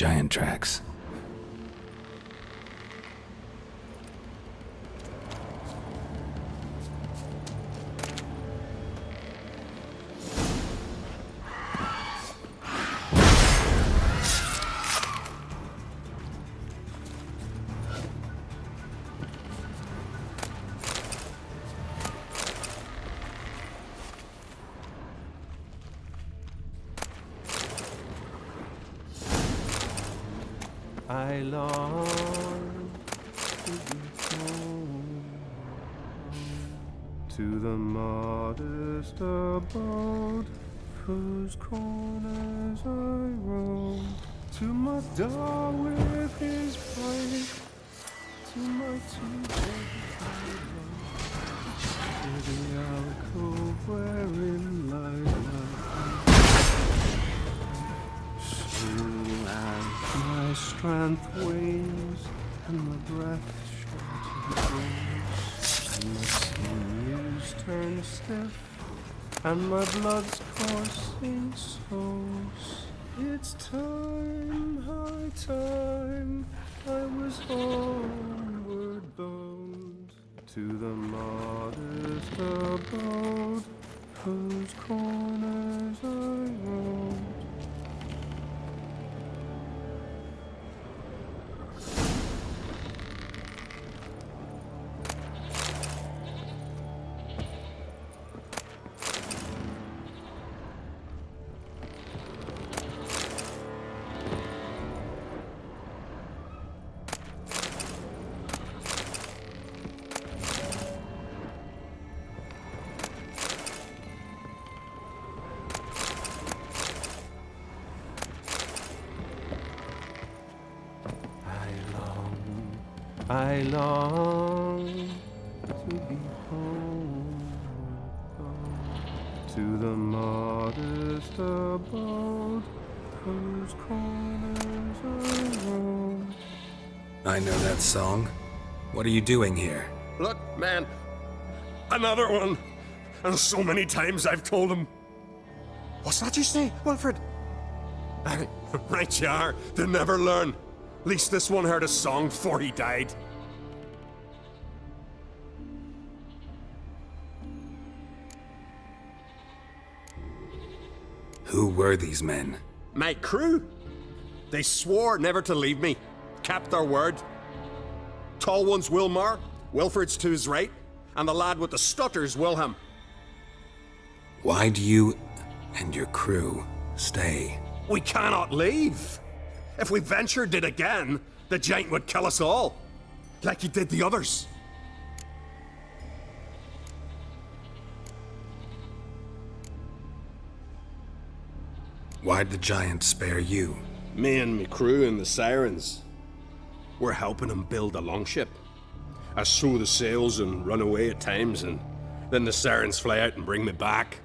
Giant tracks. I long to be home, to the modest abode whose corners I roam, to my dog with his pipe, to my two-bed to the alcove wherein lies my soon as my strength wanes and my breath short and grows, and my sinews turn stiff and my blood's coursing slows. It's time, high time, I was homeward bound to the modest abode whose corners I roamed. I long to be home, to the modest abode whose corners I roam. I know that song. What are you doing here? Look, man, another one. And so many times I've told him. What's that you say, Wilfred? Right you are. They never learn. At least this one heard a song before he died. Who were these men? My crew. They swore never to leave me. Kept their word. Tall one's Wilmar, Wilfred's to his right, and the lad with the stutter's Wilhelm. Why do you and your crew stay? We cannot leave. If we ventured it again, the giant would kill us all, like he did the others. Why'd the giant spare you? Me and me crew and the sirens, we're helping him build a longship. I sew the sails and run away at times, and then the sirens fly out and bring me back.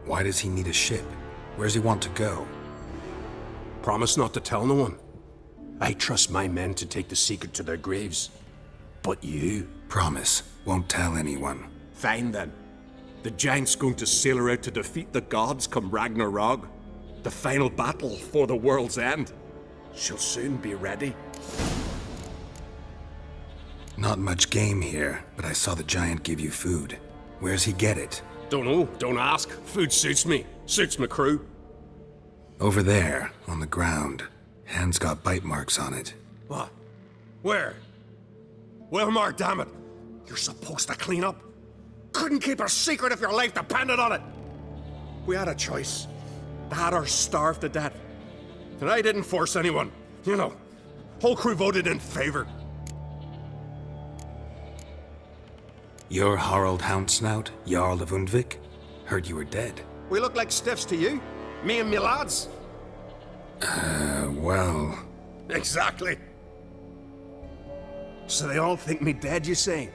Why does he need a ship? Where's he want to go? Promise not to tell no one. I trust my men to take the secret to their graves. But you? Promise, won't tell anyone. Fine then. The giant's going to sail her out to defeat the gods come Ragnarok. The final battle for the world's end. She'll soon be ready. Not much game here, but I saw the giant give you food. Where's he get it? Don't know, don't ask. Food suits me. Suits my crew. Over there, on the ground. Hand's got bite marks on it. What? Where? Wilmar, damn it! You're supposed to clean up. Couldn't keep a secret if your life depended on it. We had a choice. Dad or starve to death. And I didn't force anyone. You know, whole crew voted in favor. You're Harald Houndsnout, Jarl of Undvik? Heard you were dead. We look like stiffs to you. Me and me lads. Well... Exactly. So they all think me dead, you say?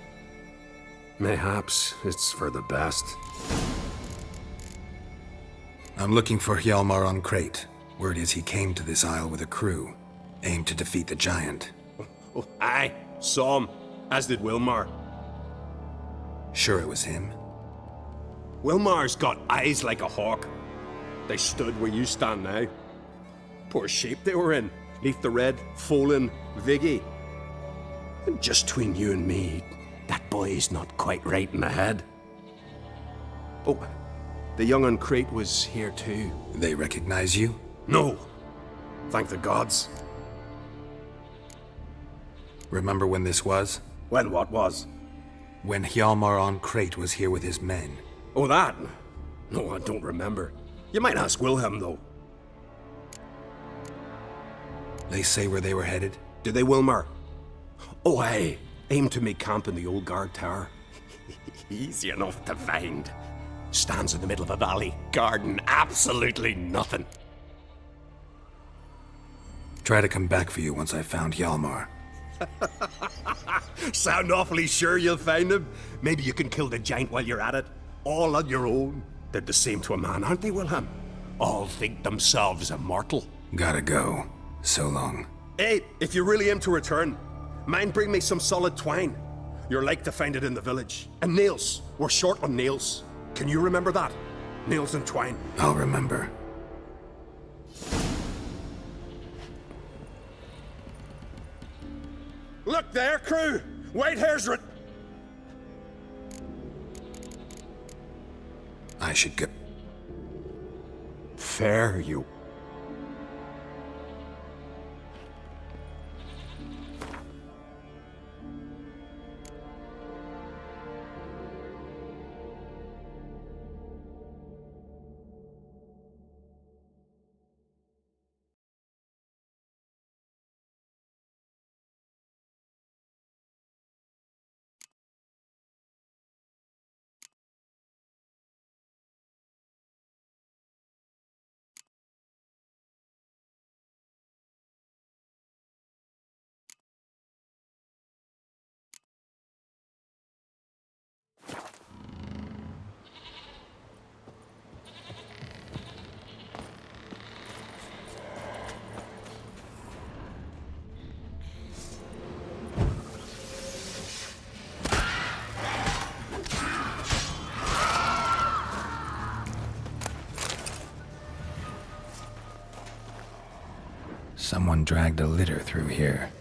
Mayhaps it's for the best. I'm looking for Hjalmar on Crate. Word is he came to this isle with a crew. Aimed to defeat the giant. Oh, aye, saw him. As did Wilmar. Sure it was him? Wilmar's got eyes like a hawk. They stood where you stand now. Poor shape they were in, neath the red, Folin, Viggy. And just between you and me, that boy's not quite right in the head. Oh, the young on Crate was here too. They recognize you? No. Thank the gods. Remember when this was? When what was? When Hjalmar on Crate was here with his men. Oh, that? No, I don't remember. You might ask Wilhelm, though. They say where they were headed? Did they, Wilmar? Oh, aye. Aim to make camp in the old guard tower. Easy enough to find. Stands in the middle of a valley, garden absolutely nothing. Try to come back for you once I found Hjalmar. Sound awfully sure you'll find him? Maybe you can kill the giant while you're at it. All on your own. They're the same to a man, aren't they, Wilhelm? All think themselves immortal. Gotta go. So long. Hey, if you really aim to return, mind bring me some solid twine. You're like to find it in the village. And nails. We're short on nails. Can you remember that? Nails and twine. I'll remember. Look there, crew! White hair's I should go. Fare you. Someone dragged a litter through here.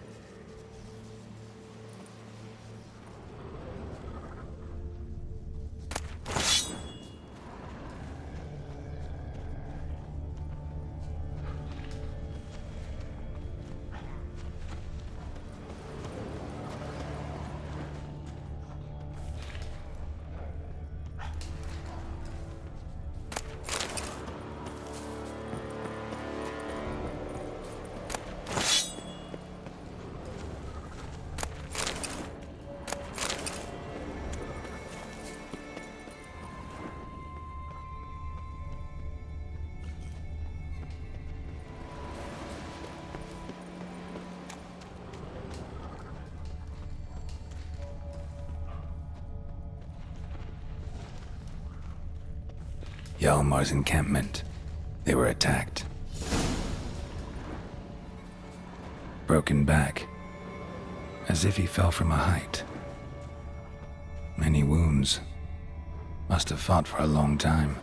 Hjalmar's encampment. They were attacked. Broken back, as if he fell from a height. Many wounds. Must have fought for a long time.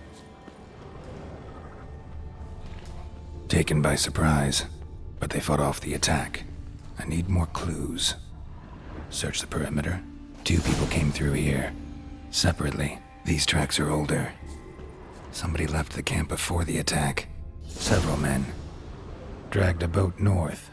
Taken by surprise, but they fought off the attack. I need more clues. Search the perimeter. 2 people came through here. Separately. These tracks are older. Somebody left the camp before the attack. Several men. Dragged a boat north.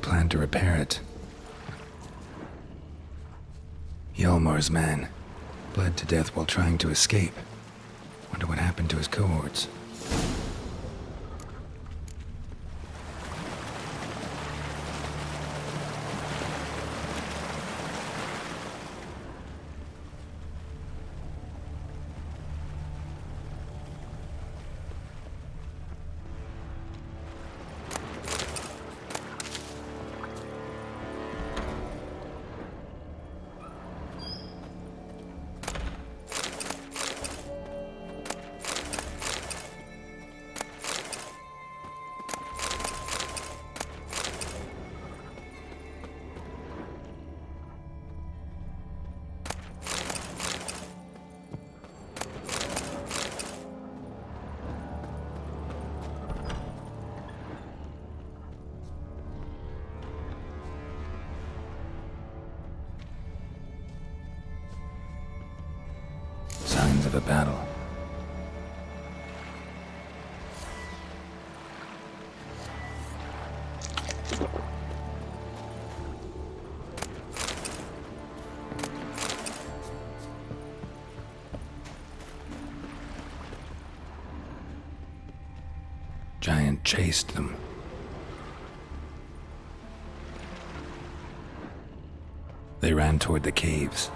planned to repair it. Yelmar's man bled to death while trying to escape. Wonder what happened to his cohorts. Signs of a battle. Giant chased them. They ran toward the caves.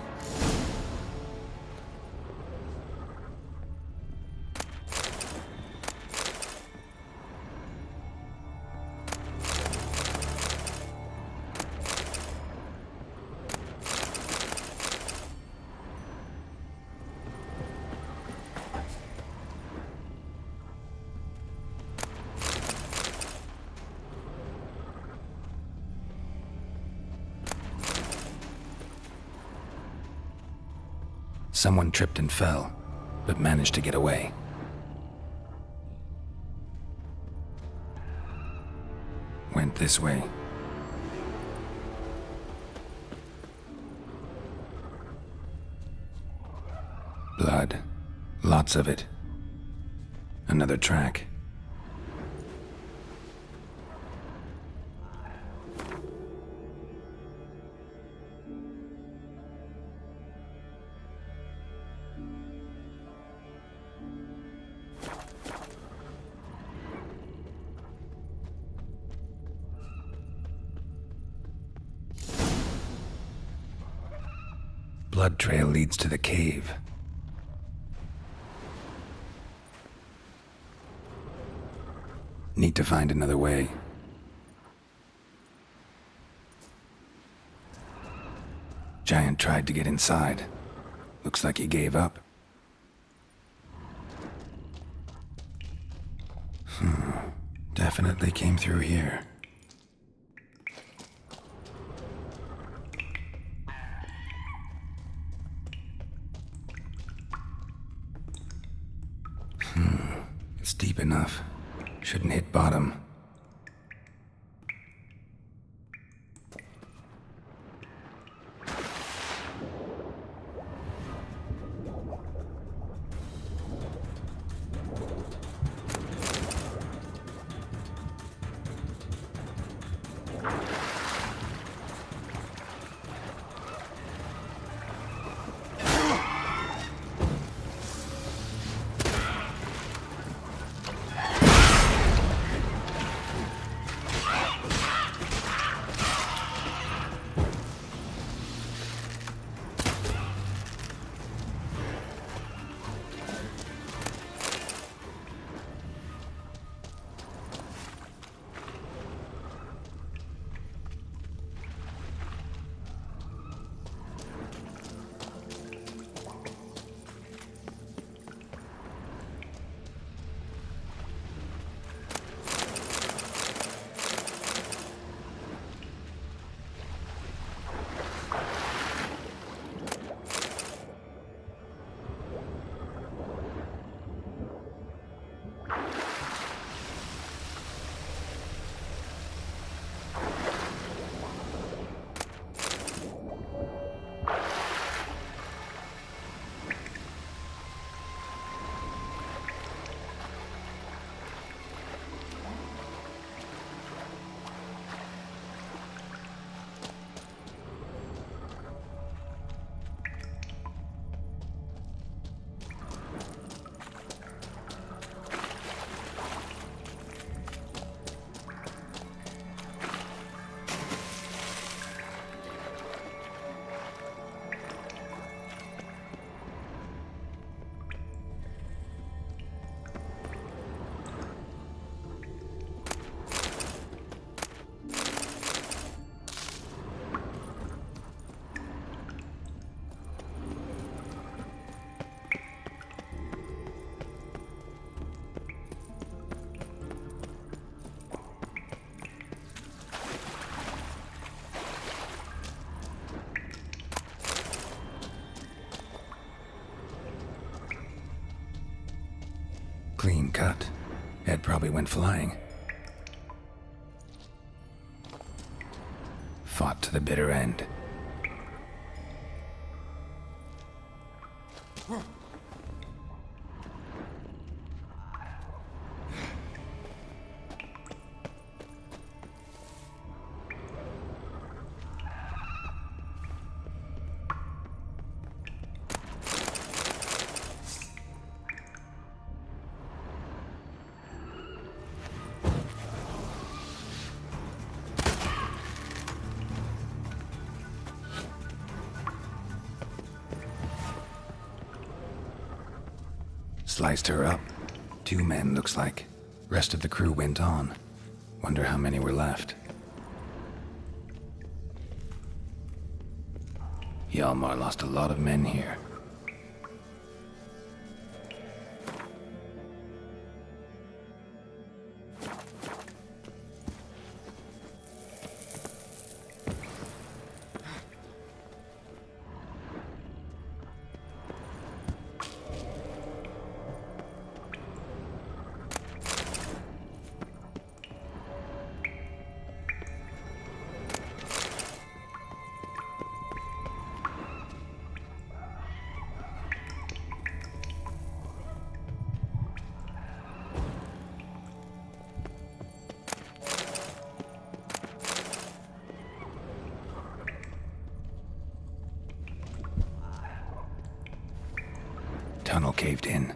Someone tripped and fell, but managed to get away. Went this way. Blood. Lots of it. Another track. Blood trail leads to the cave. Need to find another way. Giant tried to get inside. Looks like he gave up. Definitely came through here. It's deep enough. Shouldn't hit bottom. Clean cut. Head probably went flying. Fought to the bitter end. Sliced her up. 2 men, looks like. Rest of the crew went on. Wonder how many were left. Hjalmar lost a lot of men here. Tunnel caved in.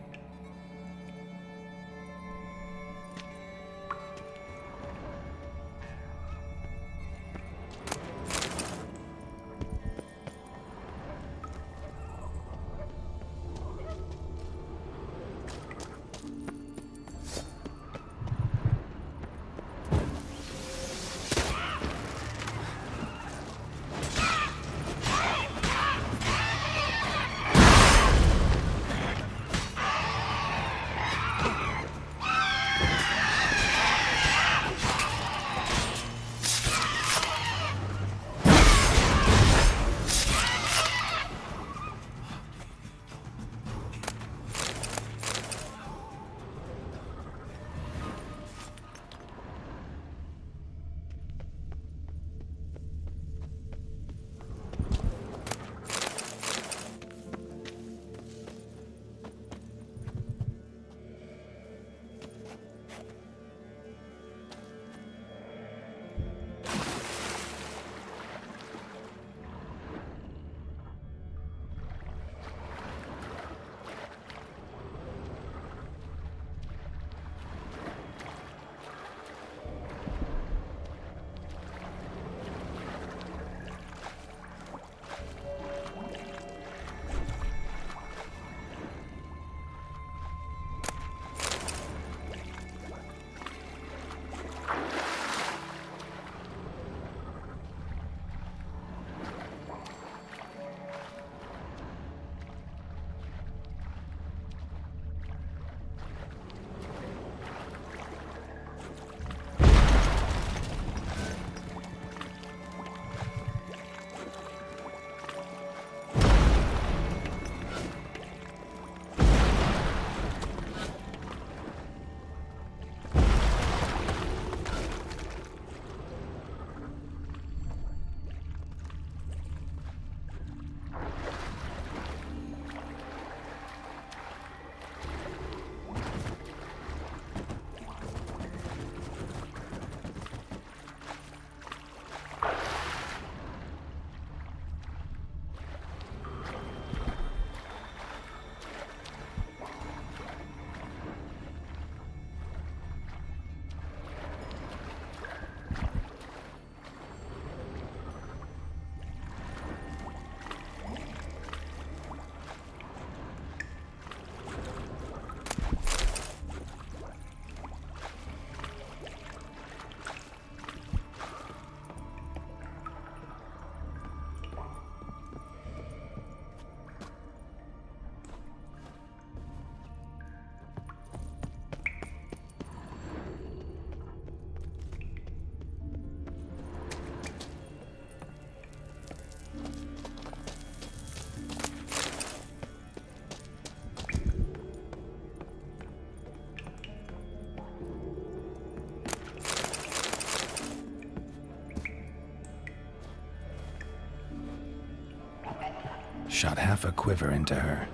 shot half a quiver into her.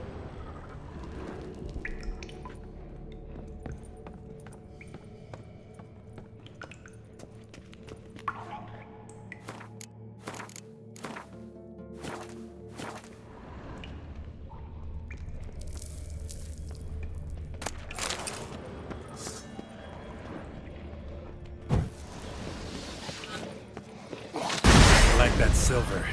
I like that silver.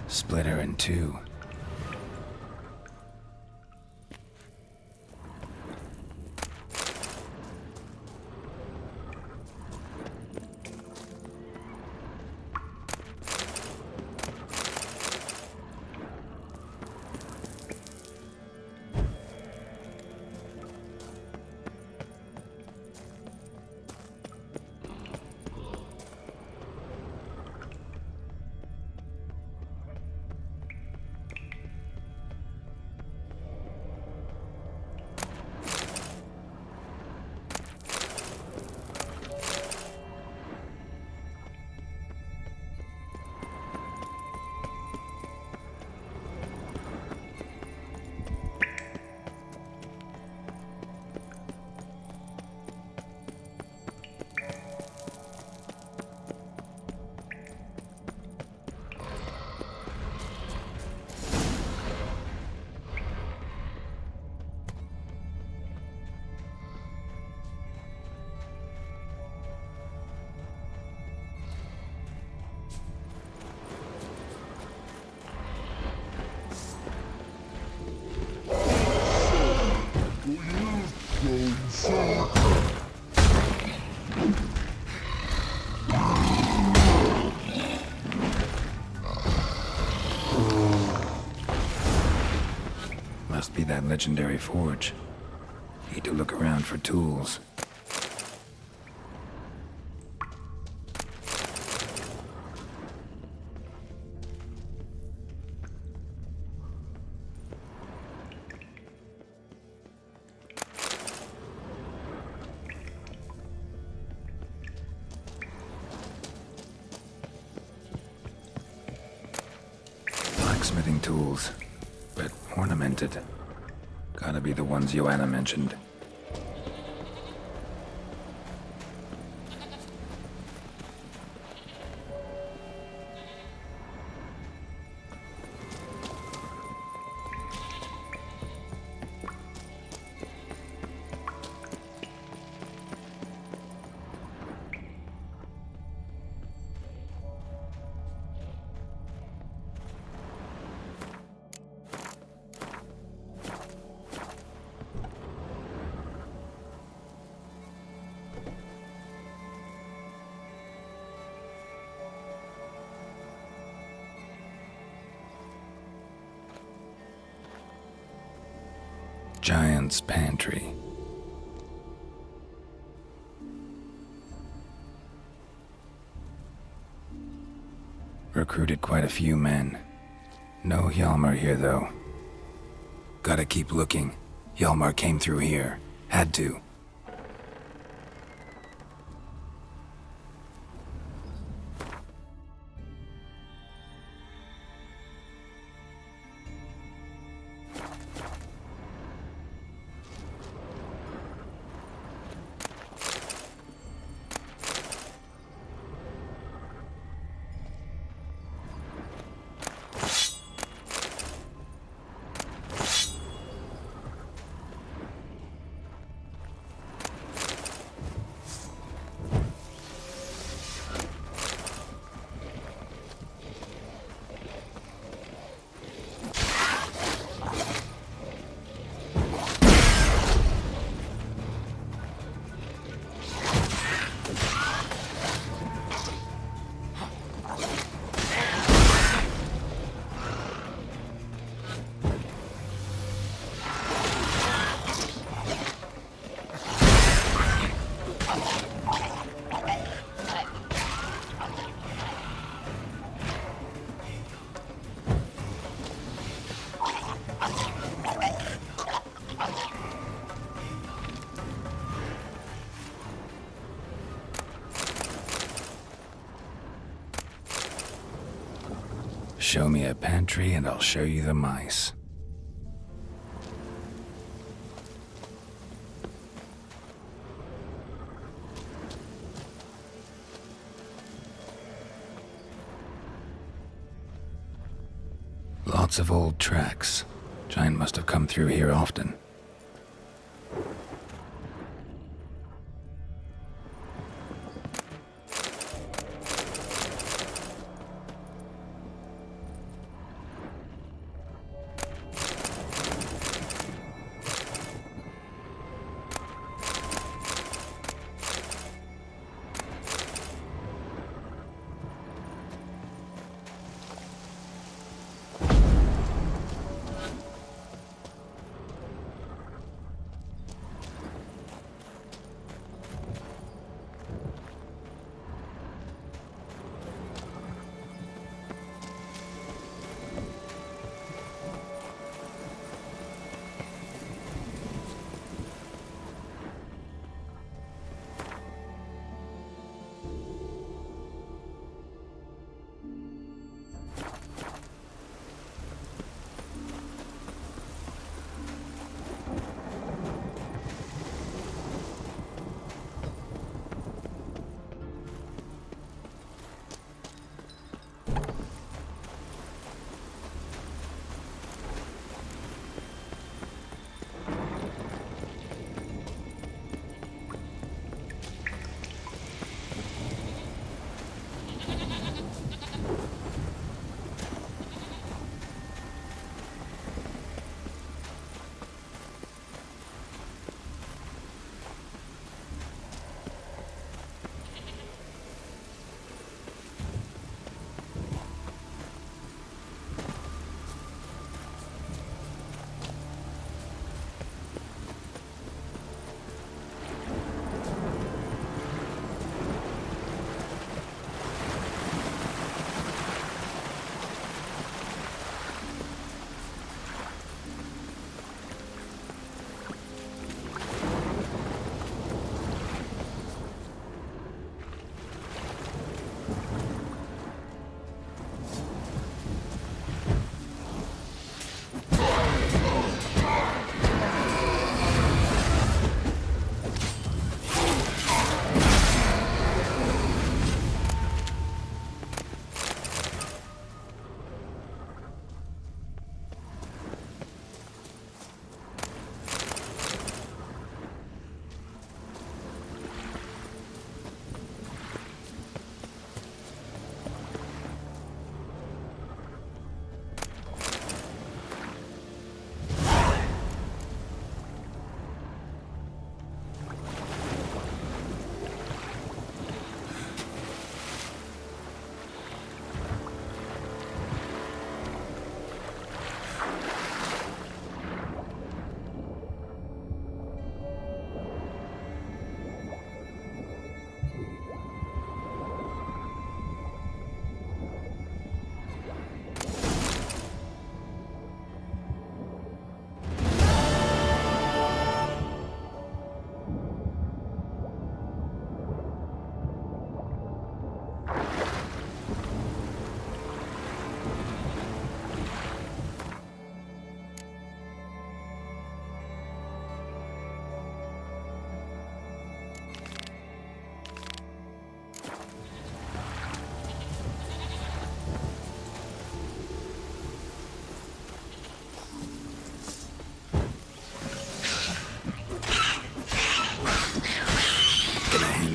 Split her in two. Must be that legendary forge. Need to look around for tools. Blacksmithing tools, but ornamented. Gotta be the ones Joanna mentioned. Giant's Pantry. Recruited quite a few men. No Hjalmar here, though. Gotta keep looking. Hjalmar came through here. Had to. Show me a pantry and I'll show you the mice. Lots of old tracks. Giant must have come through here often.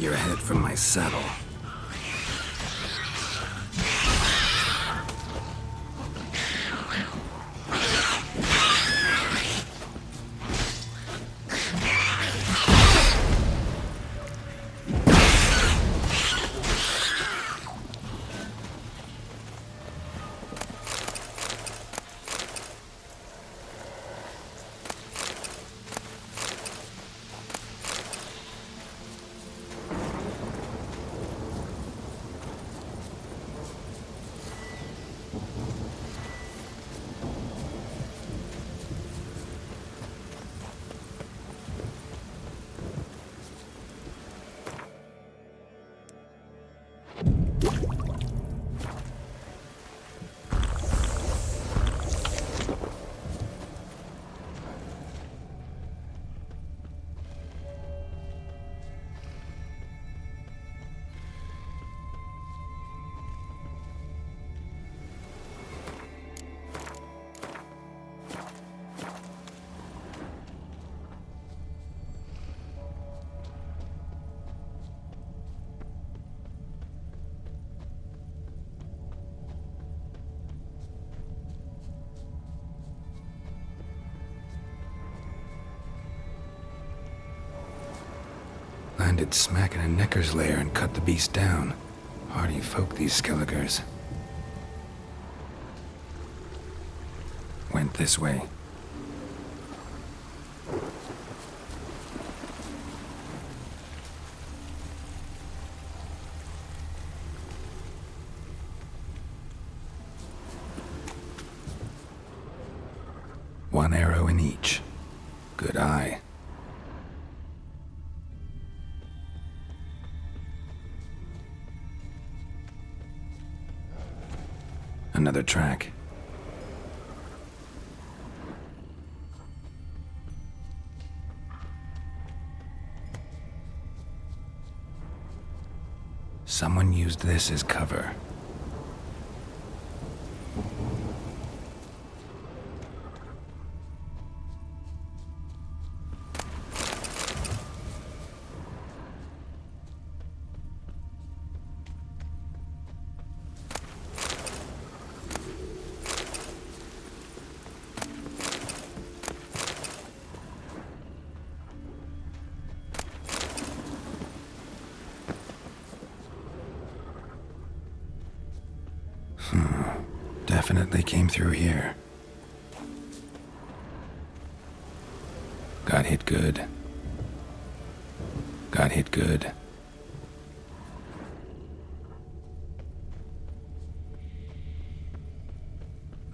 Your head from my saddle. landed smack in a necker's lair and cut the beast down. Hardy folk, these Skelligers. Went this way. One arrow in each. Good eye. Another track. Someone used this as cover. Definitely came through here. Got hit good. Got hit good.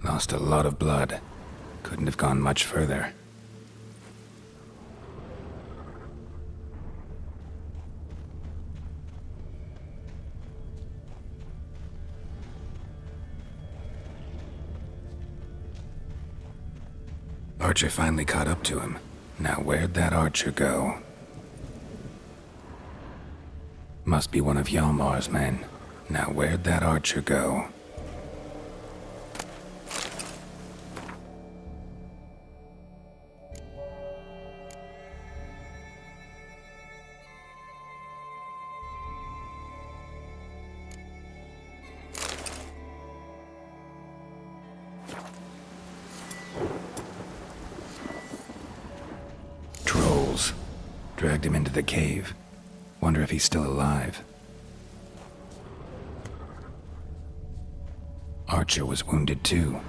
Lost a lot of blood. Couldn't have gone much further. Archer finally caught up to him. Now where'd that archer go? Must be one of Hjalmar's men. Now where'd that archer go? Dragged him into the cave. Wonder if he's still alive. Archer was wounded too.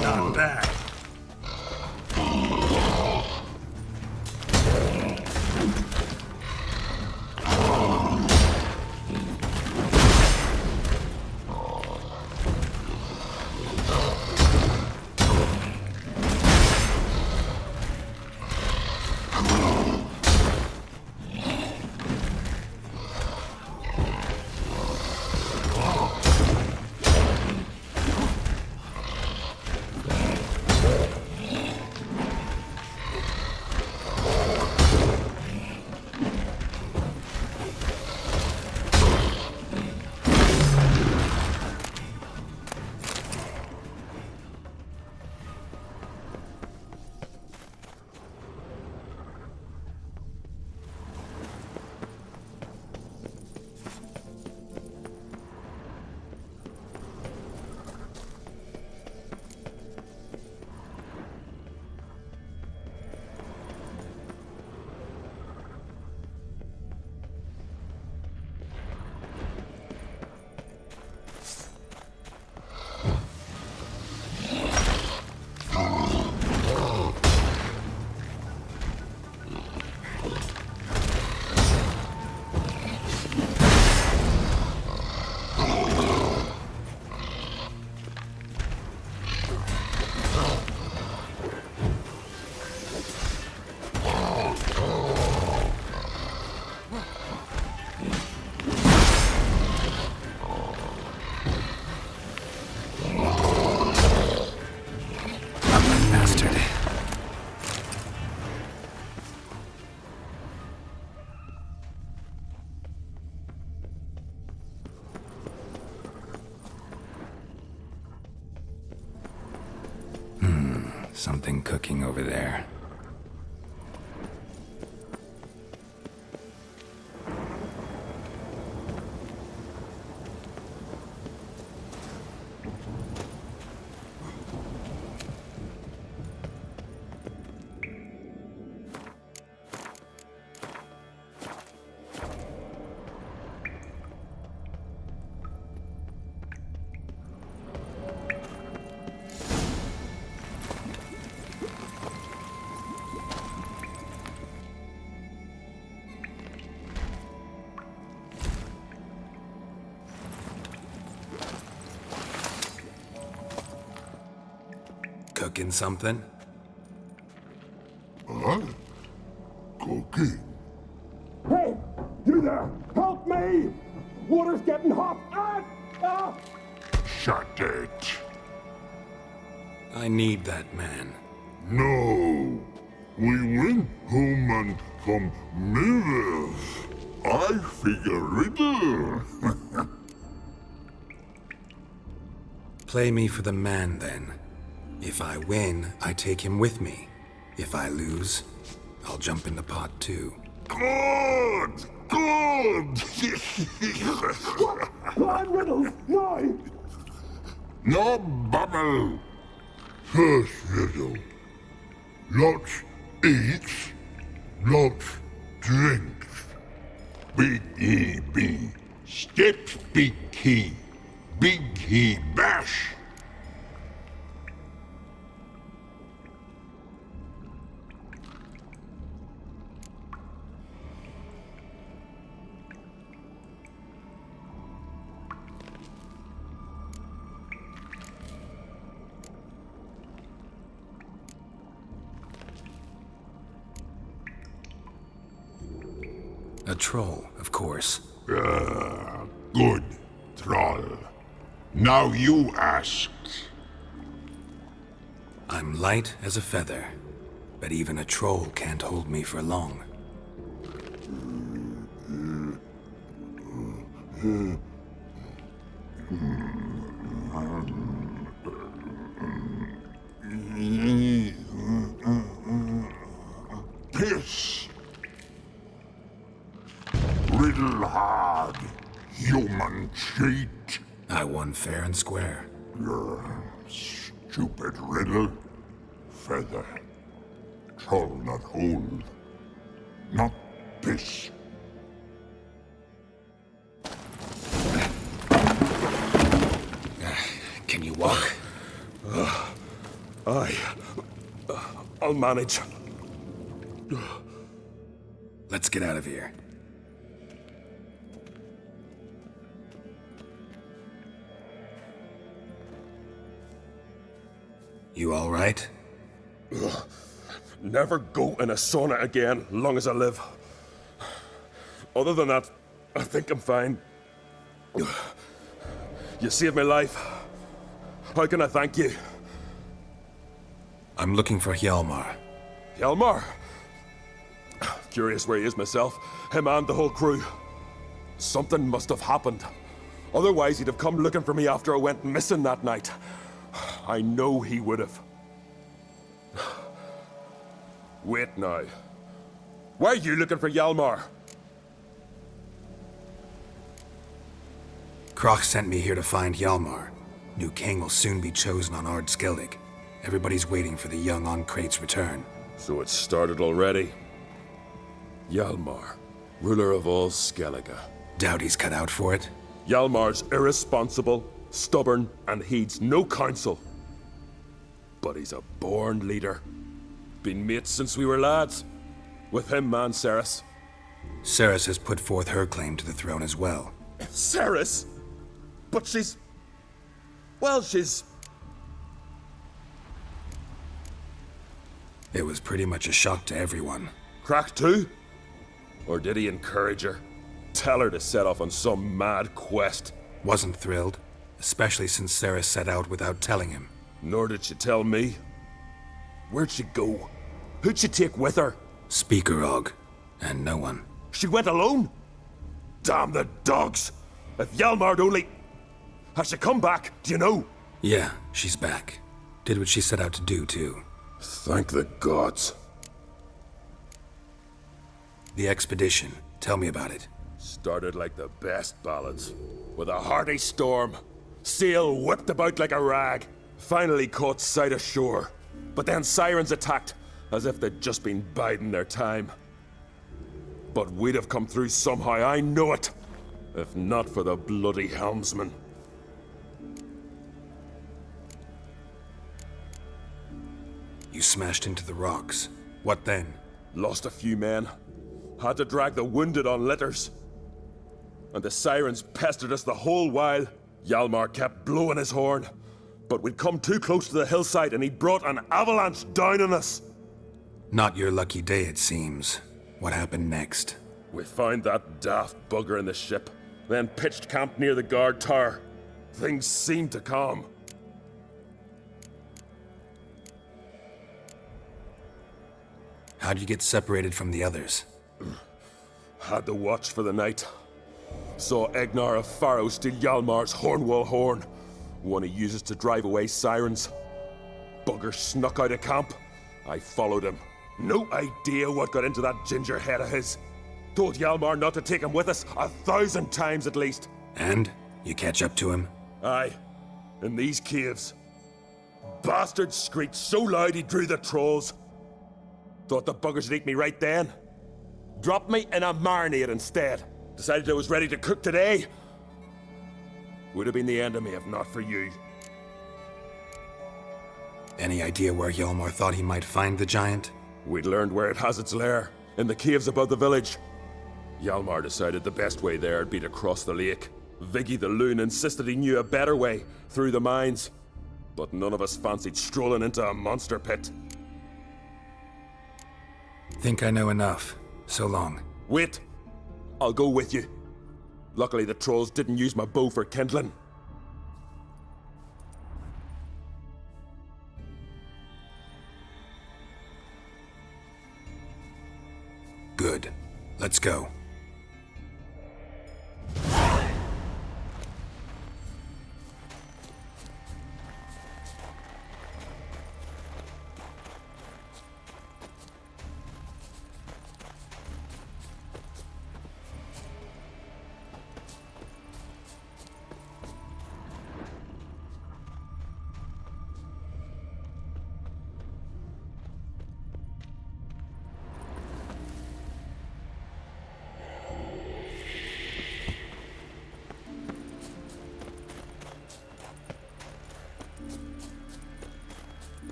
Not bad. something cooking over there. Cooking something? Huh? Cooking? Hey! You there! Help me! Water's getting hot! Shut it. I need that man. No. We went home and come mirrors. I figure riddle. Play me for the man, then. If I win, I take him with me. If I lose, I'll jump in the pot too. Good! Good! Plan riddles! No! No bubble. First riddle. Lots eats, lots drinks. Big E B. Steps big key. Big key bash. A troll, of course. Good, troll. Now you ask. I'm light as a feather, but even a troll can't hold me for long. Piss. Riddle hard, human cheat. I won fair and square. Stupid riddle. Feather. Troll not hold. Not piss. Can you walk? I'll manage. Let's get out of here. You all right? Never go in a sauna again, long as I live. Other than that, I think I'm fine. You saved my life. How can I thank you? I'm looking for Hjalmar. Hjalmar? Curious where he is myself. Him and the whole crew. Something must have happened. Otherwise, he'd have come looking for me after I went missing that night. I know he would have. Wait now. Why are you looking for Hjalmar? Croc sent me here to find Hjalmar. New king will soon be chosen on Ard Skellig. Everybody's waiting for the young Ancrate's return. So it's started already. Hjalmar, ruler of all Skellige. Doubt he's cut out for it. Hjalmar's irresponsible, stubborn, and heeds no counsel. But he's a born leader. Been mates since we were lads. With him and Ceres. Ceres has put forth her claim to the throne as well. Ceres? But she's... Well, she's... It was pretty much a shock to everyone. Cracked too? Or did he encourage her? Tell her to set off on some mad quest? Wasn't thrilled, especially since Ceres set out without telling him. Nor did she tell me. Where'd she go? Who'd she take with her? Speakerog, and no one. She went alone? Damn the dogs! If Hjalmar'd only... Has she come back? Do you know? Yeah, she's back. Did what she set out to do, too. Thank the gods. The expedition. Tell me about it. Started like the best ballads. With a hearty storm. Sail whipped about like a rag. Finally caught sight of shore. But then sirens attacked, as if they'd just been biding their time. But we'd have come through somehow, I know it. If not for the bloody helmsman. You smashed into the rocks. What then? Lost a few men. Had to drag the wounded on litters. And the sirens pestered us the whole while. Hjalmar kept blowing his horn. But we'd come too close to the hillside and he brought an avalanche down on us. Not your lucky day, it seems. What happened next? We found that daft bugger in the ship, then pitched camp near the guard tower. Things seemed to calm. How'd you get separated from the others? Had to watch for the night. Saw Egnar of Faro steal Hjalmar's Hornwall horn, one he uses to drive away sirens. Bugger snuck out of camp. I followed him. No idea what got into that ginger head of his. Told Hjalmar not to take him with us 1,000 times at least. And? You catch up to him? Aye. In these caves. Bastard screeched so loud he drew the trolls. Thought the buggers would eat me right then. Dropped me in a marinade instead. Decided I was ready to cook today. Would have been the end of me if not for you. Any idea where Hjalmar thought he might find the giant? We'd learned where it has its lair, in the caves above the village. Hjalmar decided the best way there would be to cross the lake. Viggy the loon insisted he knew a better way, through the mines. But none of us fancied strolling into a monster pit. Think I know enough. So long. Wait! I'll go with you. Luckily the trolls didn't use my bow for kindling. Good. Let's go.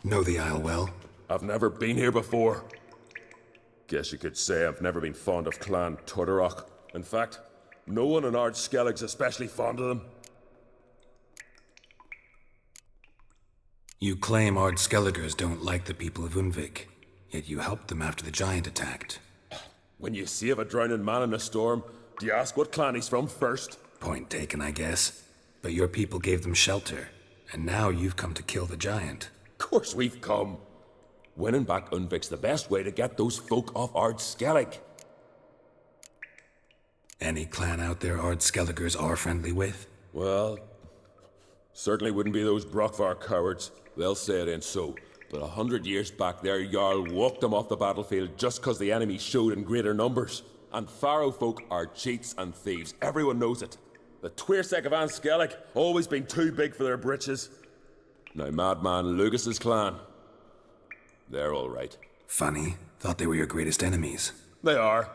Know the Isle well? I've never been here before. Guess you could say I've never been fond of Clan Turdarroch. In fact, no one in Ard Skellig's especially fond of them. You claim Ard Skelligers don't like the people of Unvik, yet you helped them after the giant attacked. When you save a drowning man in a storm, do you ask what clan he's from first? Point taken, I guess. But your people gave them shelter, and now you've come to kill the giant. Of course we've come. Winning back Unvik's the best way to get those folk off Ard Skellig. Any clan out there Ard Skelligers are friendly with? Well, certainly wouldn't be those Brockvar cowards. They'll say it ain't so. But 100 years back, their Jarl walked them off the battlefield just 'cause the enemy showed in greater numbers. And Pharaoh folk are cheats and thieves. Everyone knows it. The Twirsec of An Skellig always been too big for their britches. Now Madman Lucas's clan, they're all right. Funny. Thought they were your greatest enemies. They are.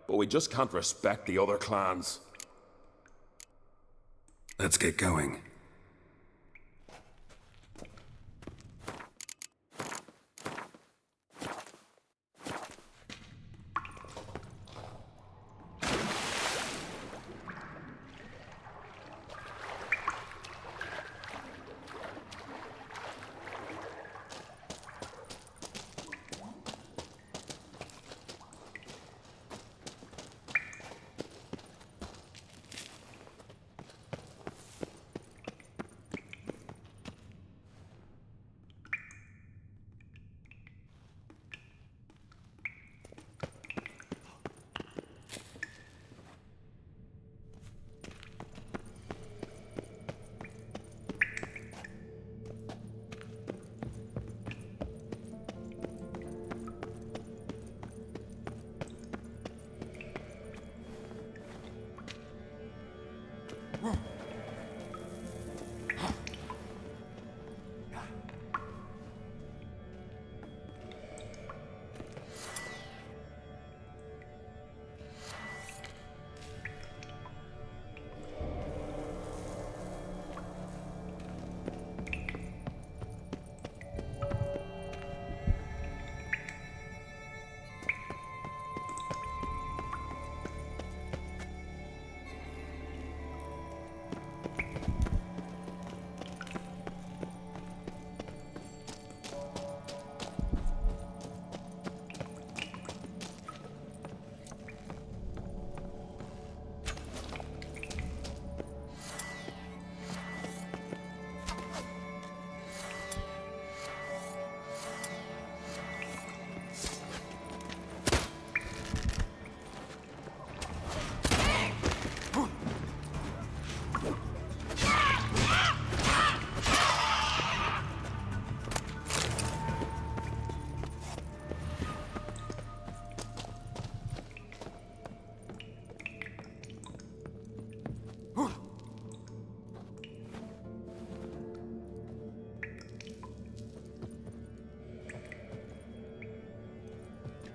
But we just can't respect the other clans. Let's get going.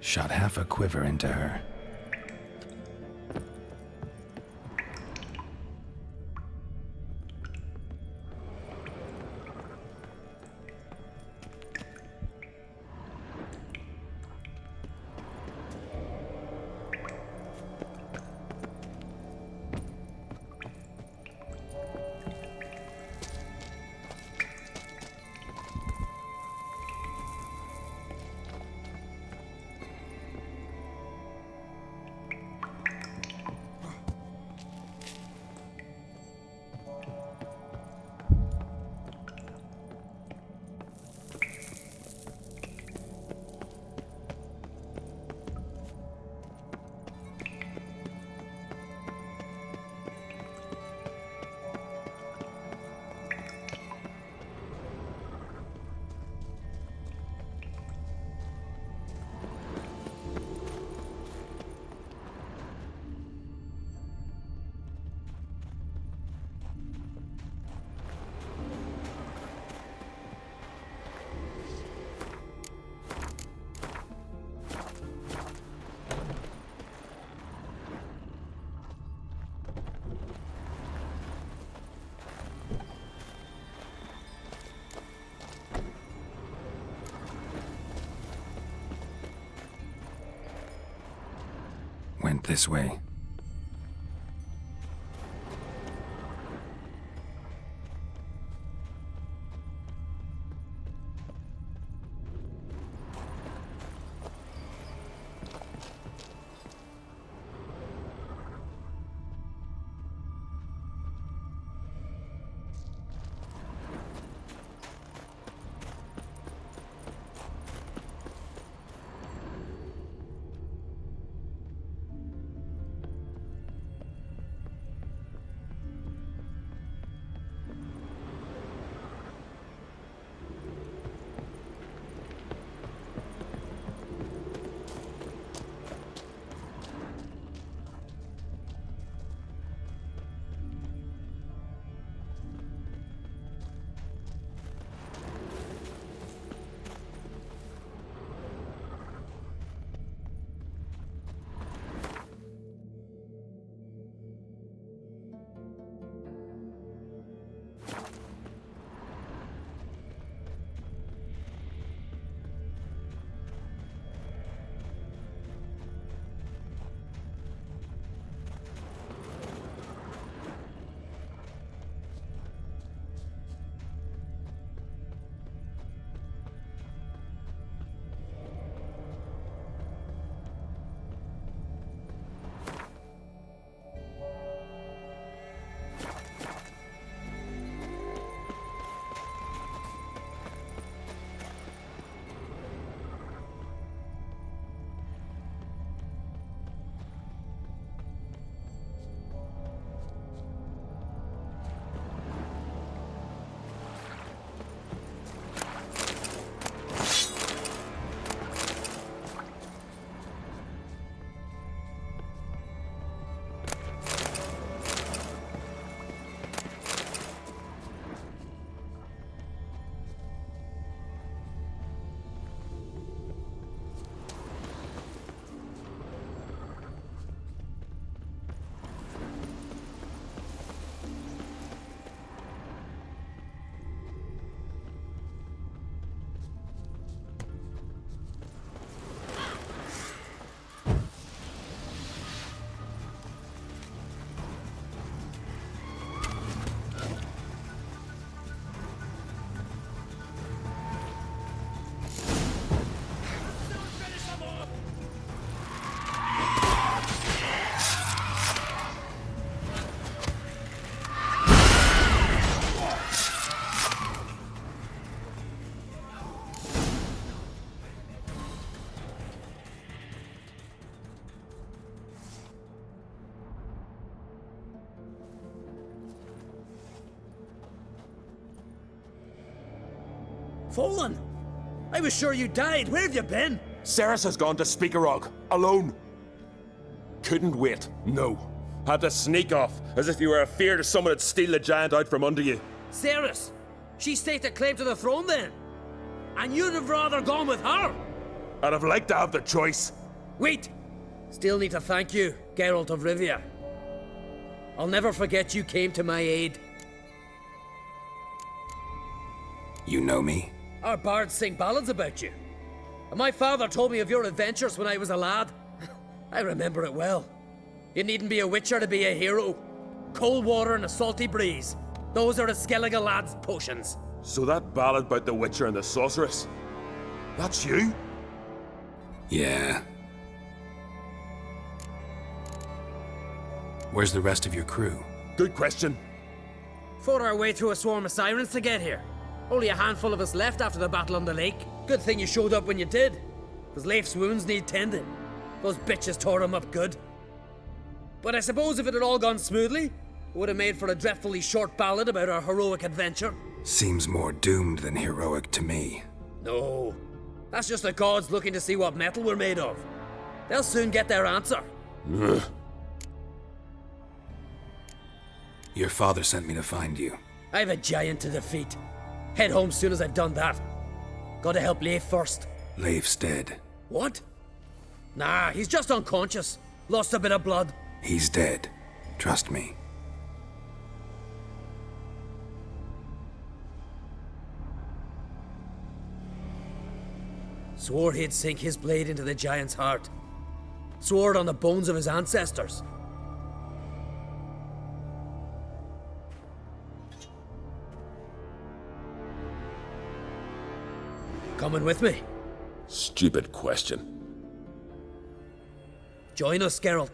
Shot half a quiver into her. This way. Fallen! I was sure you died. Where have you been? Ceres has gone to Speakerog, alone. Couldn't wait, no. Had to sneak off, as if you were afeard of someone would steal the giant out from under you. Ceres! She staked a claim to the throne then. And you'd have rather gone with her. I'd have liked to have the choice. Wait! Still need to thank you, Geralt of Rivia. I'll never forget you came to my aid. You know me? Our bards sing ballads about you. And my father told me of your adventures when I was a lad. I remember it well. You needn't be a witcher to be a hero. Cold water and a salty breeze. Those are a Skellige lad's potions. So that ballad about the Witcher and the Sorceress, that's you? Yeah. Where's the rest of your crew? Good question. Fought our way through a swarm of sirens to get here. Only a handful of us left after the battle on the lake. Good thing you showed up when you did. Because Leif's wounds need tending. Those bitches tore him up good. But I suppose if it had all gone smoothly, it would have made for a dreadfully short ballad about our heroic adventure. Seems more doomed than heroic to me. No. That's just the gods looking to see what metal we're made of. They'll soon get their answer. Ugh. Your father sent me to find you. I've a giant to defeat. Head home soon as I've done that. Gotta help Leif first. Leif's dead. What? Nah, he's just unconscious. Lost a bit of blood. He's dead. Trust me. Swore he'd sink his blade into the giant's heart. Sword on the bones of his ancestors. Coming with me? Stupid question. Join us, Geralt.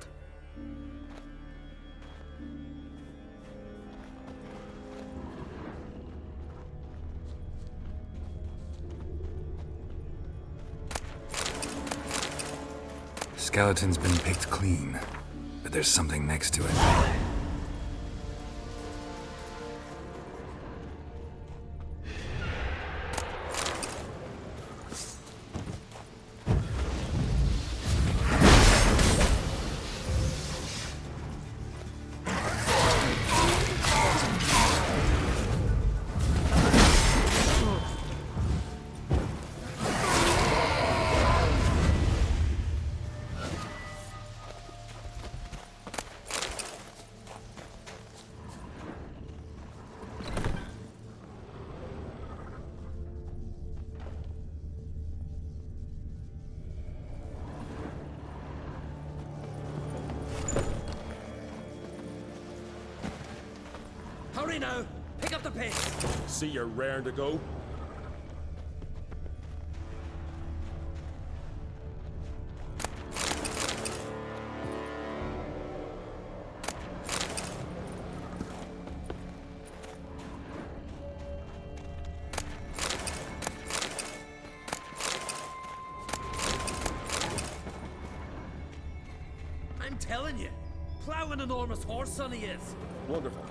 Skeleton's been picked clean, but there's something next to it. Hurry now! Pick up the pace! See you're raring to go? I'm telling you, plow an enormous horse son he is. Wonderful.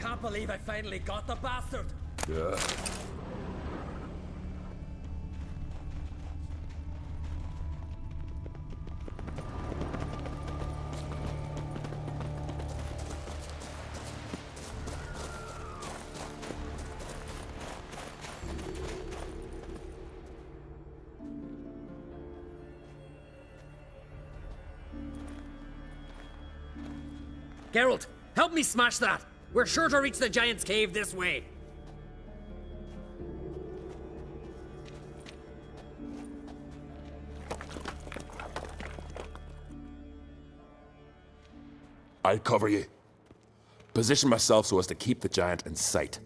Can't believe I finally got the bastard! Yeah. Geralt, help me smash that! We're sure to reach the Giant's Cave this way. I'll cover you. Position myself so as to keep the giant in sight.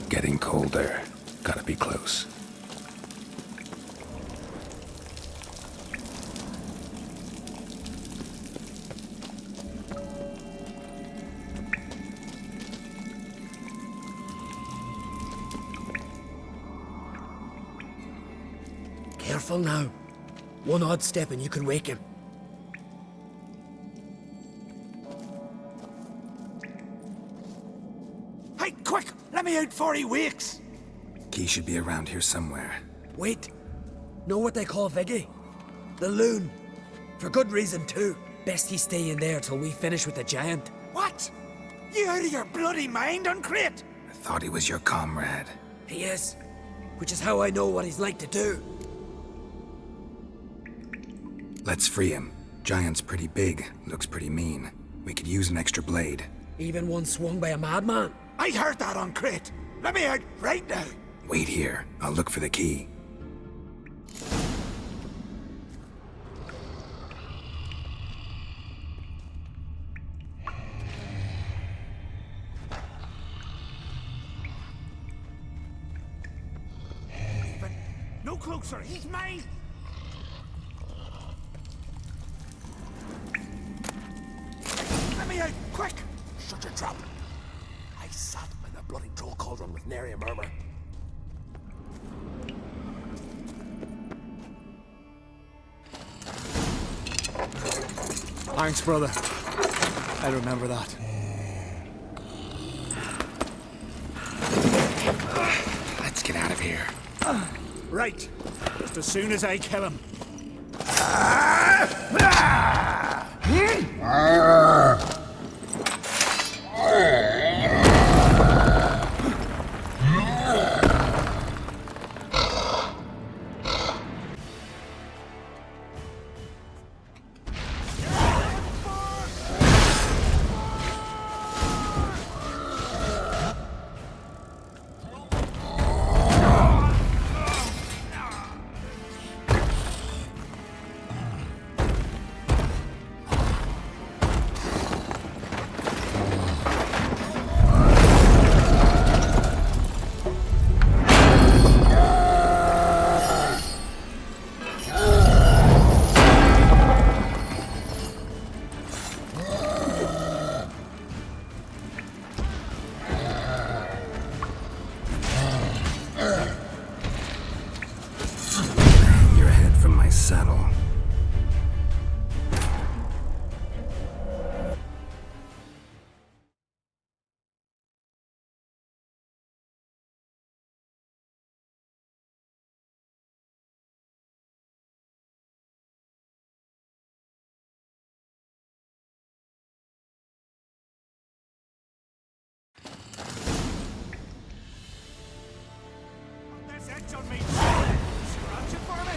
Getting colder. Gotta be close. Careful now. One odd step and you can wake him. Hey, quick! Let me out before he wakes! Key should be around here somewhere. Wait. Know what they call Viggy? The loon. For good reason too. Best he stay in there till we finish with the giant. What? You out of your bloody mind, Uncrate? I thought he was your comrade. He is. Which is how I know what he's like to do. Let's free him. Giant's pretty big, looks pretty mean. We could use an extra blade. Even one swung by a madman. I heard that on Crate. Let me out right now. Wait here, I'll look for the key. No closer, he's mine! Let me out, quick! Shut your trap. I sat in a bloody troll cauldron with nary a murmur. Thanks, brother. I remember that. Let's get out of here. Right, just as soon as I kill him. Your head from my saddle. This edge on me! Scratch it for me!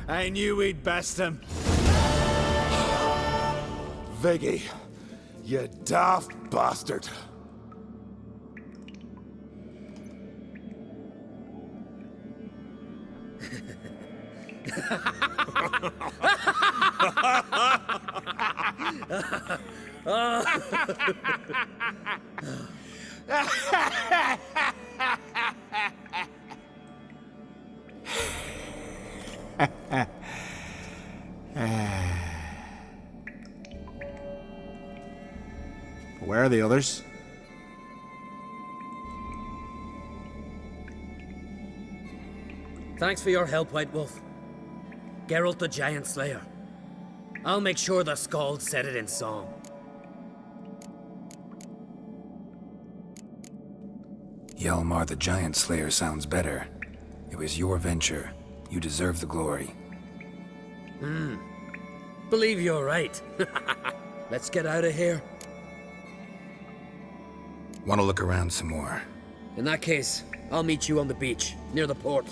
I knew we'd best him. Viggy, you daft bastard. Where are the others? Thanks for your help, White Wolf. Geralt the Giant Slayer. I'll make sure the Skald said it in song. Hjalmar the Giant Slayer sounds better. It was your venture. You deserve the glory. Believe you're right. Let's get out of here. Want to look around some more? In that case, I'll meet you on the beach, near the port.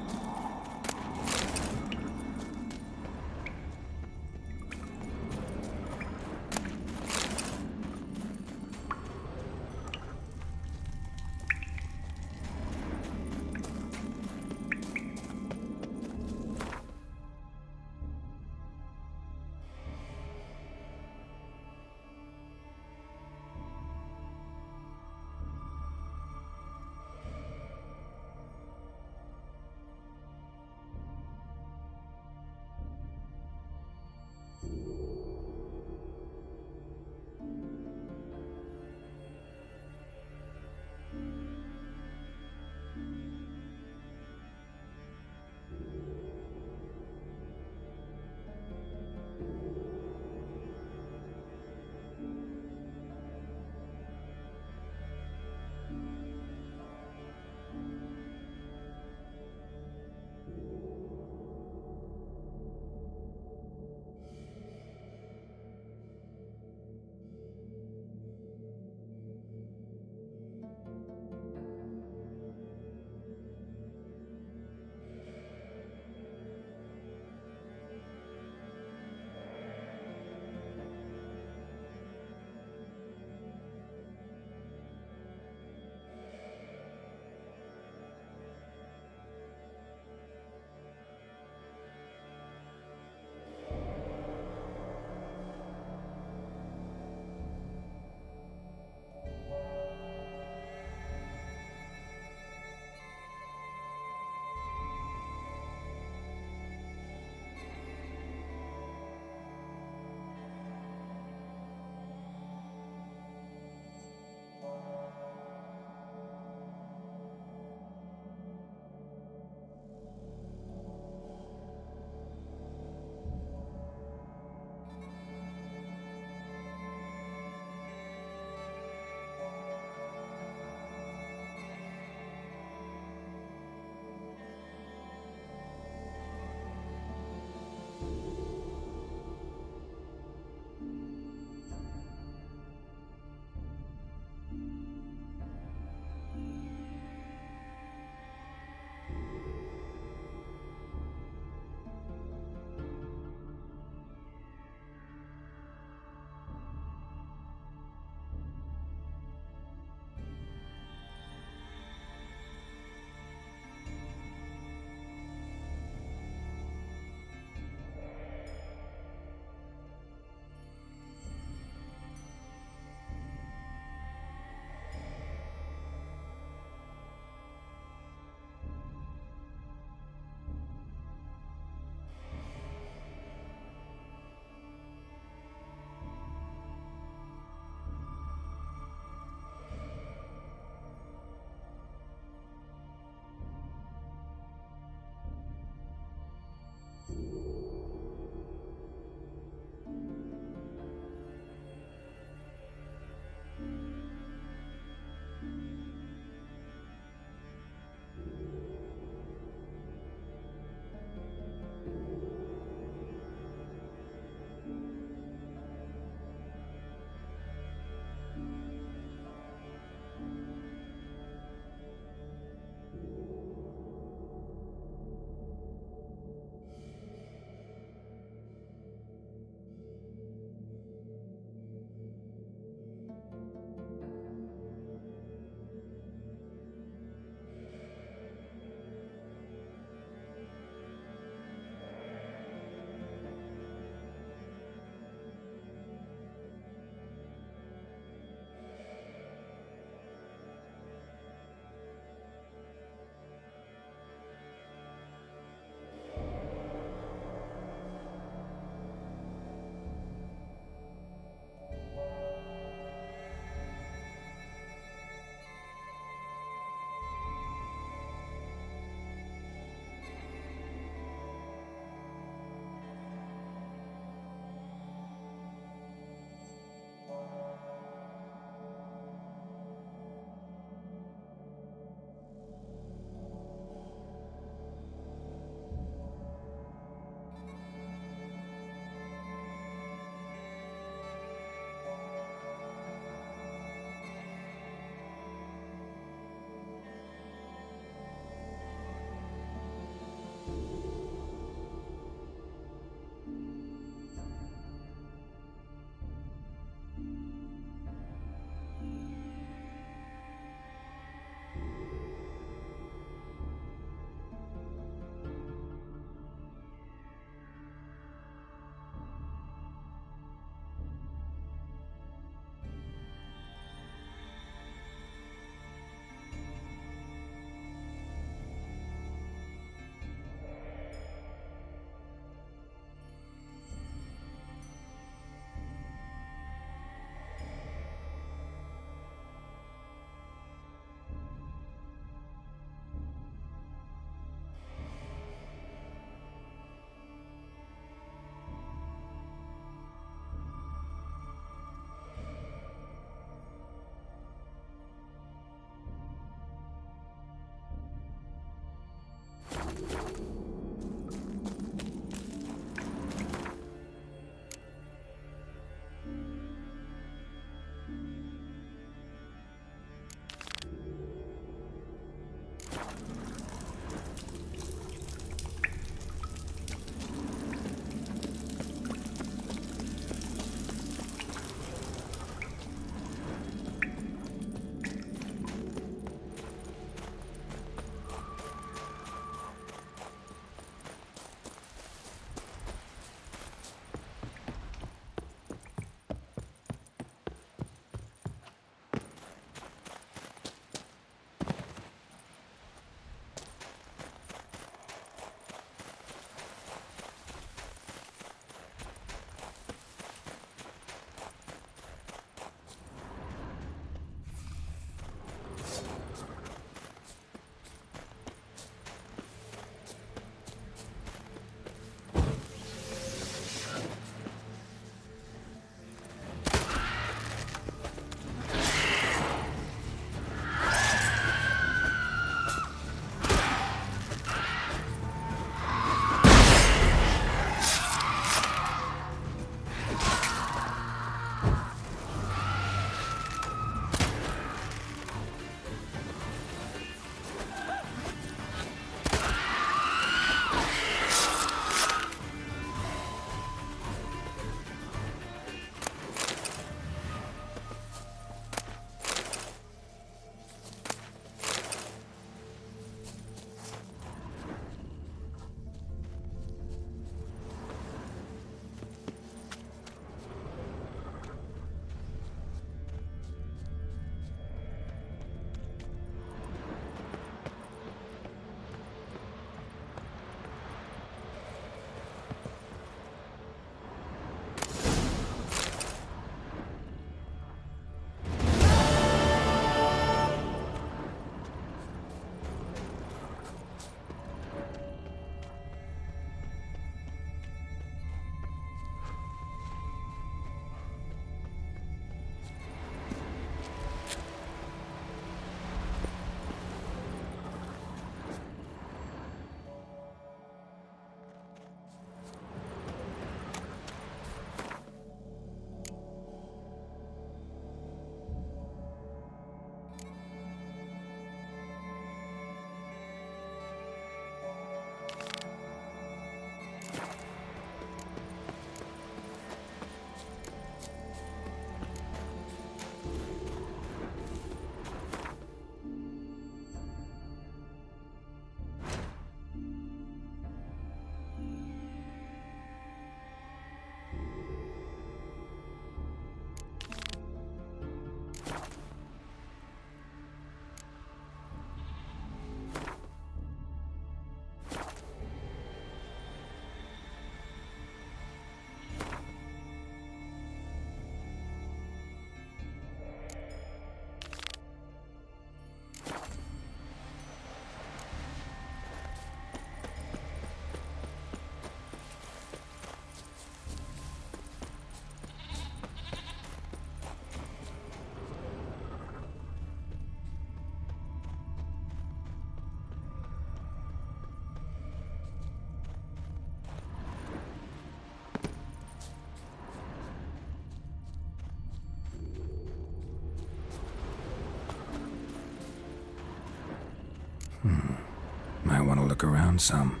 Might want to look around some.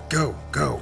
Go, go.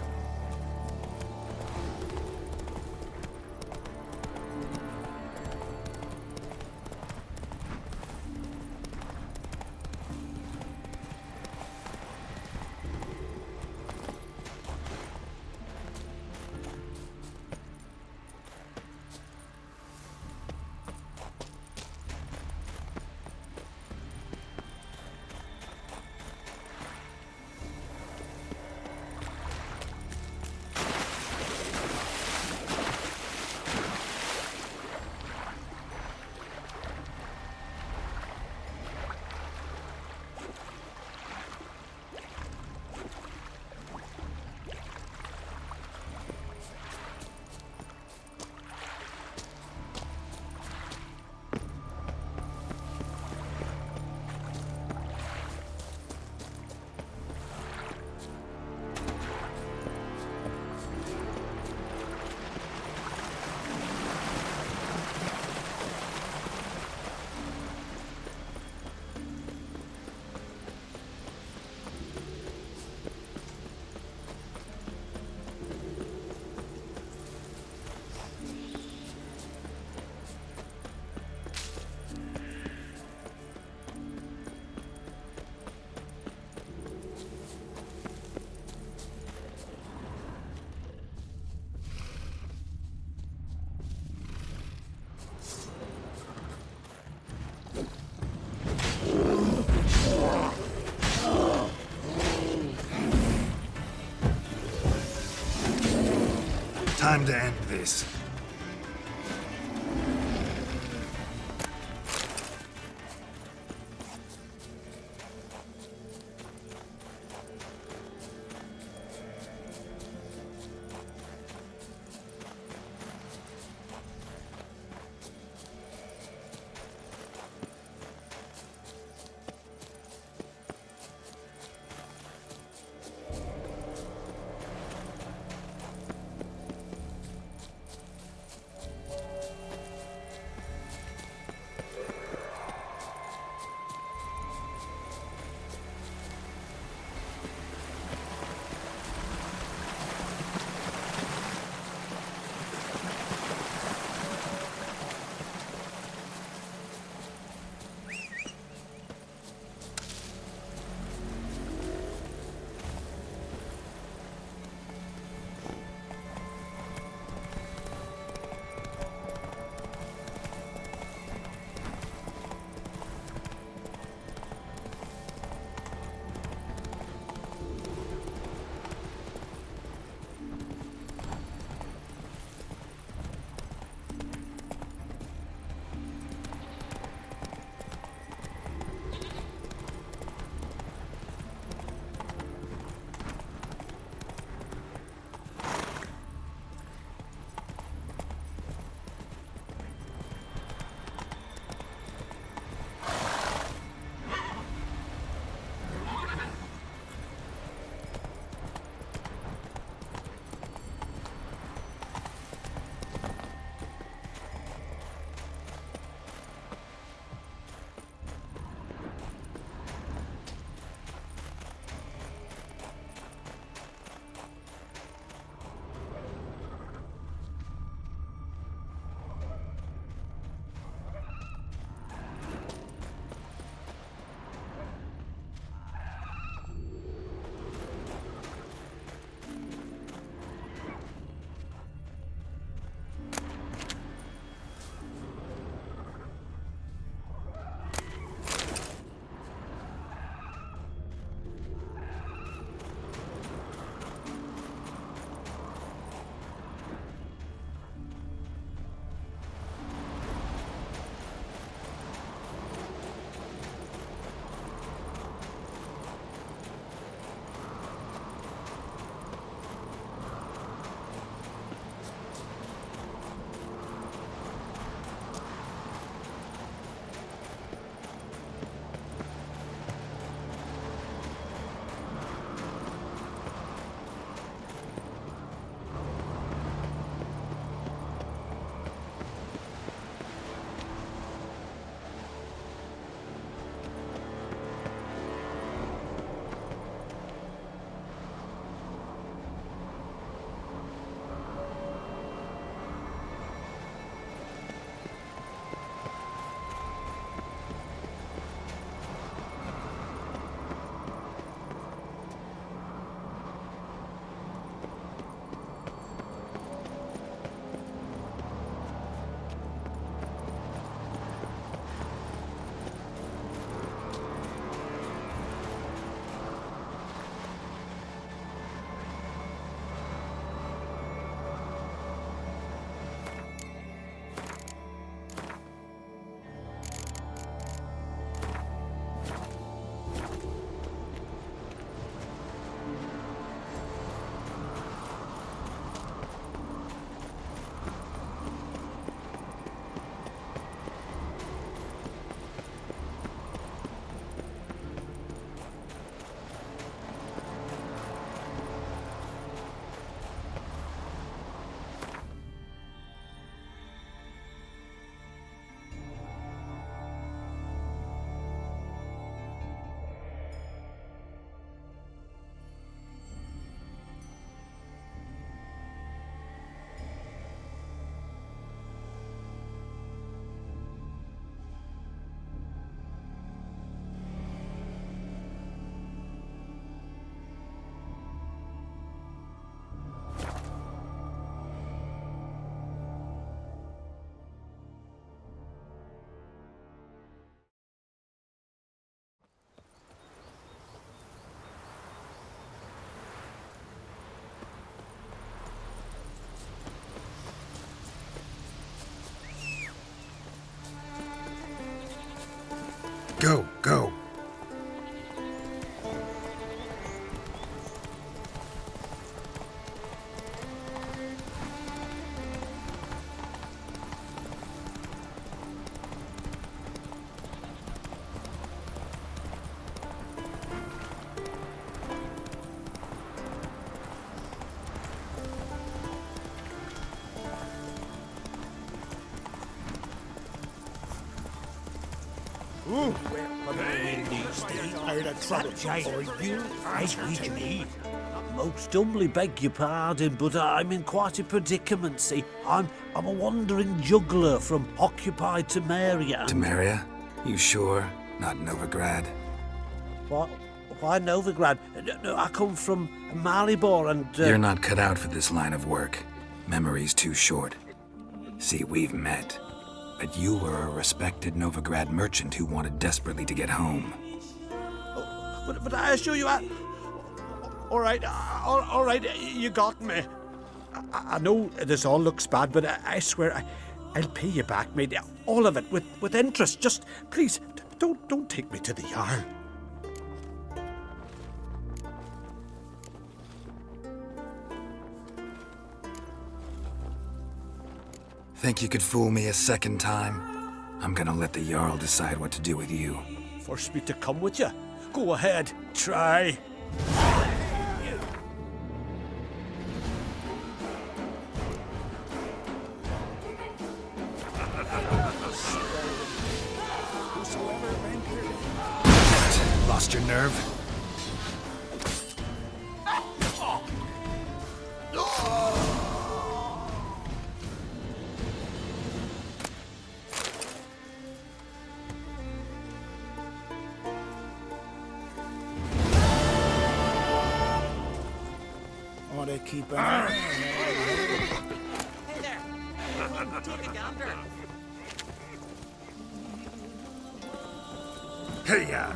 Time to end this. Go, go. Most humbly beg your pardon, but I'm in quite a predicament, see. I'm a wandering juggler from occupied Temeria. Temeria? You sure? Not Novigrad? What? Why Novigrad? No, I come from Maribor and... You're not cut out for this line of work. Memory's too short. See, we've met. But you were a respected Novigrad merchant who wanted desperately to get home. But I assure you, all right, you got me. I know this all looks bad, but I swear I'll pay you back, mate. All of it, with interest. Just, please, don't take me to the Jarl. Think you could fool me a second time? I'm gonna let the Jarl decide what to do with you. Force me to come with you? Go ahead, try. Lost your nerve? Oh, they keep an eye. Hey there! Take a gander. Hey-ya!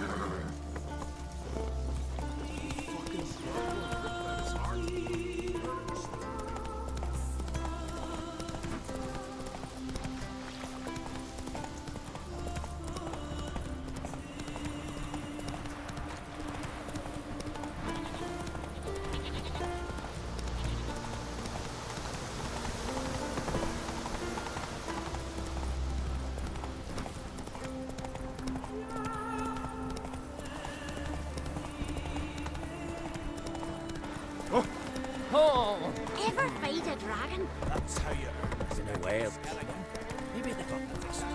Ever fight a dragon? That's how you earn it in a way. Maybe they got the rest.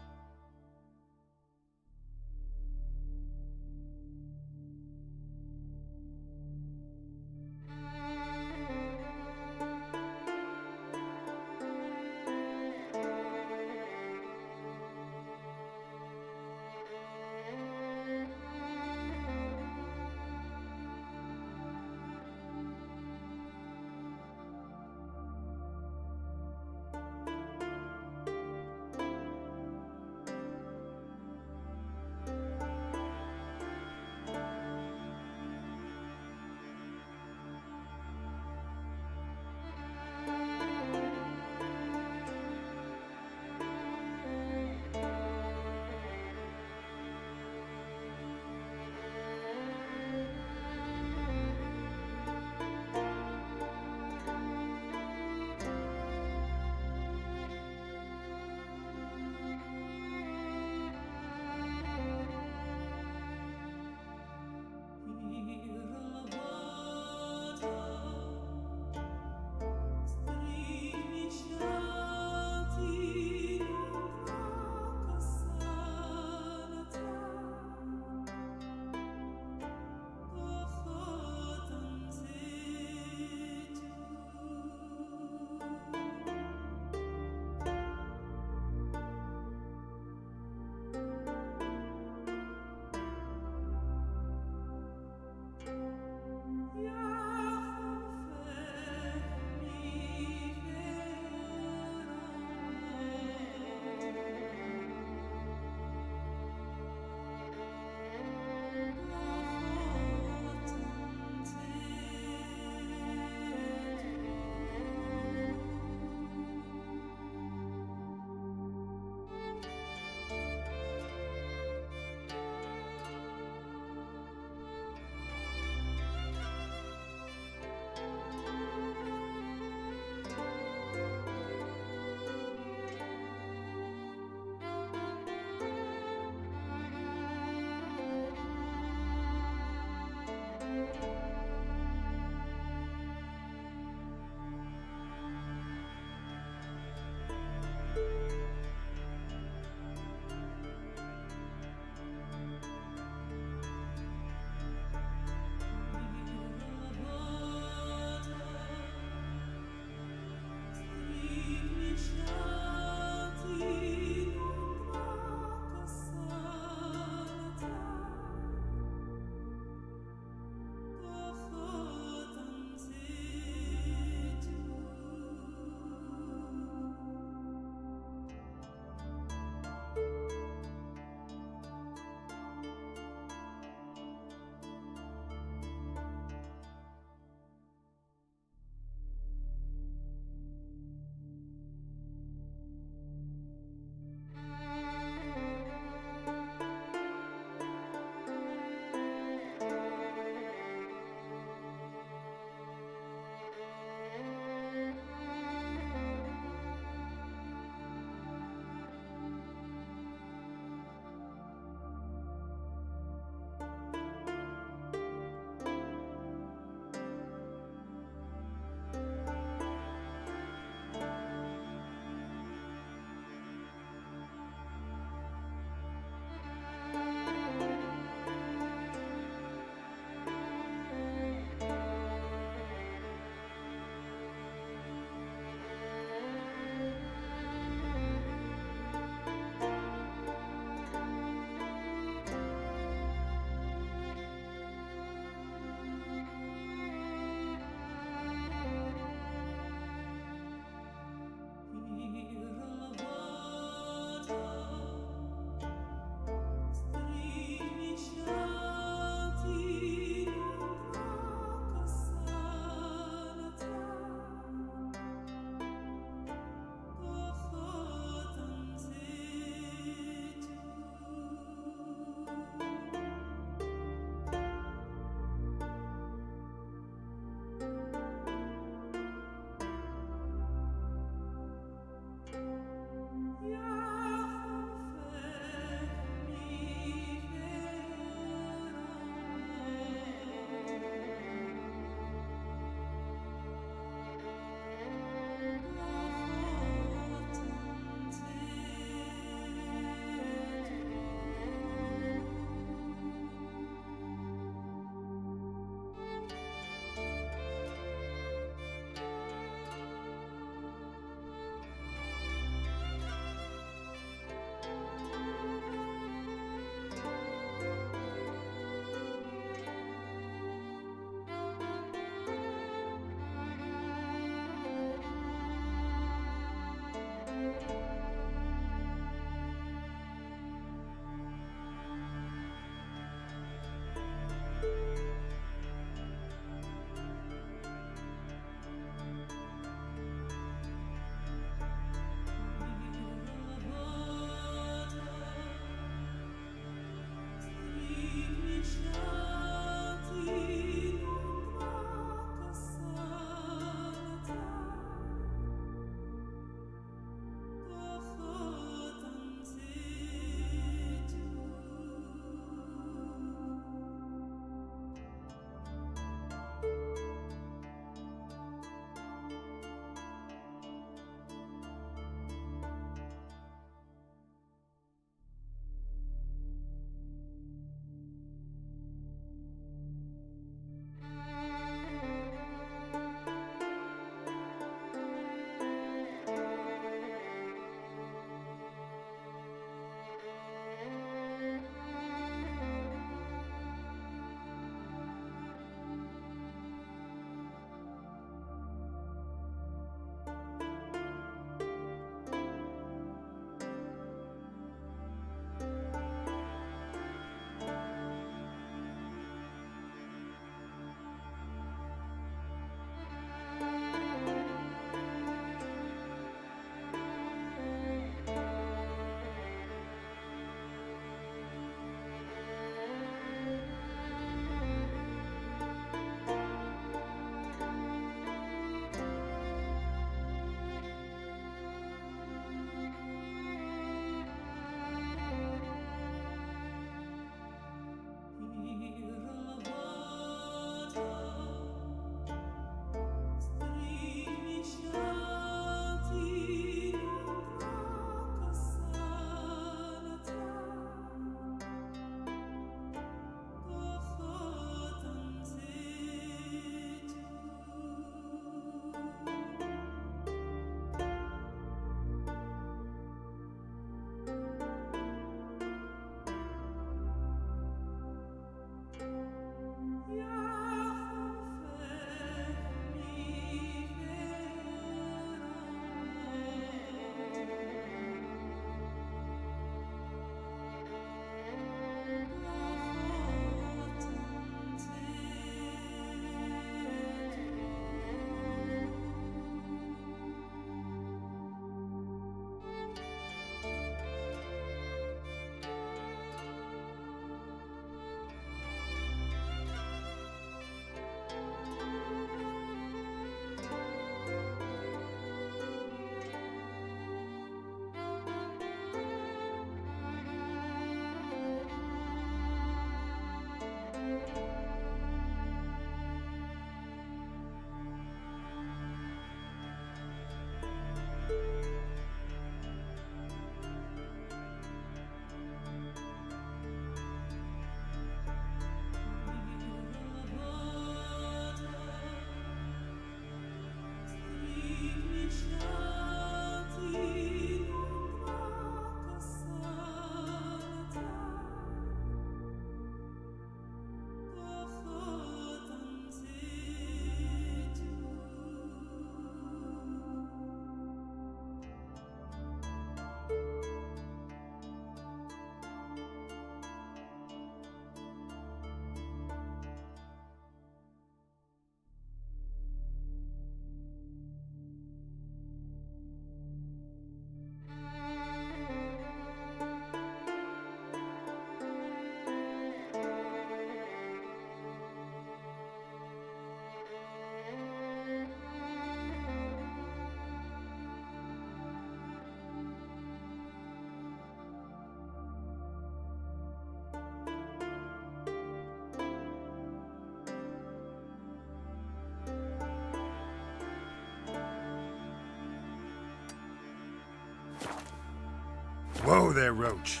Whoa there, Roach.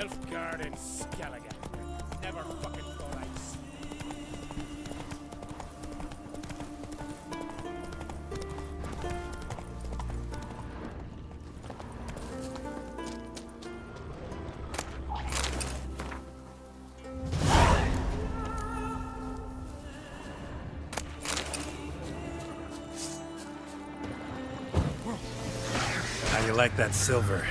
Nilfgaard and Skellige. Never fucking thought I'd see. How you like that silver?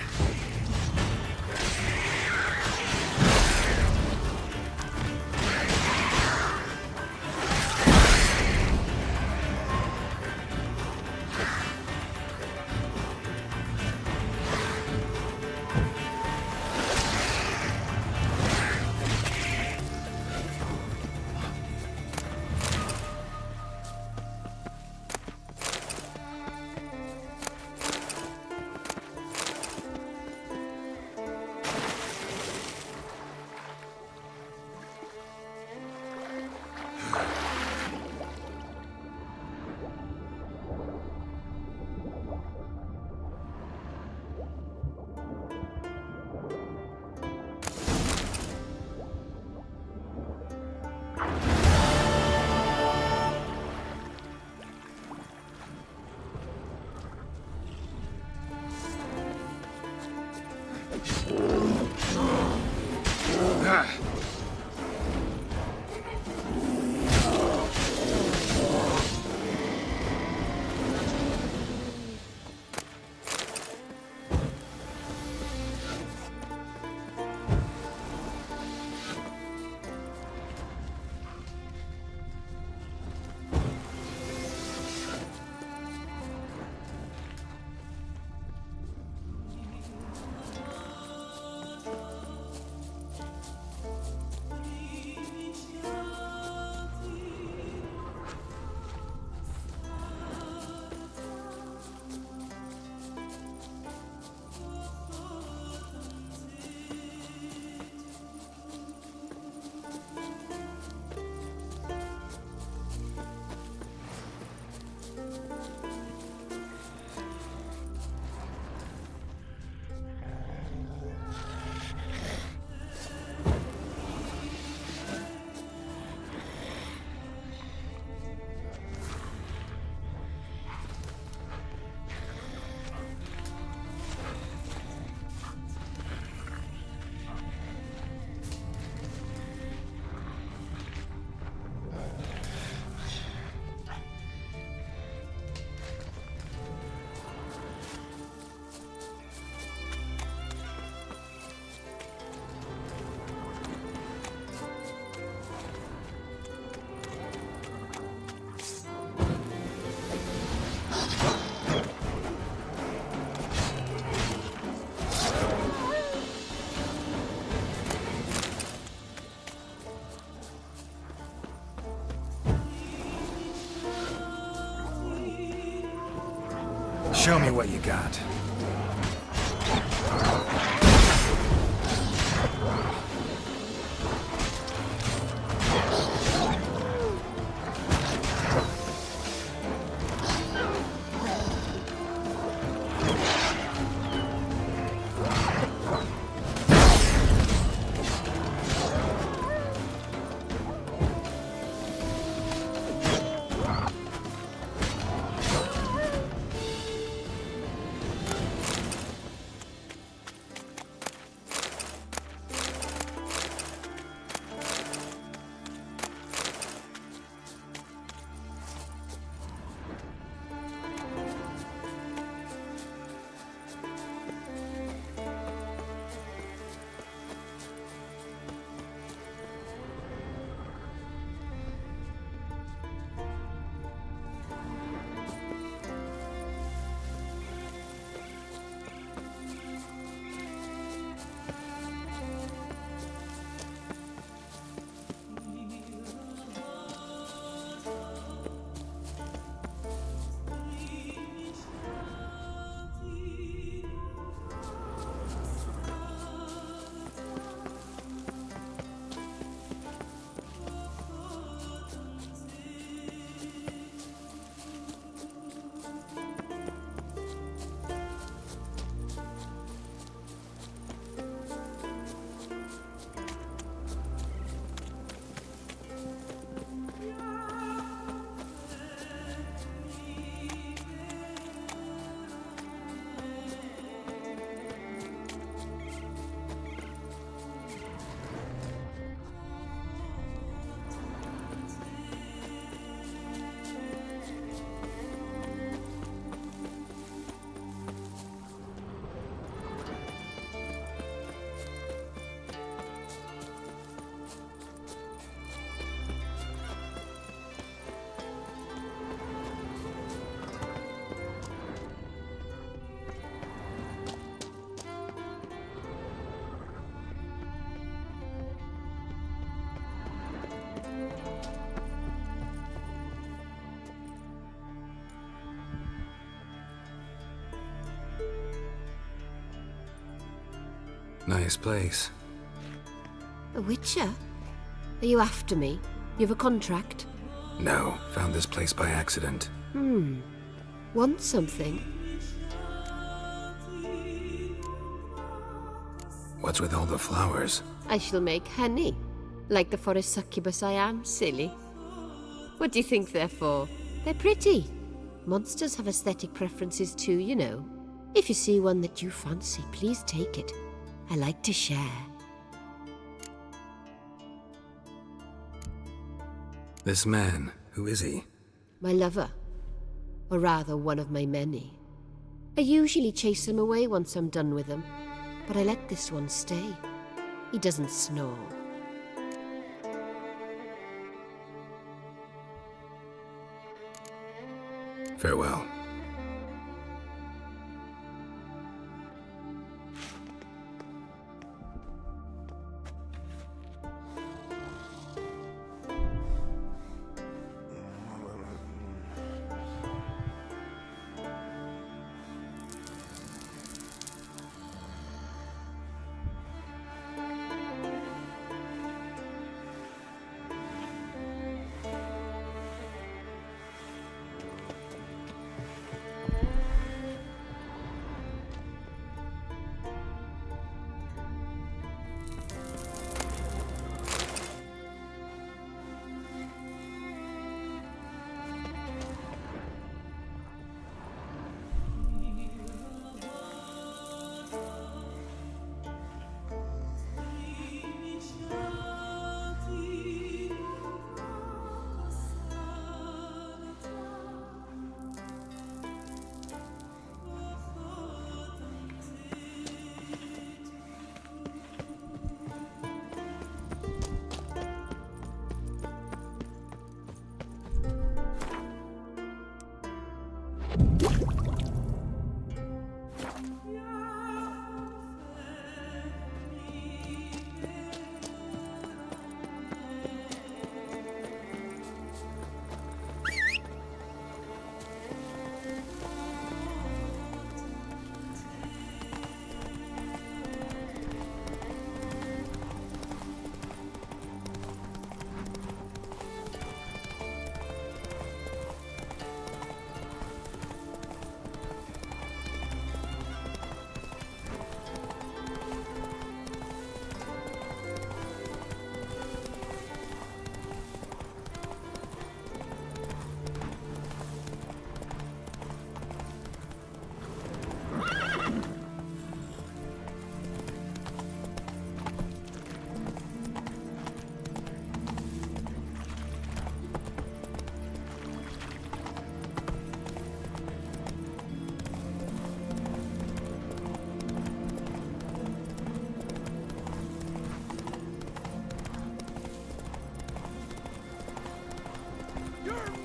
Show me what you got. Nice place. A witcher? Are you after me? You have a contract? No, found this place by accident. Want something? What's with all the flowers? I shall make honey. Like the forest succubus I am, silly. What do you think they're for? They're pretty. Monsters have aesthetic preferences too, you know. If you see one that you fancy, please take it. I like to share. This man, who is he? My lover. Or rather, one of my many. I usually chase them away once I'm done with them, but I let this one stay. He doesn't snore. Farewell.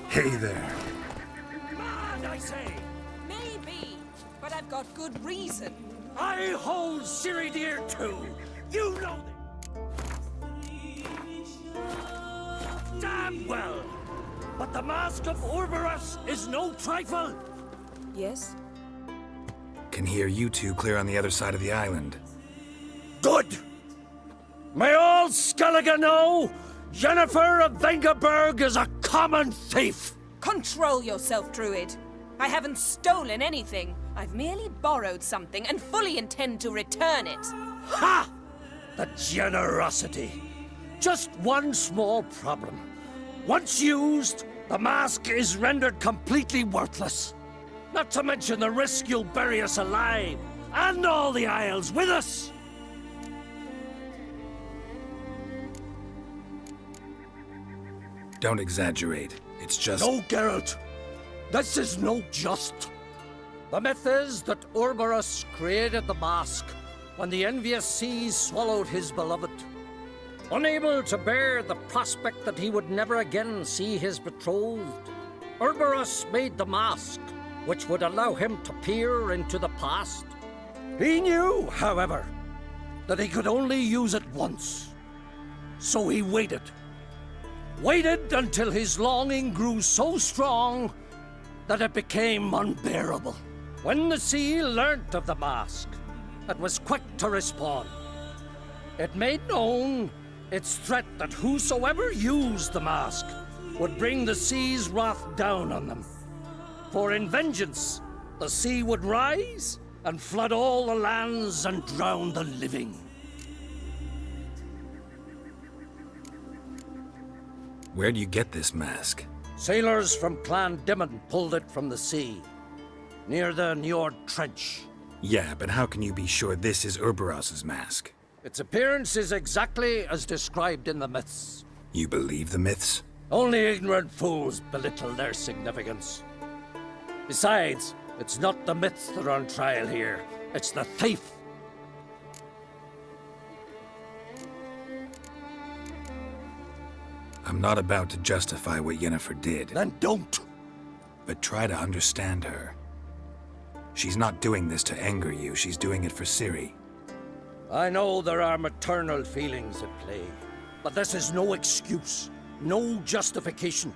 Hey there. Mad, I say! Maybe, but I've got good reason. I hold Siridir too. You know that. Damn well! But the Mask of Orberus is no trifle! Yes? Can hear you two clear on the other side of the island. Good! May all Skellige know Jennifer of Vengerberg is a common thief! Control yourself, Druid. I haven't stolen anything. I've merely borrowed something and fully intend to return it. Ha! The generosity. Just one small problem. Once used, the mask is rendered completely worthless. Not to mention the risk you'll bury us alive, and all the Isles with us! Don't exaggerate. It's just... No, Geralt. This is no just. The myth is that Orberus created the mask when the envious seas swallowed his beloved. Unable to bear the prospect that he would never again see his betrothed, Orberus made the mask, which would allow him to peer into the past. He knew, however, that he could only use it once. So he waited. Waited until his longing grew so strong that it became unbearable. When the sea learnt of the mask, it was quick to respond. It made known its threat that whosoever used the mask would bring the sea's wrath down on them. For in vengeance, the sea would rise and flood all the lands and drown the living. Where do you get this mask? Sailors from Clan Dimon pulled it from the sea, near the Njord Trench. Yeah, but how can you be sure this is Urberos's mask? Its appearance is exactly as described in the myths. You believe the myths? Only ignorant fools belittle their significance. Besides, it's not the myths that are on trial here. It's the thief. I'm not about to justify what Yennefer did. Then don't. But try to understand her. She's not doing this to anger you, she's doing it for Ciri. I know there are maternal feelings at play, but this is no excuse, no justification.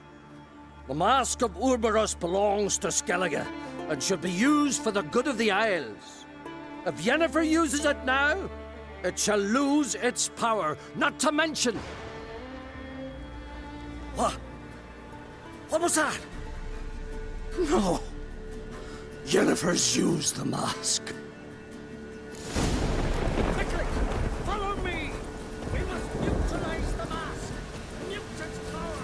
The Mask of Urberus belongs to Skellige, and should be used for the good of the Isles. If Yennefer uses it now, it shall lose its power, not to mention... What? What was that? No. Yennefer's used the mask. Quickly! Follow me! We must neutralize the mask! Mute its power!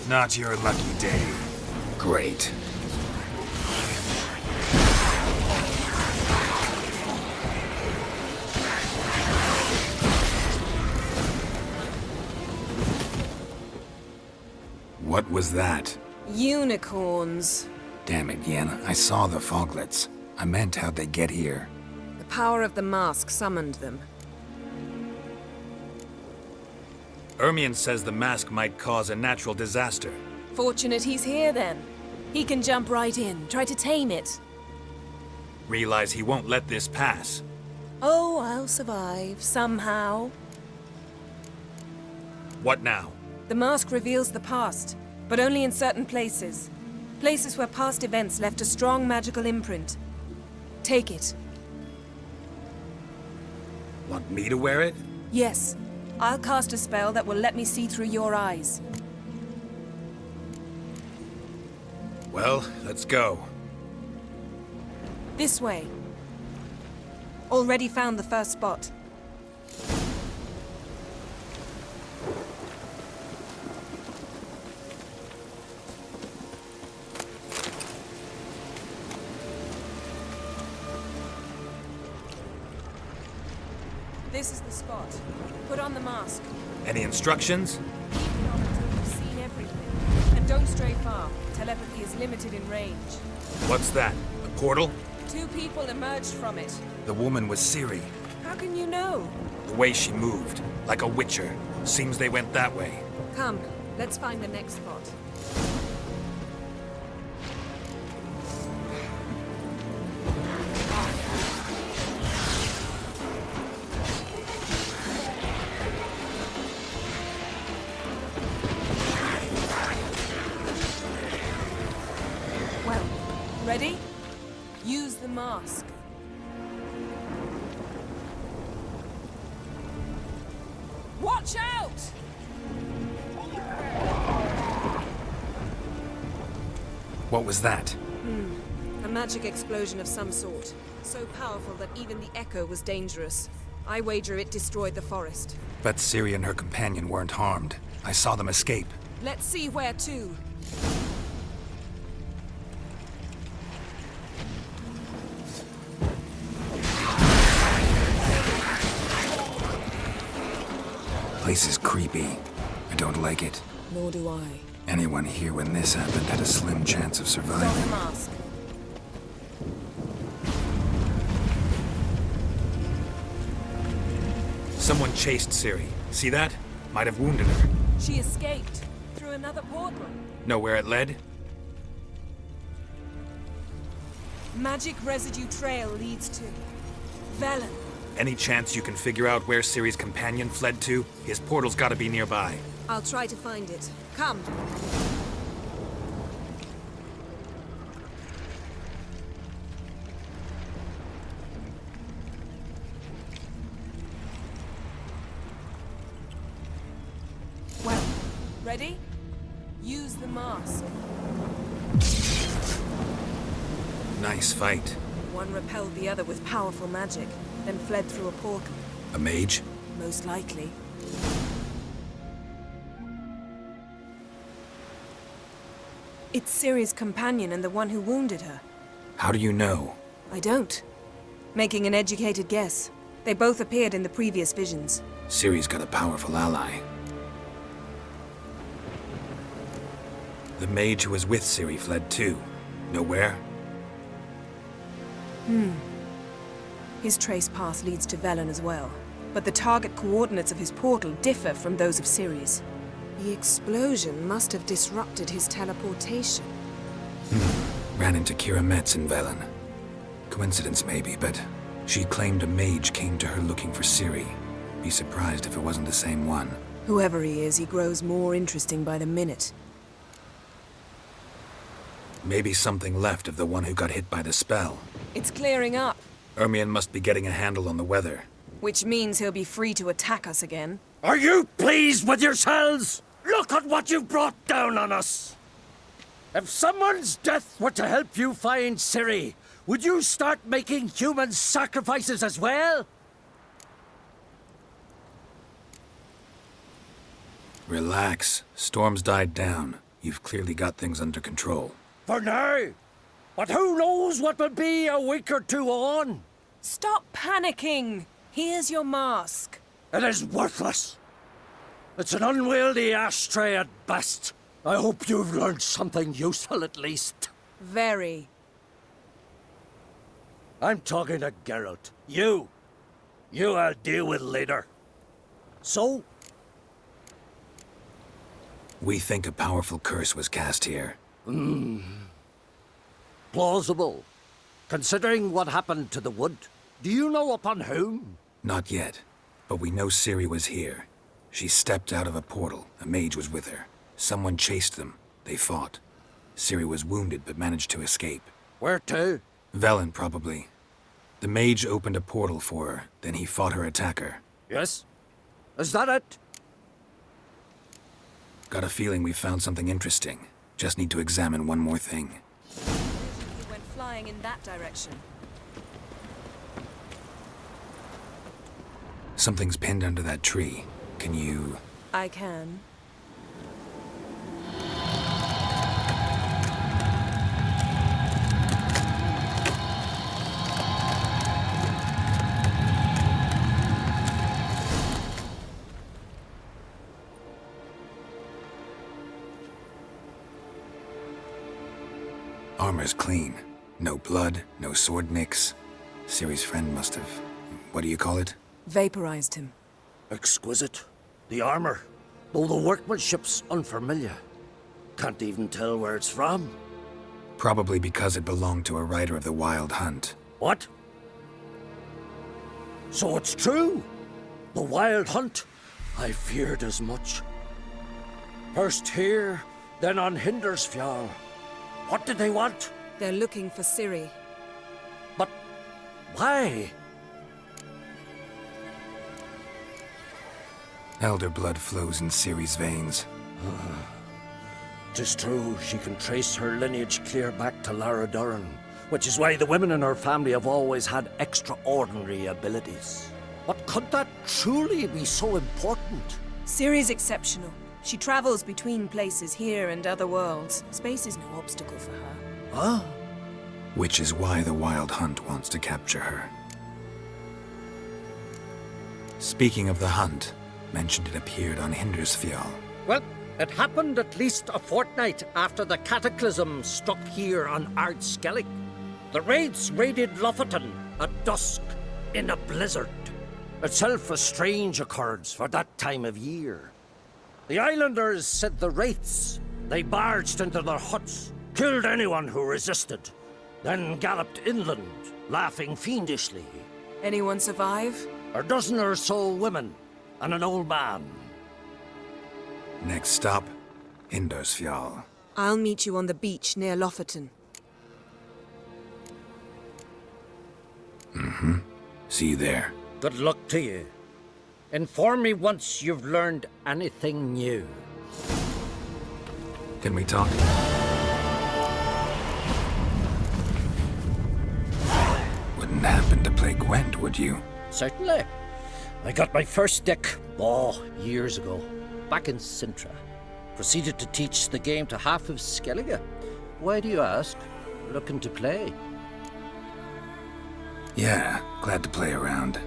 Not your lucky day. Great. What was that? Unicorns. Damn it, Yen. I saw the foglets. I meant how'd they get here? The power of the mask summoned them. Ermion says the mask might cause a natural disaster. Fortunate he's here, then. He can jump right in, try to tame it. Realize he won't let this pass. Oh, I'll survive, somehow. What now? The mask reveals the past, but only in certain places. Places where past events left a strong magical imprint. Take it. Want me to wear it? Yes. I'll cast a spell that will let me see through your eyes. Well, let's go. This way. Already found the first spot. This is the spot. Put on the mask. Any instructions? Keep it on until you've seen everything. And don't stray far. Telepathy is limited in range. What's that? A portal? 2 people emerged from it. The woman was Ciri. How can you know? The way she moved, like a witcher. Seems they went that way. Come, let's find the next spot. Well, ready? Use the mask. Watch out! What was that? A magic explosion of some sort. So powerful that even the echo was dangerous. I wager it destroyed the forest. But Ciri and her companion weren't harmed. I saw them escape. Let's see where to. Place is creepy. I don't like it. Nor do I. Anyone here when this happened had a slim chance of Got the surviving. mask. Someone chased Ciri. See that? Might have wounded her. She escaped. Through another portal. Know where it led? Magic residue trail leads to... Velen. Any chance you can figure out where Ciri's companion fled to? His portal's gotta be nearby. I'll try to find it. Come. Well, ready? Use the mask. Nice fight. One repelled the other with powerful magic, then fled through a portal. A mage? Most likely. It's Ciri's companion and the one who wounded her. How do you know? I don't. Making an educated guess. They both appeared in the previous visions. Ciri's got a powerful ally. The mage who was with Ciri fled too. Know where? His trace path leads to Velen as well. But the target coordinates of his portal differ from those of Ciri's. The explosion must have disrupted his teleportation. Ran into Kira Metz in Velen. Coincidence maybe, but she claimed a mage came to her looking for Ciri. Be surprised if it wasn't the same one. Whoever he is, he grows more interesting by the minute. Maybe something left of the one who got hit by the spell. It's clearing up, Ermion must be getting a handle on the weather. which means he'll be free to attack us again. Are you pleased with yourselves? Look at what you've brought down on us! If someone's death were to help you find Ciri, would you start making human sacrifices as well? Relax. Storm's died down. You've clearly got things under control. For now. But who knows what will be a week or two on? Stop panicking! Here's your mask. It is worthless. It's an unwieldy ashtray at best. I hope you've learned something useful at least. Very. I'm talking to Geralt. You I'll deal with later. So? We think a powerful curse was cast here. Plausible. Considering what happened to the wood, do you know upon whom? Not yet, but we know Ciri was here. She stepped out of a portal. A mage was with her. Someone chased them. They fought. Ciri was wounded but managed to escape. Where to? Velen, probably. The mage opened a portal for her, then he fought her attacker. Yes? Is that it? Got a feeling we found something interesting. Just need to examine one more thing. He went flying in that direction. Something's pinned under that tree. Can you... I can. Armor's clean. No blood, no sword nicks. Ciri's friend must have... What do you call it? Vaporized him. Exquisite. The armor, though the workmanship's unfamiliar. Can't even tell where it's from. Probably because it belonged to a rider of the Wild Hunt. What? So it's true? The Wild Hunt? I feared as much. First here, then on Hindersfjall. What did they want? They're looking for Ciri. But why? Elder blood flows in Ciri's veins. 'Tis true, she can trace her lineage clear back to Lara Duran, which is why the women in her family have always had extraordinary abilities. But could that truly be so important? Ciri's exceptional. She travels between places here and other worlds. Space is no obstacle for her. Huh? Which is why the Wild Hunt wants to capture her. Speaking of the hunt, mentioned it appeared on Hindersfjall. Well, it happened at least a fortnight after the cataclysm struck here on Ardskellig. The raids raided Lofoten at dusk in a blizzard. Itself a strange occurrence for that time of year. The islanders said the wraiths. They barged into their huts, killed anyone who resisted, then galloped inland, laughing fiendishly. Anyone survive? A dozen or so women, and an old man. Next stop, Indersfjall. I'll meet you on the beach near Lofoten. Mm-hmm. See you there. Good luck to you. Inform me once you've learned anything new. Can we talk? Wouldn't happen to play Gwent, would you? Certainly. I got my first deck, years ago, back in Sintra. Proceeded to teach the game to half of Skellige. Why do you ask? Looking to play? Yeah, glad to play around.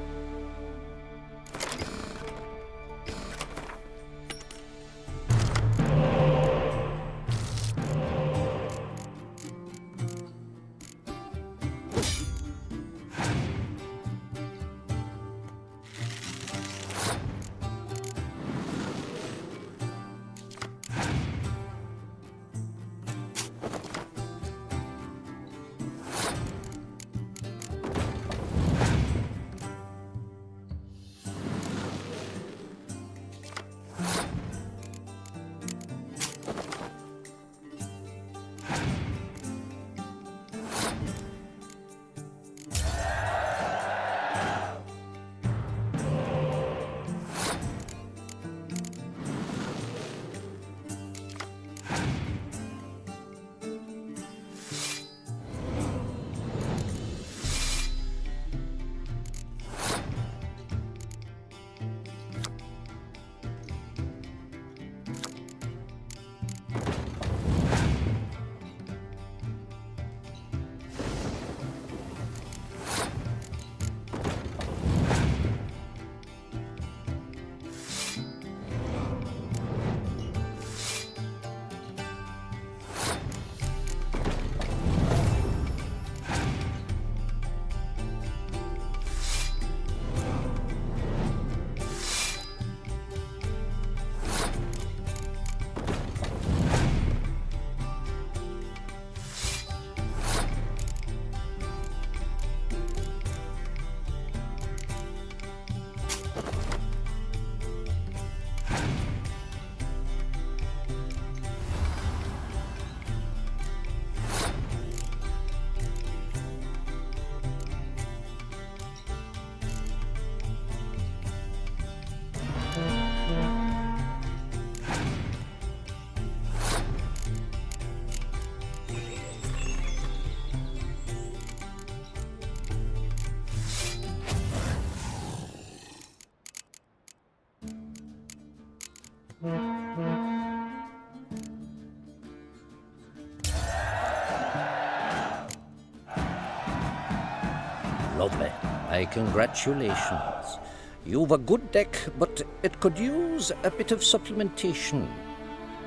Lovely. My congratulations. You've a good deck, but it could use a bit of supplementation.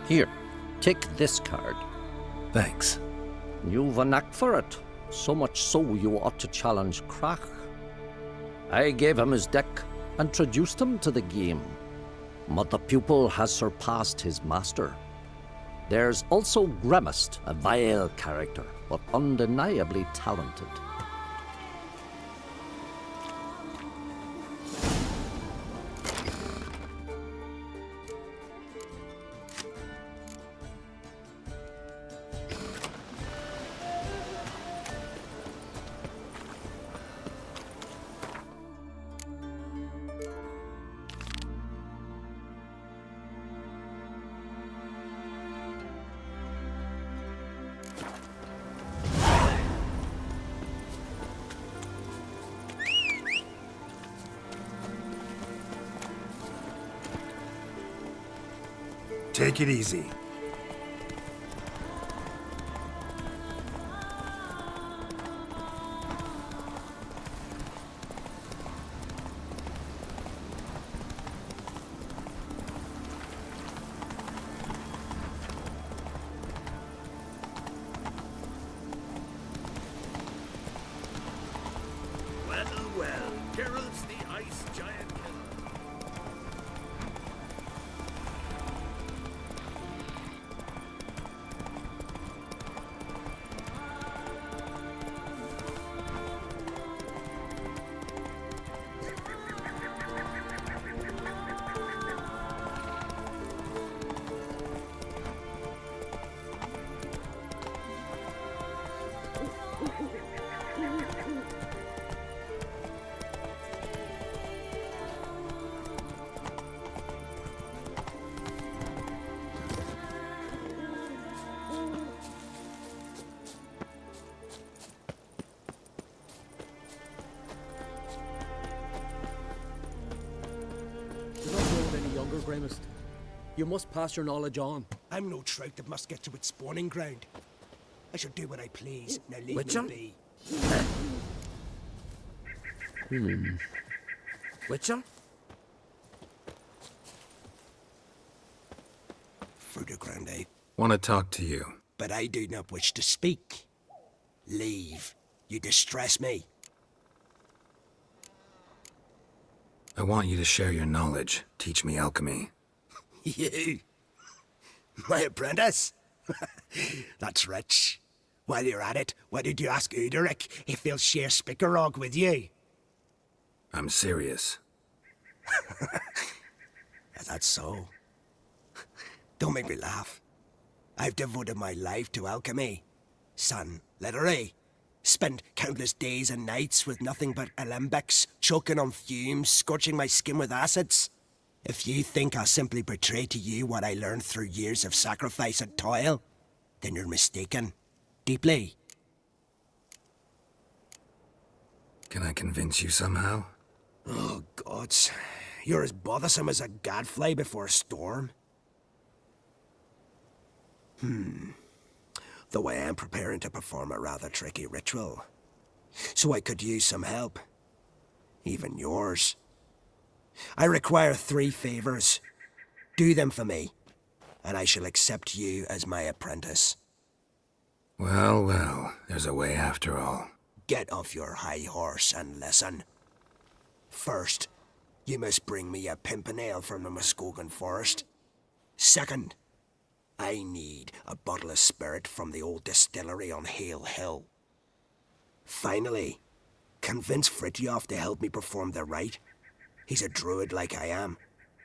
Here, take this card. Thanks. You've a knack for it. So much so you ought to challenge Krach. I gave him his deck, introduced him to the game. But the pupil has surpassed his master. There's also Gremist, a vile character, but undeniably talented. Take it easy. Well, Geralt's the ice giant killer. Pilgrimist. You must pass your knowledge on. I'm no trout that must get to its spawning ground. I shall do what I please. Now leave Witcher? me be. Witcher? Further ground, eh? Want to talk to you. But I do not wish to speak. Leave. You distress me. I want you to share your knowledge. Teach me alchemy. You? My apprentice? That's rich. While you're at it, why did you ask Uderic if he'll share Spikarog with you? I'm serious. That's so. Don't make me laugh. I've devoted my life to alchemy. Son, literally. Spent countless days and nights with nothing but alembics, choking on fumes, scorching my skin with acids. If you think I'll simply portray to you what I learned through years of sacrifice and toil, then you're mistaken. Deeply. Can I convince you somehow? Oh, gods. You're as bothersome as a gadfly before a storm. Though I am preparing to perform a rather tricky ritual. So I could use some help. Even yours. I require 3 favors. Do them for me, and I shall accept you as my apprentice. Well, well, there's a way after all. Get off your high horse and listen. First, you must bring me a pimpernel from the Muskogan forest. Second, I need a bottle of spirit from the old distillery on Hale Hill. Finally, convince Fritjof to help me perform the rite. He's a druid like I am.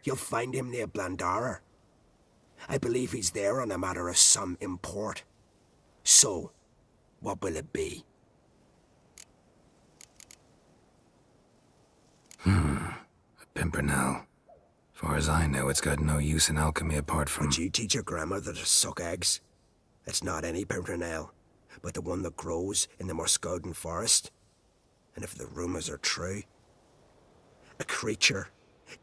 You'll find him near Blandara. I believe he's there on a matter of some import. So, what will it be? A pimpernel. Far as I know, it's got no use in alchemy apart from... Would you teach your grandmother to suck eggs? It's not any pimpernel, but the one that grows in the Muskogan forest. And if the rumors are true, a creature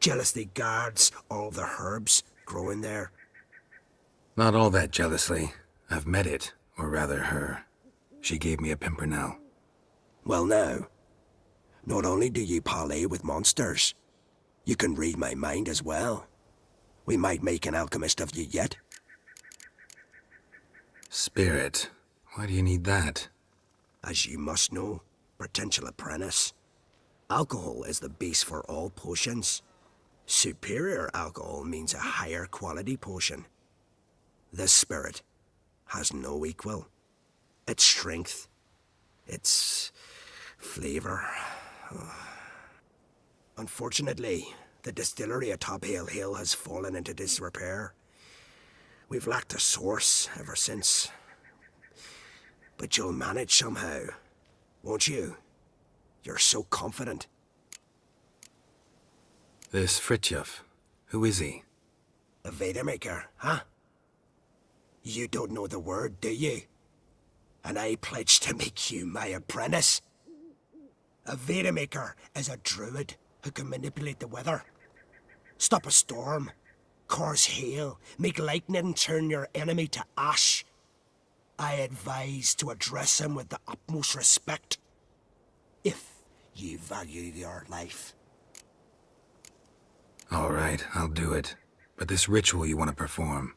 jealously guards all the herbs growing there. Not all that jealously. I've met it, or rather her. She gave me a pimpernel. Well now, not only do you parley with monsters, you can read my mind as well. We might make an alchemist of you yet. Spirit. Why do you need that? As you must know, potential apprentice, alcohol is the base for all potions. Superior alcohol means a higher quality potion. This spirit has no equal. Its strength, its flavor. Unfortunately, the distillery atop Hale Hill has fallen into disrepair. We've lacked a source ever since. But you'll manage somehow, won't you? You're so confident. This Fritjof, who is he? A Vedamaker, huh? You don't know the word, do you? And I pledge to make you my apprentice. A Vedamaker is a druid who can manipulate the weather. Stop a storm, cause hail, make lightning turn your enemy to ash. I advise to address him with the utmost respect, if you value your life. All right, I'll do it. But this ritual you want to perform,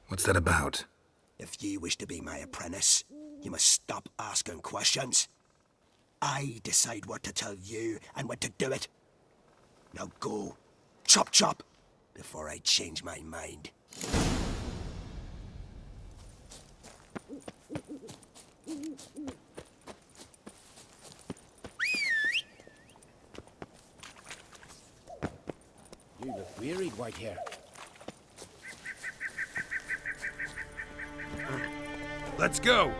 what's that about? If you wish to be my apprentice, you must stop asking questions. I decide what to tell you and when to do it. Now go, chop chop, before I change my mind. You look wearied, Whitehair. Let's go!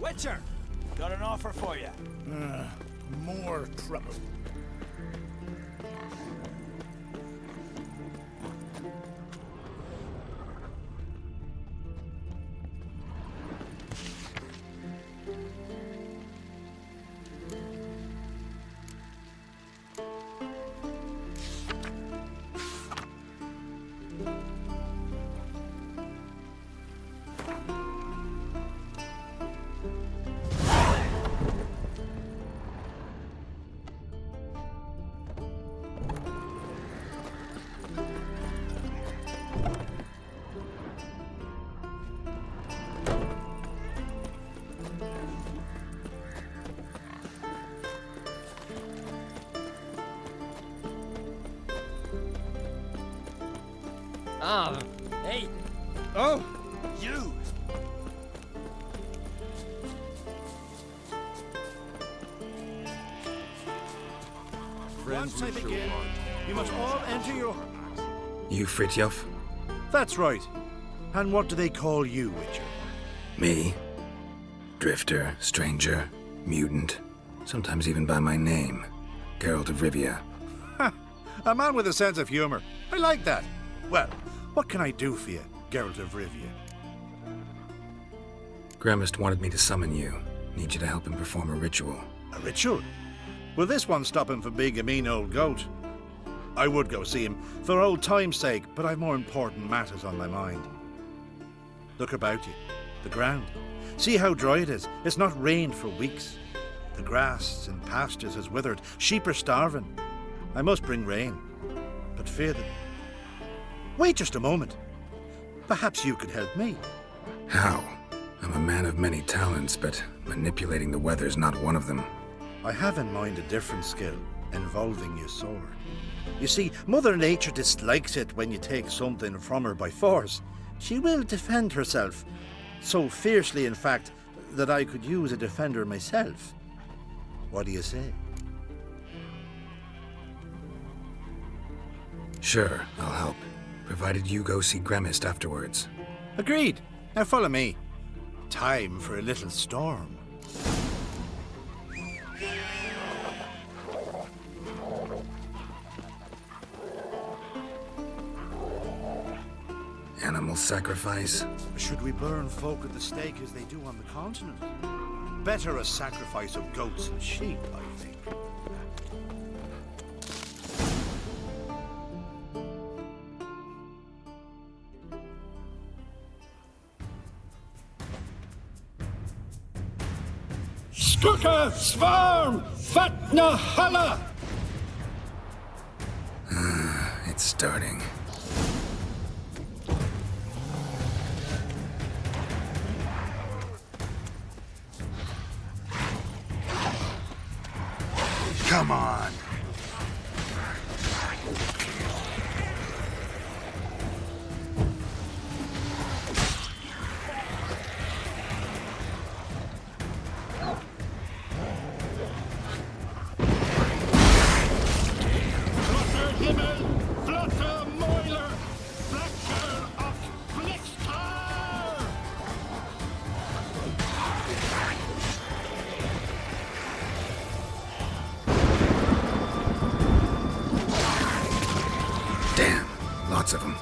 Witcher, got an offer for you. More trouble. Hey. Oh! You! Once I begin, you must all enter your... You Fritjof? That's right. And what do they call you, Witcher? Me? Drifter, stranger, mutant, sometimes even by my name, Geralt of Rivia. Ha! A man with a sense of humor. I like that. Well, what can I do for you, Geralt of Rivia? Gremist wanted me to summon you. Need you to help him perform a ritual. A ritual? Will this one stop him from being a mean old goat? I would go see him for old time's sake, but I've more important matters on my mind. Look about you. The ground. See how dry it is. It's not rained for weeks. The grass in pastures has withered. Sheep are starving. I must bring rain, but fear them. Wait just a moment. Perhaps you could help me. How? I'm a man of many talents, but manipulating the weather's not one of them. I have in mind a different skill, involving your sword. You see, Mother Nature dislikes it when you take something from her by force. She will defend herself. So fiercely, in fact, that I could use a defender myself. What do you say? Sure, I'll help, provided you go see Gremist afterwards. Agreed. Now follow me. Time for a little storm. Animal sacrifice? Should we burn folk at the stake as they do on the continent? Better a sacrifice of goats and sheep, I think. Skuka Svarm Fatna Hala! It's starting. Come on. Flotter Himmel, Flotter Moiler, Fletcher of Blixtar! Damn, lots of them.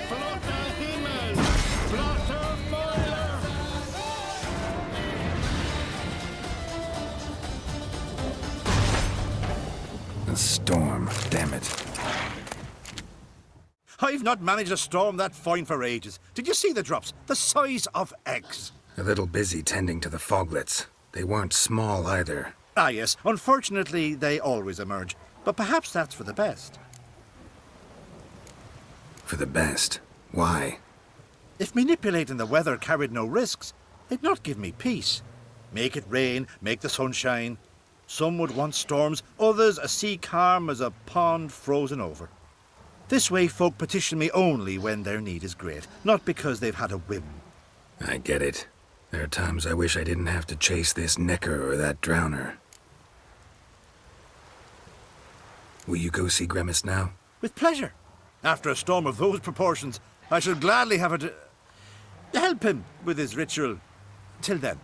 Flotter Himmel, Flotter Moiler! A storm, damn it. I've not managed a storm that fine for ages. Did you see the drops? The size of eggs. A little busy tending to the foglets. They weren't small either. Ah, yes. Unfortunately, they always emerge. But perhaps that's for the best. For the best. Why? If manipulating the weather carried no risks, they'd not give me peace. Make it rain, make the sun shine. Some would want storms, others a sea calm as a pond frozen over. This way folk petition me only when their need is great, not because they've had a whim. I get it. There are times I wish I didn't have to chase this nicker or that drowner. Will you go see Grimace now? With pleasure. After a storm of those proportions, I should gladly have it help him with his ritual. Till then.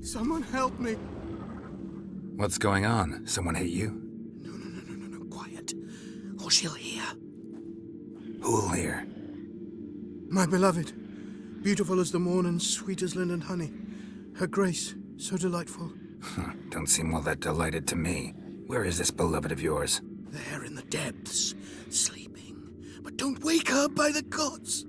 Someone help me. What's going on? Someone hit you? No, quiet. Or she'll hear. Who'll hear? My beloved. Beautiful as the morn and sweet as linden honey. Her grace, so delightful. Don't seem all that delighted to me. Where is this beloved of yours? There in the depths, sleeping. But don't wake her by the gods.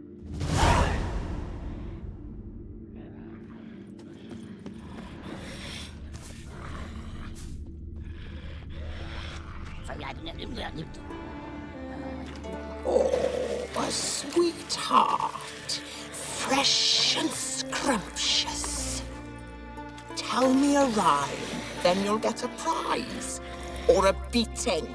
Oh, a sweetheart. Fresh and scrumptious. Tell me a rhyme, then you'll get a prize. Or a beating.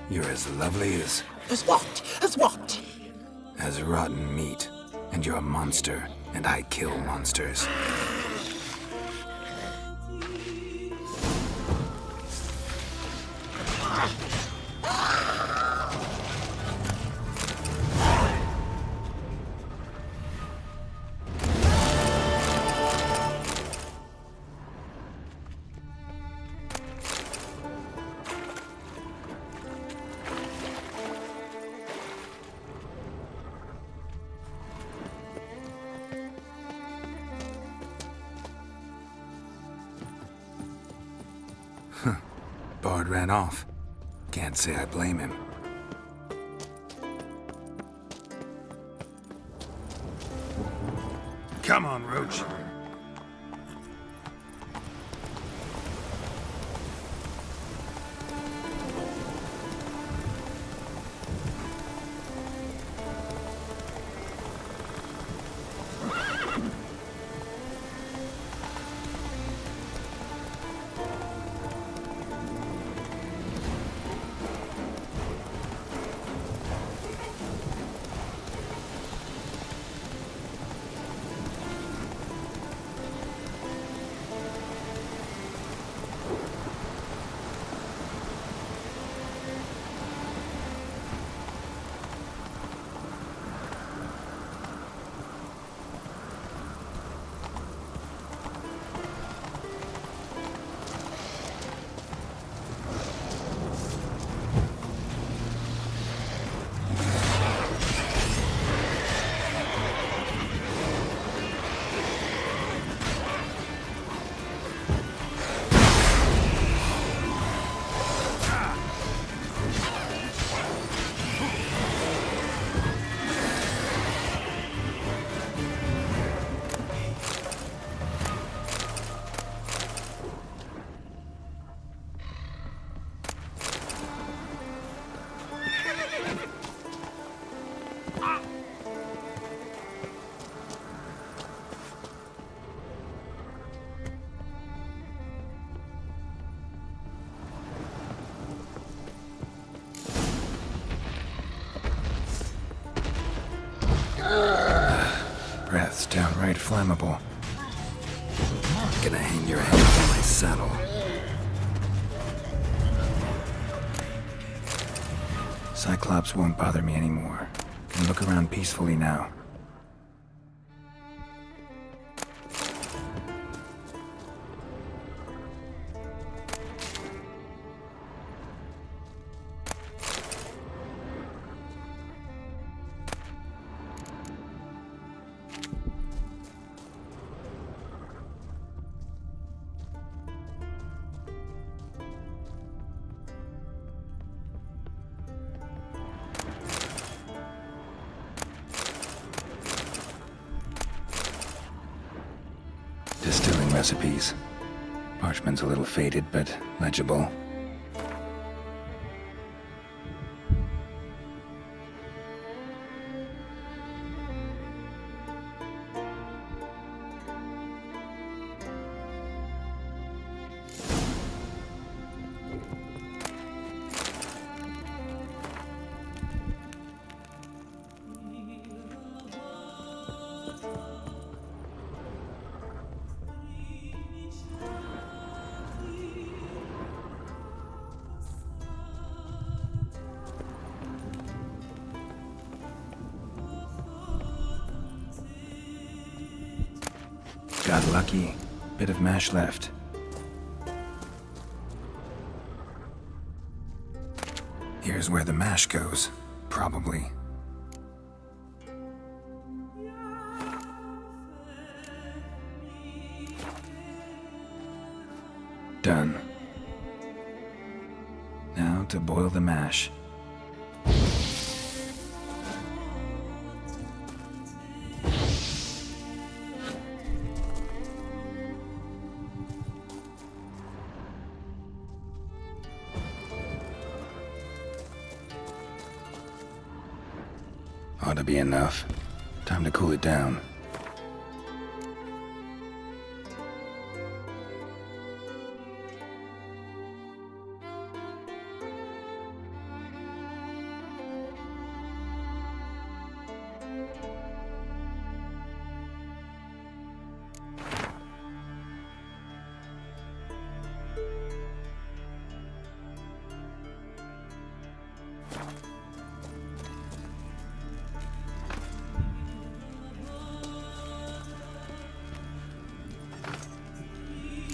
You're as lovely as... As what? As what? As rotten meat. And you're a monster, and I kill monsters. Bard ran off. Can't say I blame him. Come on, Roach. breath's downright flammable. Gonna hang your head on my saddle. Cyclops won't bother me anymore. Can look around peacefully now. Distilling recipes. Parchment's a little faded, but legible. Got lucky. Bit of mash left. Here's where the mash goes. Probably. Done. Now to boil the mash. Ought to be enough. Time to cool it down.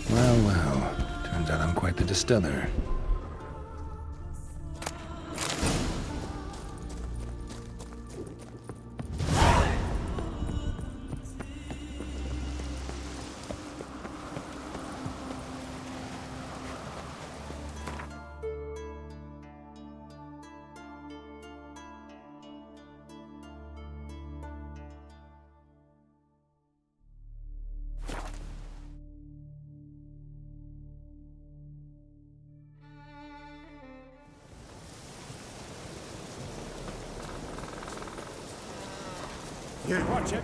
Well, turns out I'm quite the distiller. Here, watch it.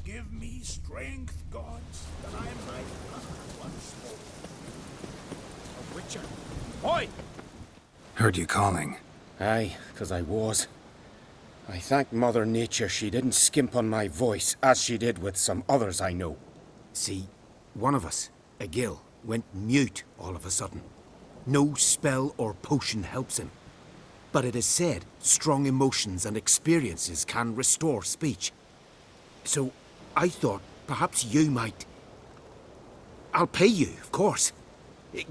Give me strength, gods, that I might hunt once more. A witcher. Oi! Heard you calling. Aye, 'cause I was. I thank Mother Nature she didn't skimp on my voice, as she did with some others I know. See, one of us, a gill, went mute all of a sudden. No spell or potion helps him. But it is said strong emotions and experiences can restore speech. So I thought perhaps you might... I'll pay you, of course.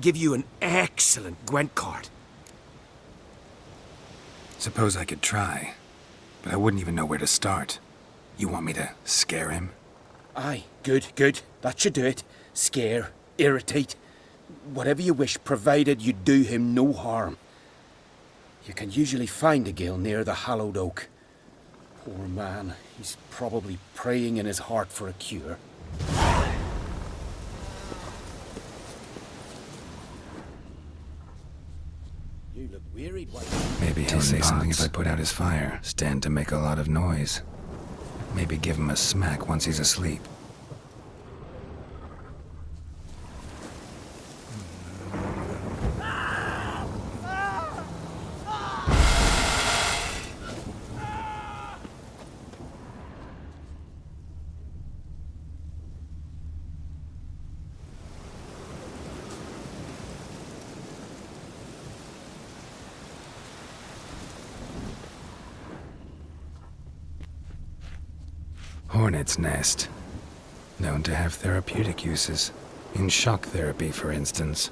Give you an excellent Gwent card. Suppose I could try, but I wouldn't even know where to start. You want me to scare him? Aye, good. That should do it. Scare, irritate, whatever you wish, provided you do him no harm. You can usually find a gill near the hallowed oak. Poor man, he's probably praying in his heart for a cure. You look wearied, White. Maybe he'll say something if I put out his fire. Stand to make a lot of noise. Maybe give him a smack once he's asleep. Hornet's nest. Known to have therapeutic uses. In shock therapy, for instance.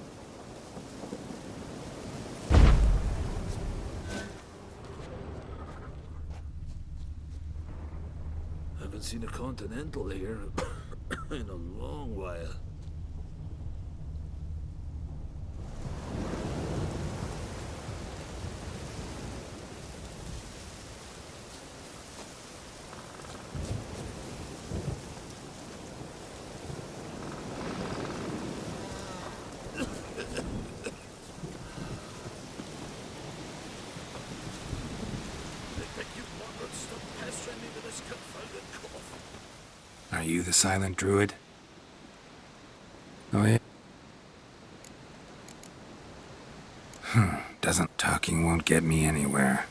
Haven't seen a Continental here in a long while. Are you the silent druid? Oh, yeah. Talking won't get me anywhere.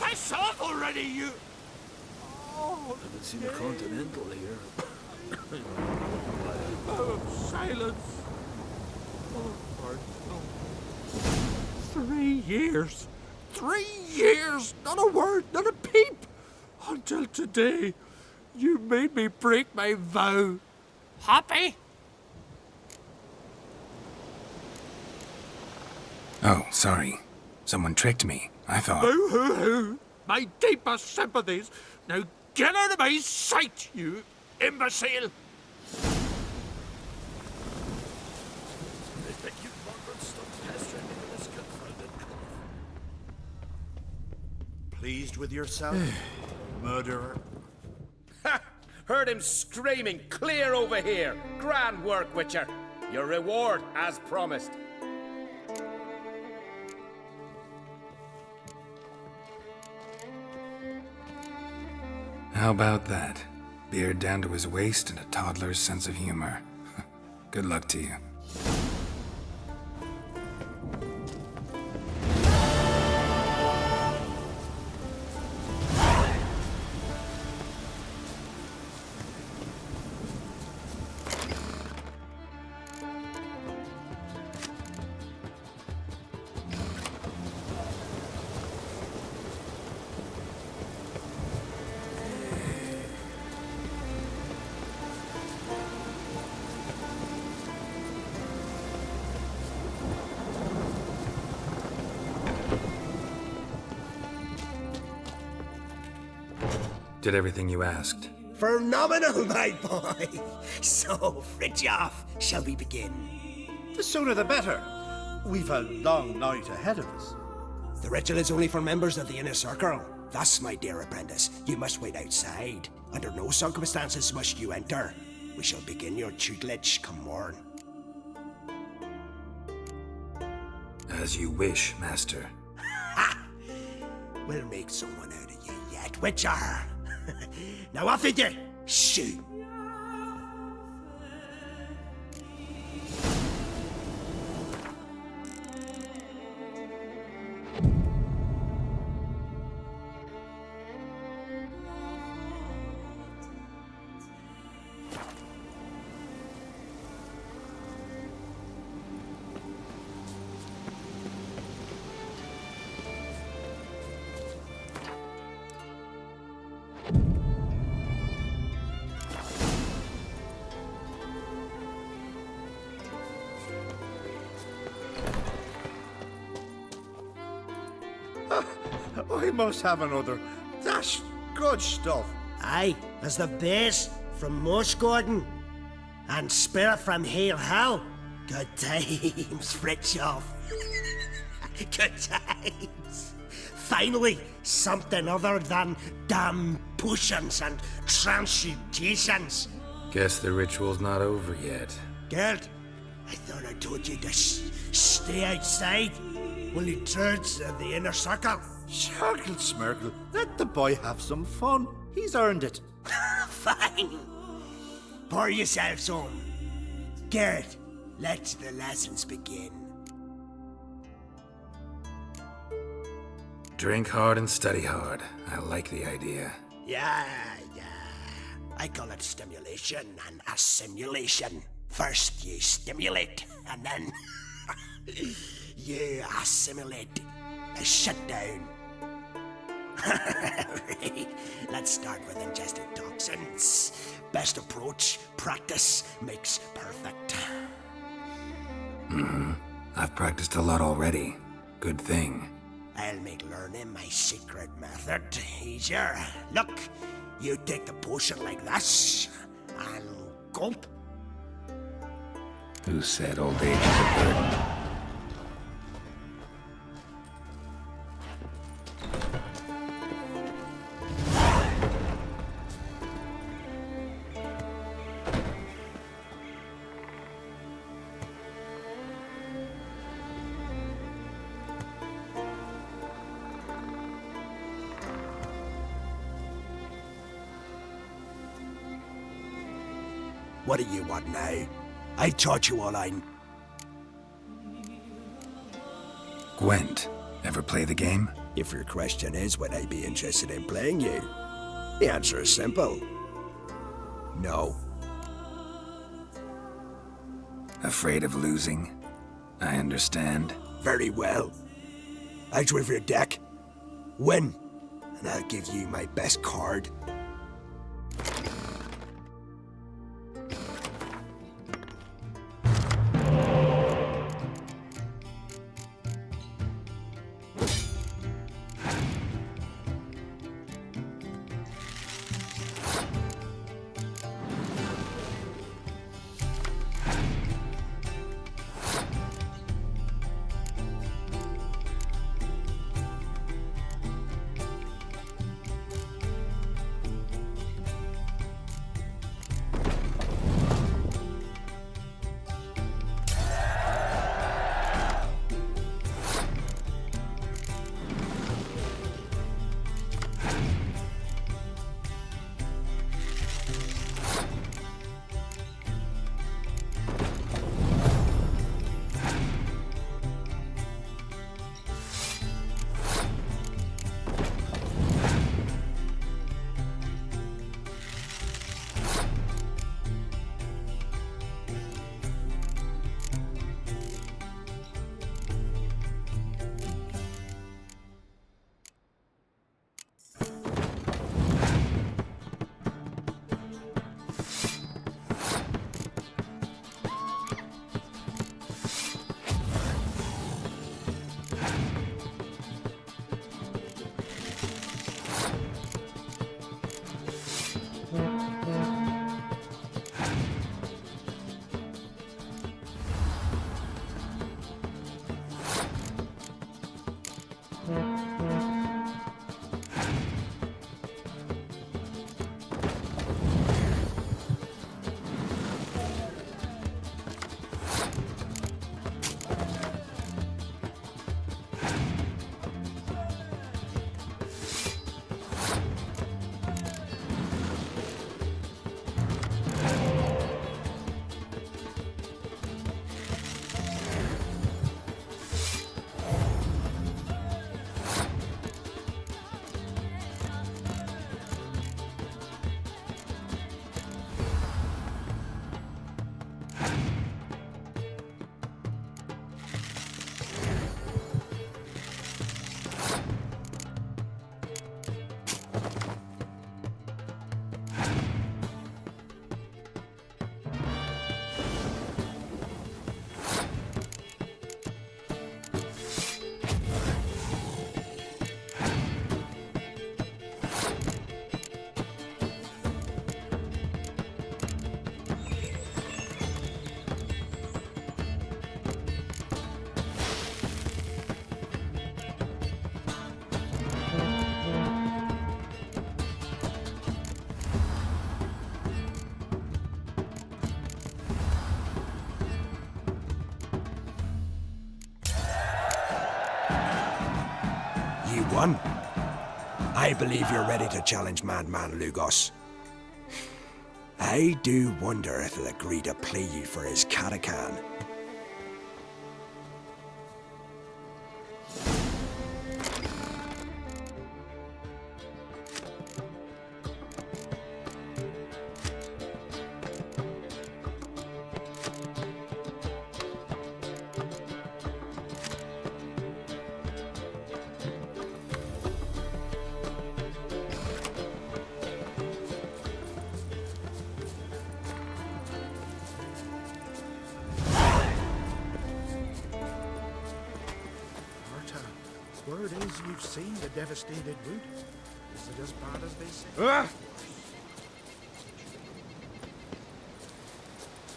Piss off already, you! Oh, haven't seen a Continental here. Oh, silence! Oh, Lord, no. 3 years! 3 years! Not a word, not a peep! Until today, you made me break my vow. Happy? Oh, sorry. Someone tricked me. I thought... Boo-hoo-hoo! My deepest sympathies! Now get out of my sight, you imbecile! Pleased with yourself, murderer? Ha! Heard him screaming, clear over here. Grand work, Witcher. Your reward, as promised. How about that? Beard down to his waist and a toddler's sense of humor. Good luck to you. Did everything you asked. Phenomenal, my boy! So, Fridtjof, shall we begin? The sooner the better. We've a long night ahead of us. The ritual is only for members of the inner circle. Thus, my dear apprentice, you must wait outside. Under no circumstances must you enter. We shall begin your tutelage come morn. As you wish, master. Ha! We'll make someone out of you yet, Witcher. Now off with you! Shoot! I must have another. That's good stuff. Aye, as the base from Mosh Gordon and Spirit from Hale Hell. Good times, Fritjof. Good times. Finally, something other than damn potions and transmutations. Guess the ritual's not over yet. Gerd, I thought I told you to stay outside when you turns the inner circle. Sharkle Smirkle, let the boy have some fun. He's earned it. Fine. Pour yourselves home. Gerd, let the lessons begin. Drink hard and study hard. I like the idea. Yeah. I call it stimulation and assimilation. First you stimulate, and then you assimilate. Shut down. Let's start with ingested toxins. Best approach, practice makes perfect. I've practiced a lot already. Good thing. I'll make learning my secret method easier. Look, you take the potion like this, and gulp. Who said old age is a burden? What do you want now? I taught you all I... Gwent. Ever play the game? If your question is, would I be interested in playing you? The answer is simple. No. Afraid of losing? I understand. Very well. Out with your deck. Win, and I'll give you my best card. You won. I believe you're ready to challenge Madman Lugos. I do wonder if he'll agree to play you for his Katakan. Word is you've seen the devastated route. Is it as bad as they say?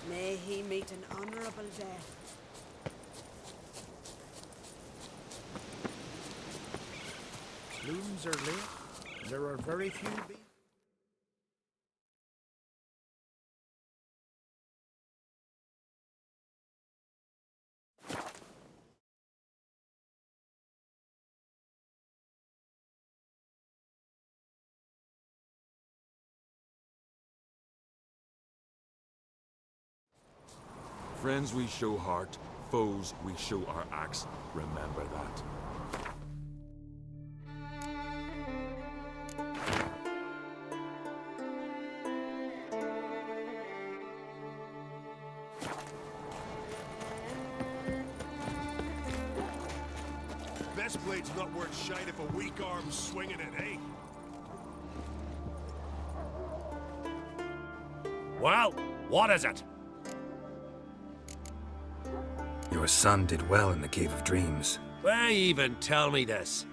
May he meet an honorable death. Blooms are late. There are very few bees. Friends we show heart, foes we show our axe. Remember that. Best blade's not worth shite if a weak arm's swinging it, eh? Well, what is it? Your son did well in the Cave of Dreams. Why even tell me this?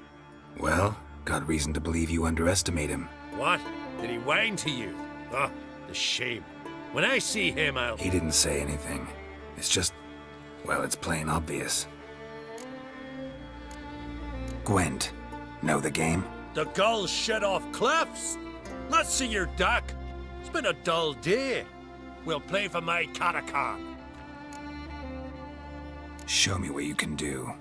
Well, got reason to believe you underestimate him. What? Did he whine to you? Oh, the shame. When I see him, I'll... He didn't say anything. It's just, well, it's plain obvious. Gwent, know the game? The gulls shit off cliffs! Let's see your duck. It's been a dull day. We'll play for my catacomb. Show me what you can do.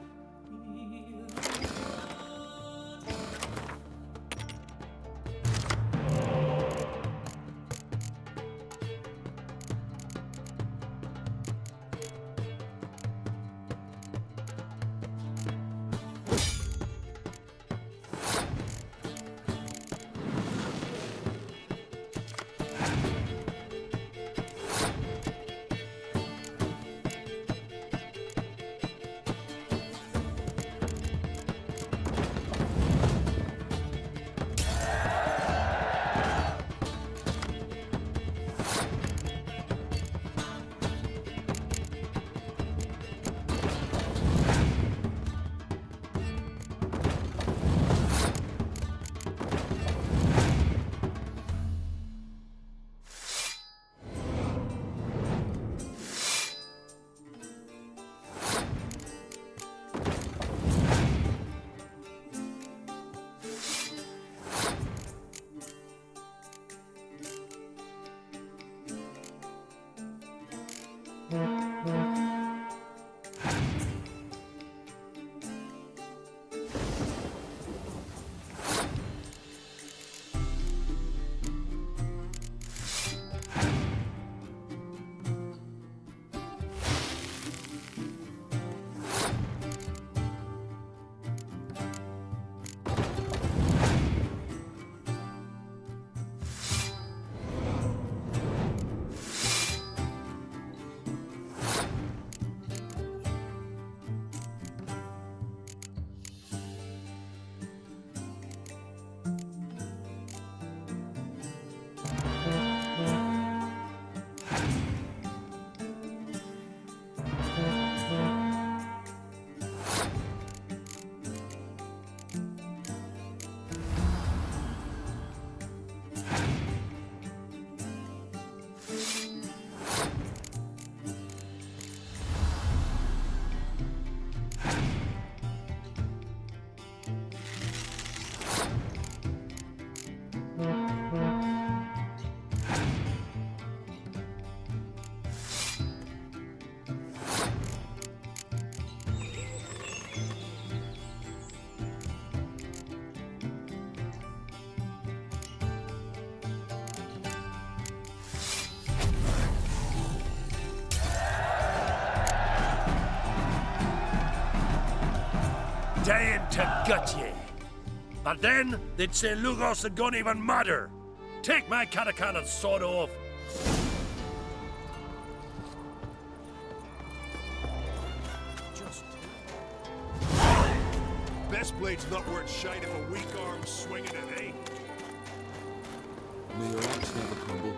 Dying to gut ye. And then they'd say Lugos and gun even matter. Take my catacomb and sod off. Best blade's not worth shite if a weak arm's swinging it, eh? May your axe never crumble.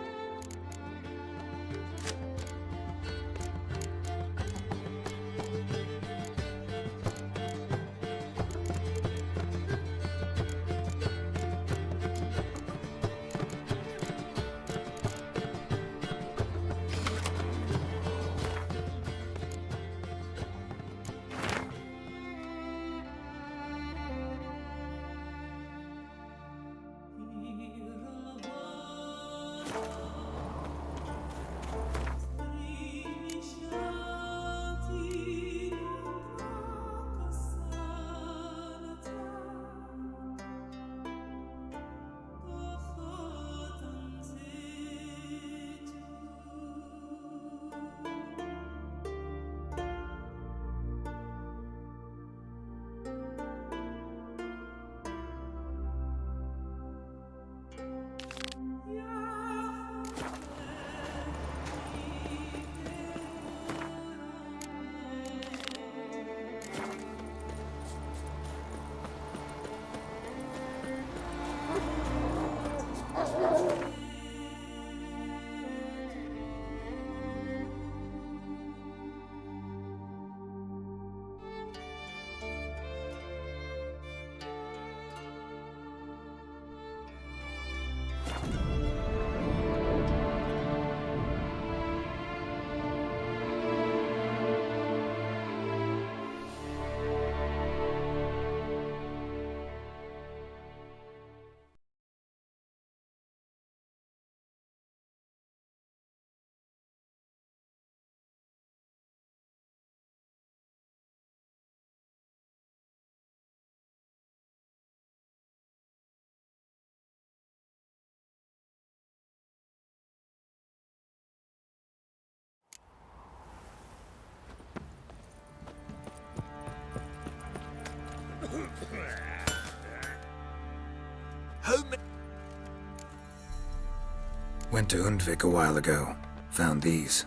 Went to Undvik a while ago. Found these.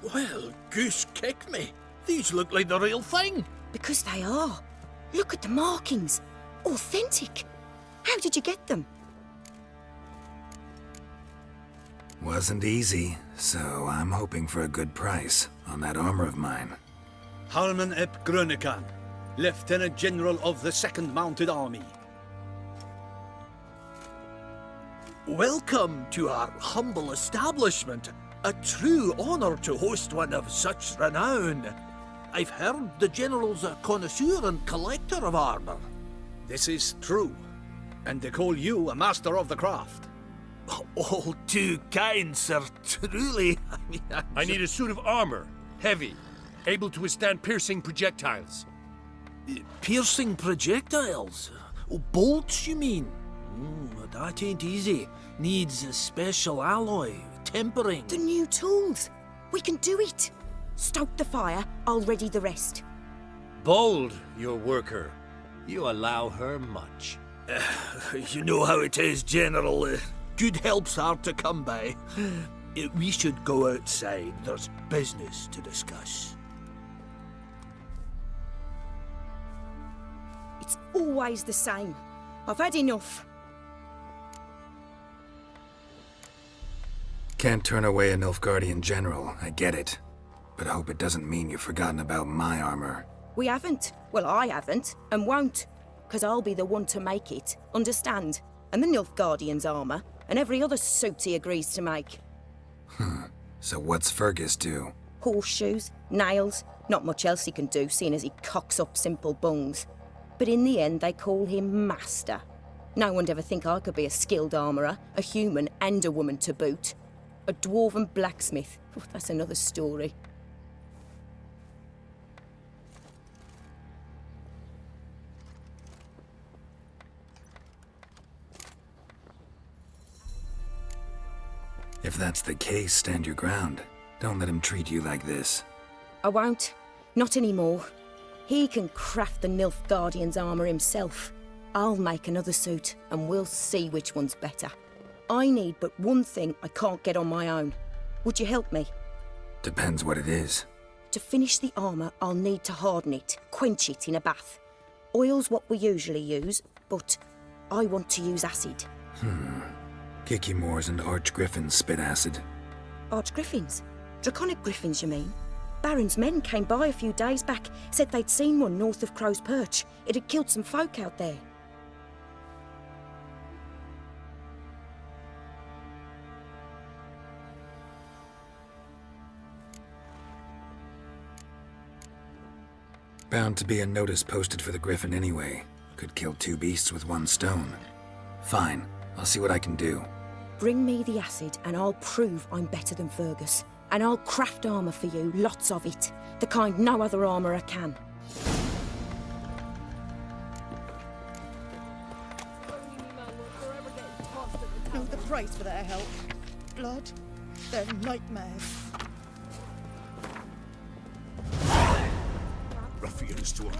Well, goose kick me. These look like the real thing. Because they are. Look at the markings. Authentic. How did you get them? Wasn't easy, so I'm hoping for a good price on that armor of mine. Harman ep Grönekan, Lieutenant General of the 2nd Mounted Army. Welcome to our humble establishment. A true honor to host one of such renown. I've heard the General's a connoisseur and collector of armor. This is true, and they call you a master of the craft. All too kind, sir. Truly. I need a suit of armor. Heavy. Able to withstand piercing projectiles. Piercing projectiles? Oh, bolts, you mean? That ain't easy. Needs a special alloy, tempering. The new tools. We can do it. Stoke the fire, I'll ready the rest. Bold, your worker. You allow her much. You know how it is, General. Good help's hard to come by. We should go outside. There's business to discuss. It's always the same. I've had enough. Can't turn away a Nilfgaardian general, I get it. But I hope it doesn't mean you've forgotten about my armor. We haven't. Well, I haven't, and won't. Because I'll be the one to make it, understand? And the Nilfgaardian's armor, and every other suit he agrees to make. So what's Fergus do? Horseshoes, nails, not much else he can do, seeing as he cocks up simple bungs. But in the end, they call him Master. No one'd ever think I could be a skilled armourer, a human and a woman to boot. A dwarven blacksmith. Oh, that's another story. If that's the case, stand your ground. Don't let him treat you like this. I won't. Not anymore. He can craft the Nilfgaardian's armour himself. I'll make another suit, and we'll see which one's better. I need but one thing I can't get on my own. Would you help me? Depends what it is. To finish the armour, I'll need to harden it, quench it in a bath. Oil's what we usually use, but I want to use acid. Kikimoors and Archgriffins spit acid. Archgriffins? Draconic griffins, you mean? Baron's men came by a few days back, said they'd seen one north of Crow's Perch. It had killed some folk out there. Bound to be a notice posted for the Griffin anyway. Could kill two beasts with one stone. Fine, I'll see what I can do. Bring me the acid and I'll prove I'm better than Fergus. And I'll craft armour for you, lots of it. The kind no other armourer can. Know the price for their help. Blood. They're nightmares. Ruffians to him.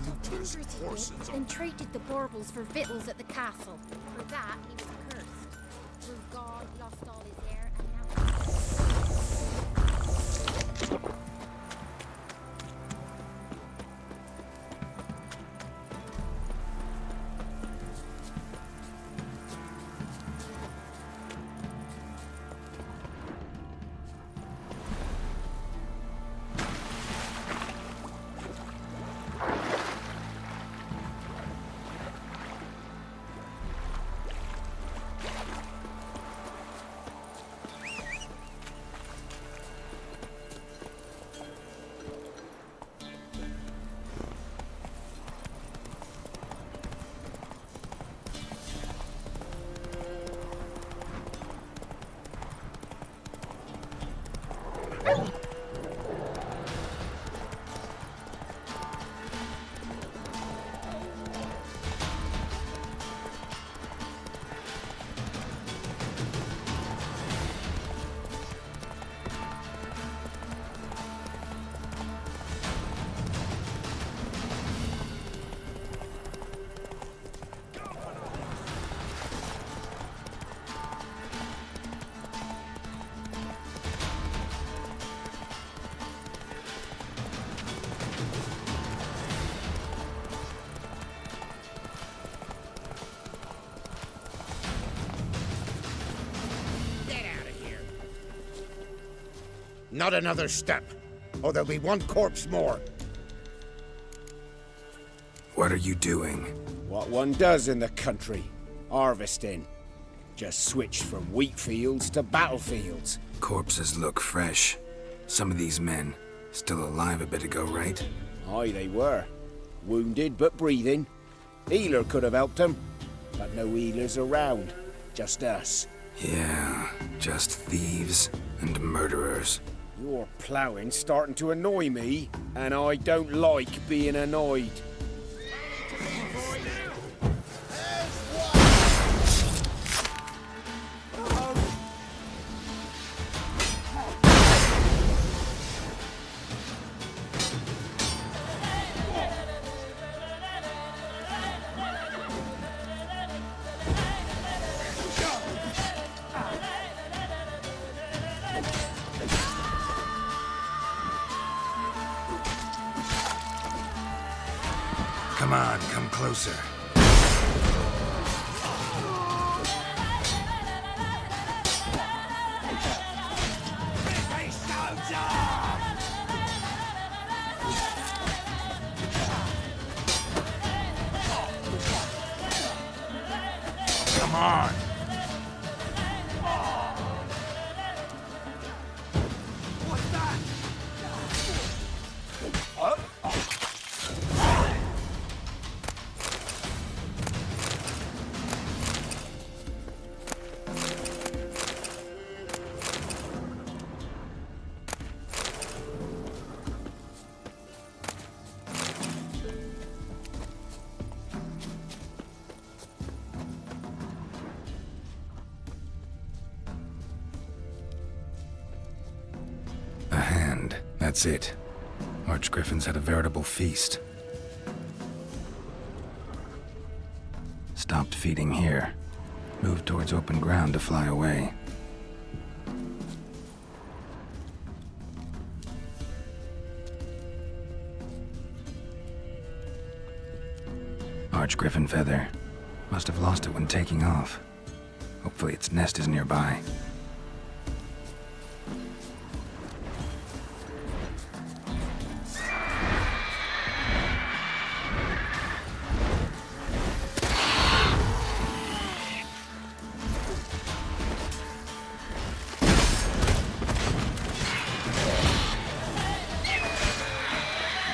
Looters, horses. And traded the baubles for victuals at the castle. For that, he was cursed. Through God, lost all his hair, and now... Not another step, or there'll be one corpse more. What are you doing? What one does in the country. Harvesting. Just switched from wheat fields to battlefields. Corpses look fresh. Some of these men still alive a bit ago, right? Aye, they were. Wounded but breathing. Healer could have helped them, but no healers around. Just us. Yeah, just thieves and murderers. Your ploughing's starting to annoy me, and I don't like being annoyed. Come on, come closer. Come on. A hand, that's it. Archgriffins had a veritable feast. Stopped feeding here. Moved towards open ground to fly away. Archgriffin feather. Must have lost it when taking off. Hopefully its nest is nearby.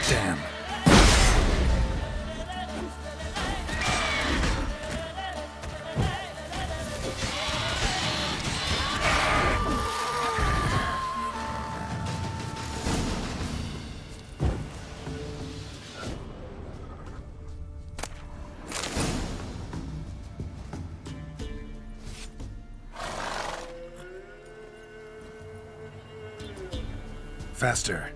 Damn. Faster.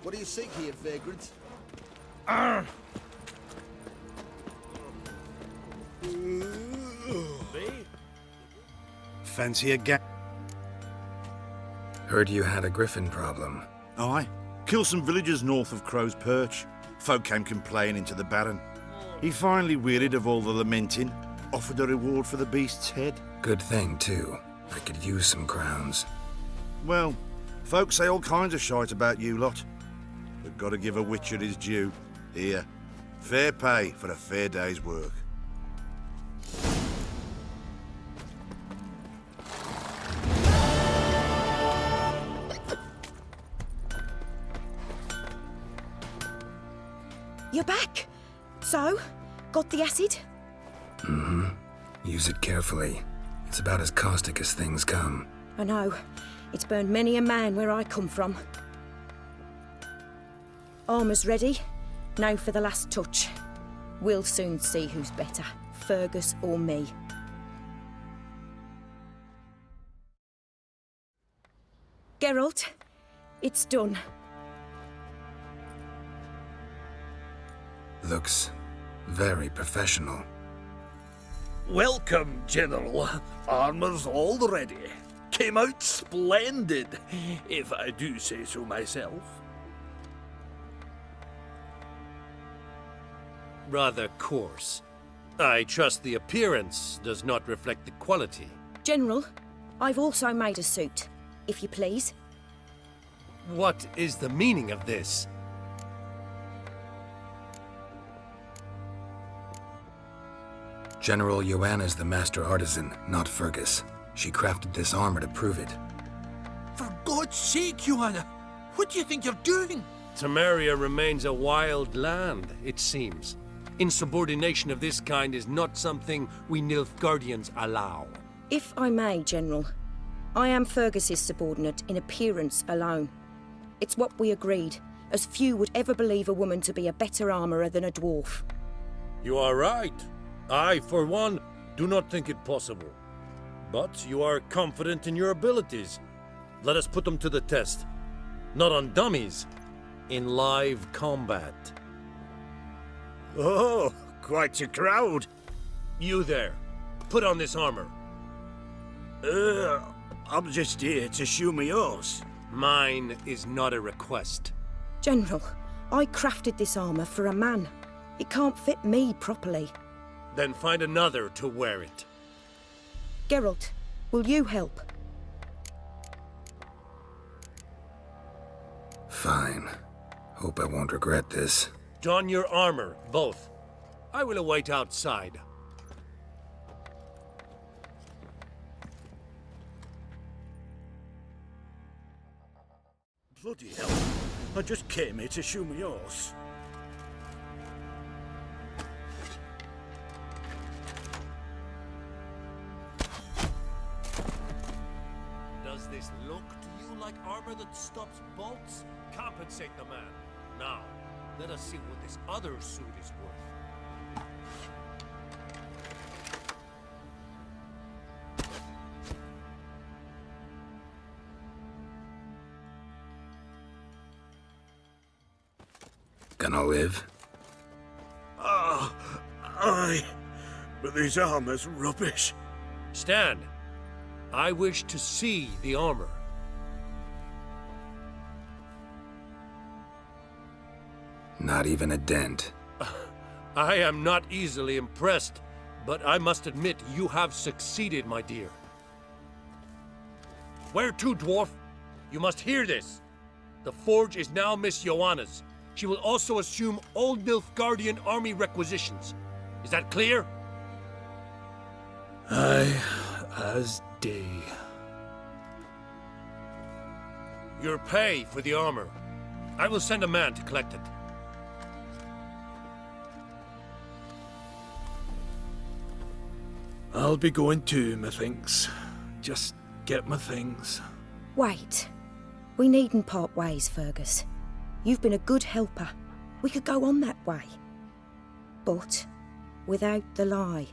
What do you seek here, vagrant? Fancy a gap? Heard you had a griffin problem. Aye. Killed some villagers north of Crow's Perch. Folk came complaining to the Baron. He finally wearied of all the lamenting, offered a reward for the beast's head. Good thing, too. I could use some crowns. Well, folk say all kinds of shite about you lot. But gotta give a witcher his due. Here, fair pay for a fair day's work. You're back. So, got the acid? Mm-hmm. Use it carefully. It's about as caustic as things come. I know. It's burned many a man where I come from. Armor's ready. Now for the last touch. We'll soon see who's better, Fergus or me. Geralt, it's done. Looks very professional. Welcome, General. Armor's all ready. Came out splendid, if I do say so myself. Rather coarse. I trust the appearance does not reflect the quality. General, I've also made a suit, if you please. What is the meaning of this? General Joanna's the master artisan, not Fergus. She crafted this armor to prove it. For God's sake, Joanna, what do you think you're doing? Temeria remains a wild land, it seems. Insubordination of this kind is not something we Nilfgaardians allow. If I may, General, I am Fergus's subordinate in appearance alone. It's what we agreed, as few would ever believe a woman to be a better armourer than a dwarf. You are right. I, for one, do not think it possible. But you are confident in your abilities. Let us put them to the test. Not on dummies, in live combat. Oh, quite a crowd. You there, put on this armor. I'm just here to show my horse. Mine is not a request. General, I crafted this armour for a man. It can't fit me properly. Then find another to wear it. Geralt, will you help? Fine. Hope I won't regret this. Don your armor, both. I will await outside. Bloody hell. I just came here to show my horse. Does this look to you like armor that stops bolts? Compensate the man. Now, let us see what this other suit is worth. Gonna live? Aye. But this armor's rubbish. Stand. I wish to see the armor. Not even a dent. I am not easily impressed, but I must admit you have succeeded, my dear. Where to, dwarf? You must hear this. The forge is now Miss Joanna's. She will also assume all Nilfgaardian army requisitions. Is that clear? Aye, as day. Your pay for the armor. I will send a man to collect it. I'll be going too, methinks. Just get my things. Wait. We needn't part ways, Fergus. You've been a good helper. We could go on that way. But without the lie.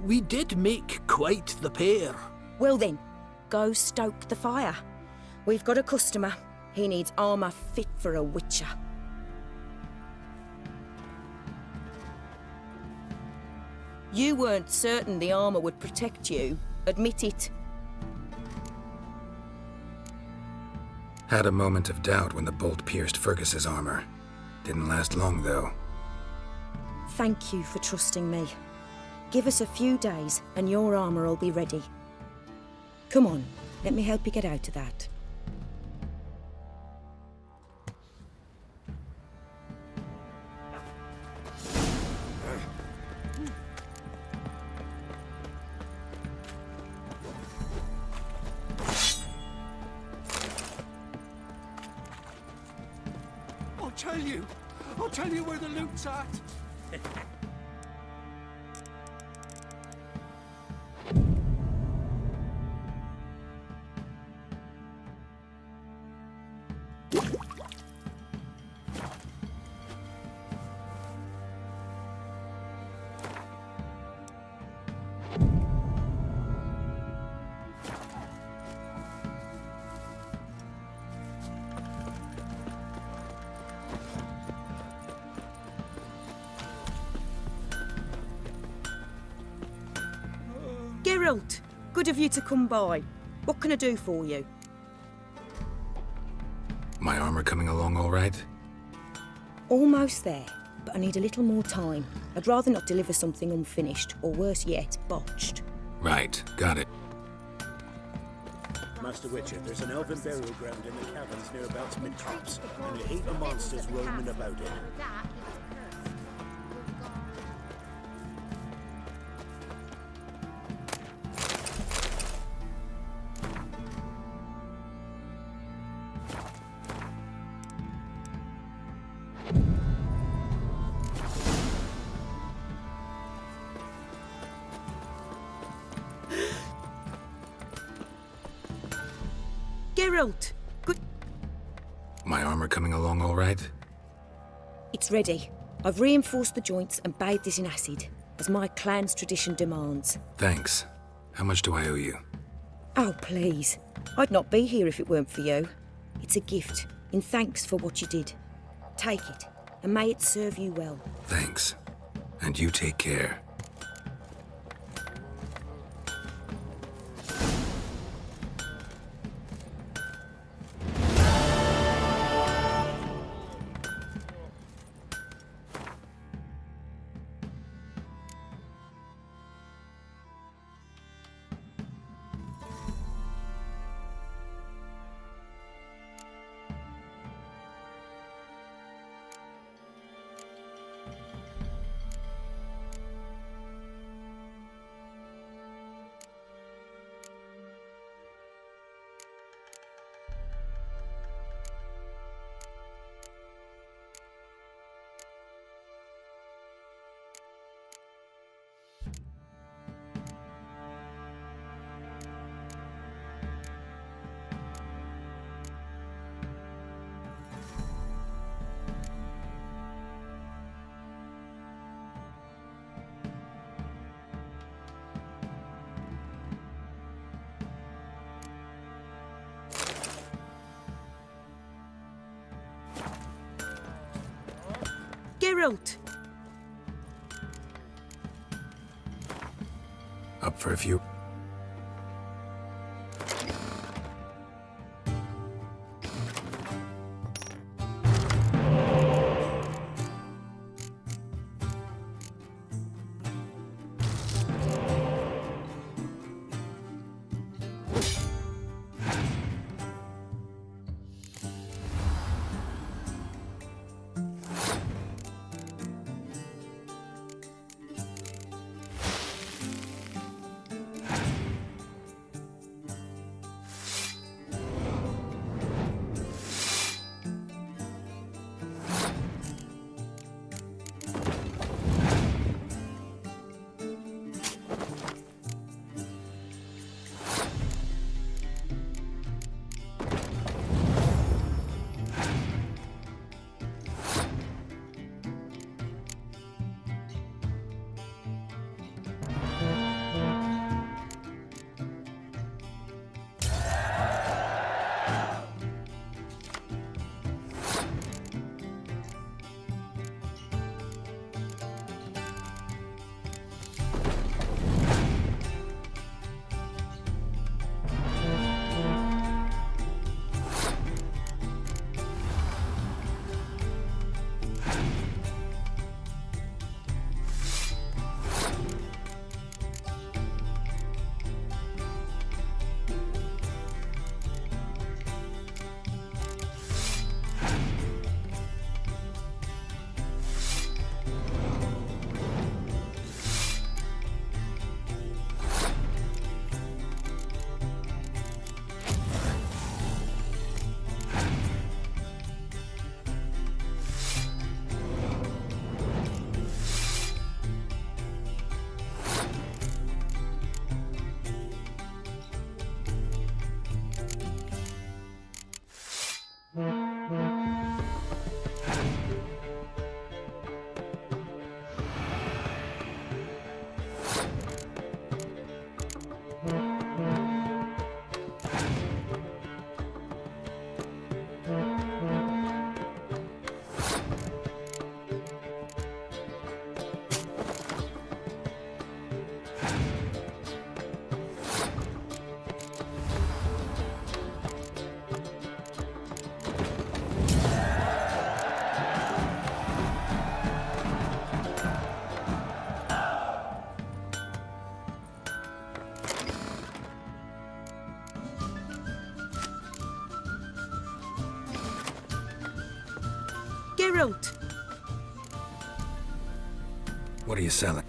We did make quite the pair. Well then, go stoke the fire. We've got a customer. He needs armour fit for a witcher. You weren't certain the armour would protect you. Admit it. Had a moment of doubt when the bolt pierced Fergus's armor. Didn't last long, though. Thank you for trusting me. Give us a few days and your armour will be ready. Come on, let me help you get out of that. I'll tell you where the loot's at. Geralt, good of you to come by. What can I do for you? My armor coming along all right? Almost there, but I need a little more time. I'd rather not deliver something unfinished, or worse yet, botched. Right, got it. Master Witcher, there's an elven burial ground in the caverns nearabouts mid-tops, and you hate the monsters roaming about it. Geralt, good. My armor coming along all right? It's ready. I've reinforced the joints and bathed it in acid, as my clan's tradition demands. Thanks. How much do I owe you? Oh, please. I'd not be here if it weren't for you. It's a gift, in thanks for what you did. Take it, and may it serve you well. Thanks. And you take care. Geralt! Up for a few. wrote. What are you selling?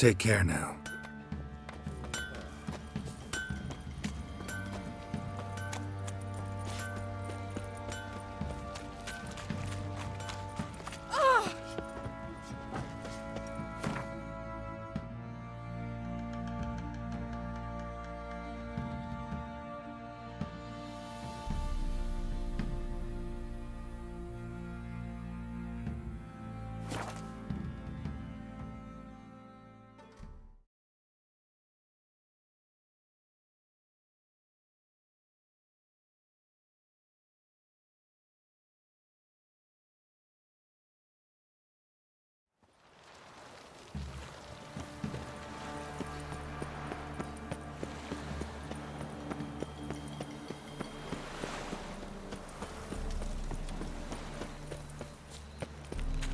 Take care now.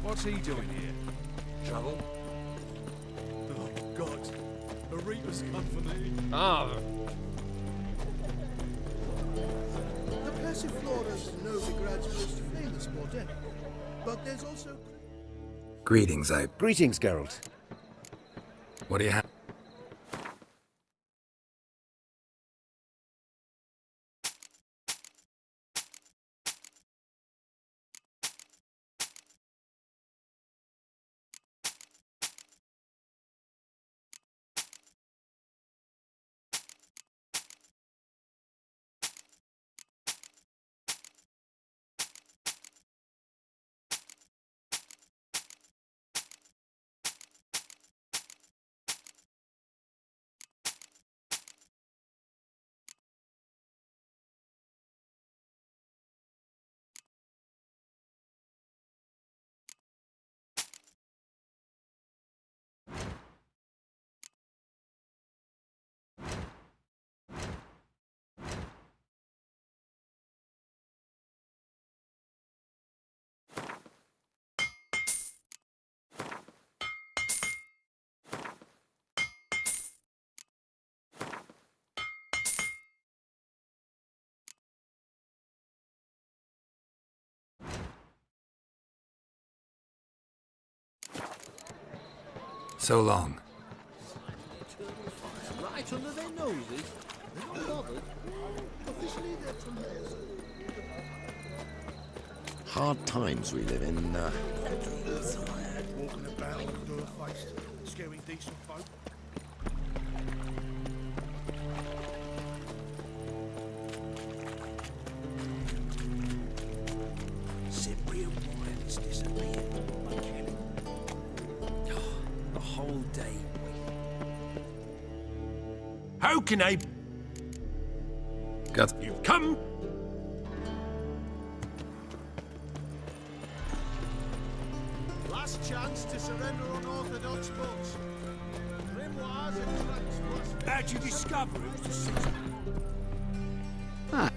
What's he doing here? Trouble? Oh, God. A Reaper's company. Ah. The Passiflora's Novigrad's most famous bordel. But there's also... Greetings, Greetings, Geralt. What do you have? So long. Right under their noses. They're not bothered. Officially, they're from there. Hard times we live in. Walking about with blue faced, scaring decent folk. Cyprian Wines disappeared. The whole day. How can I... Got... You've come... Last chance to surrender unorthodox books. Grimoires and tracts. How'd you discover it was the city? Ah.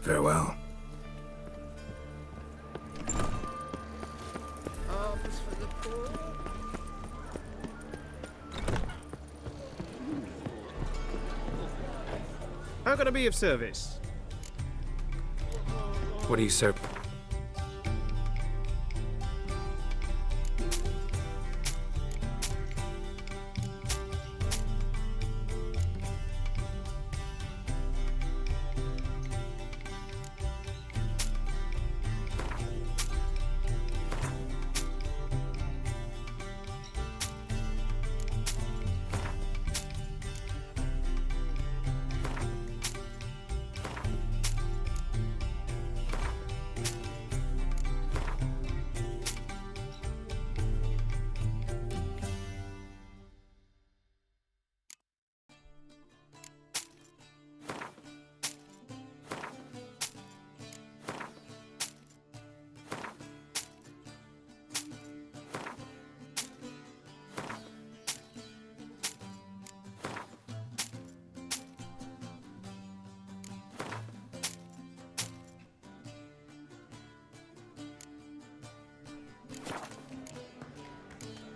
Farewell. Arms for the poor. How can I be of service? What do you serve?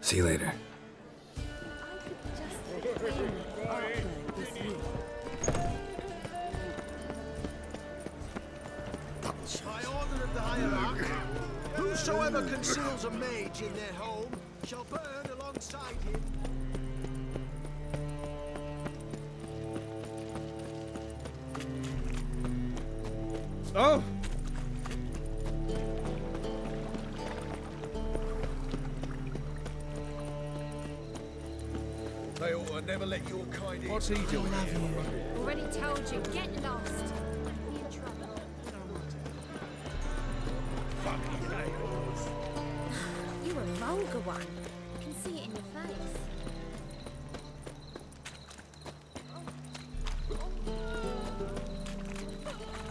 See you later. By order of the hierarch, whosoever conceals a mage in their home shall burn alongside him. Oh! They ought to never let your kind in. What's he doing here? Already told you, get lost. Be in trouble. Fucking nails. You're a vulgar one. I can see it in your face.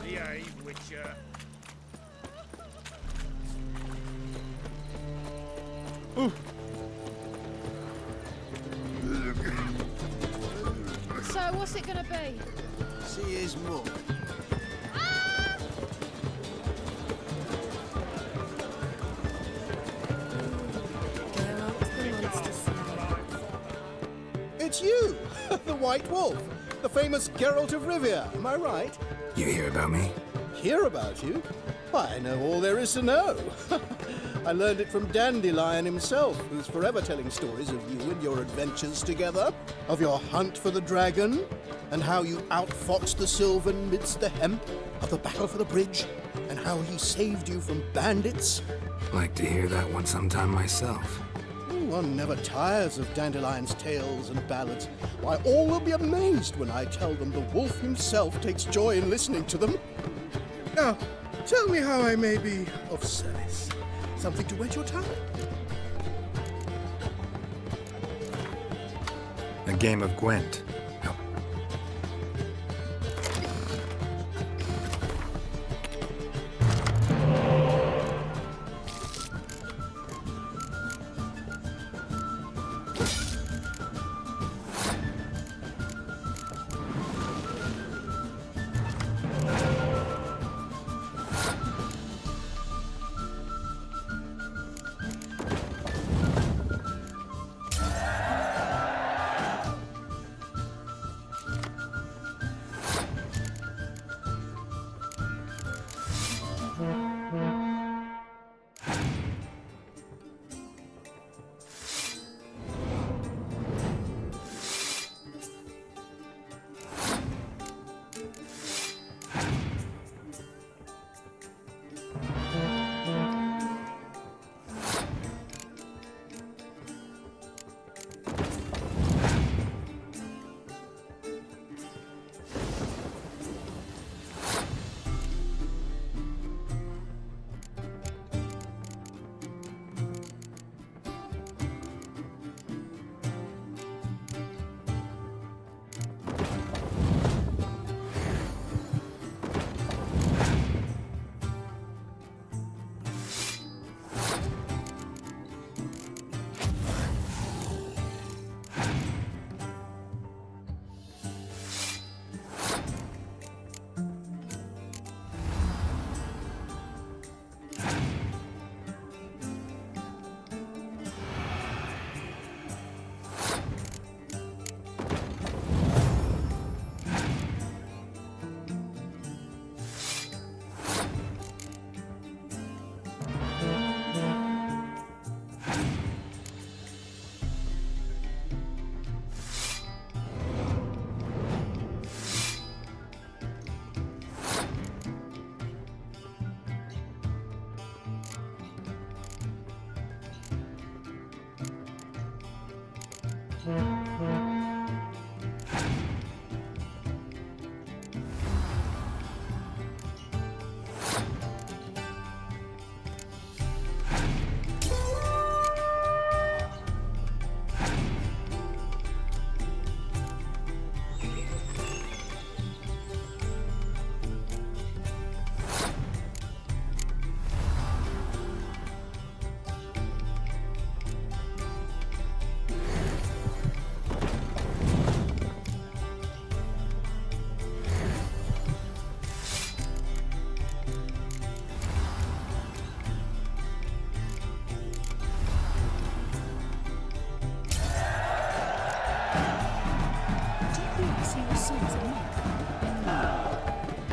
Behave, Witcher. Ooh. So, what's it gonna be? See his mug. It's you, the White Wolf, the famous Geralt of Rivia, am I right? You hear about me? Hear about you? Why, I know all there is to know. I learned it from Dandelion himself, who's forever telling stories of you and your adventures together, of your hunt for the dragon, and how you outfoxed the Sylvan midst the hemp, of the battle for the bridge, and how he saved you from bandits. Like to hear that one sometime myself. One never tires of Dandelion's tales and ballads. Why, all will be amazed when I tell them the wolf himself takes joy in listening to them. Now, tell me how I may be of service. Something to whet your time? A game of Gwent.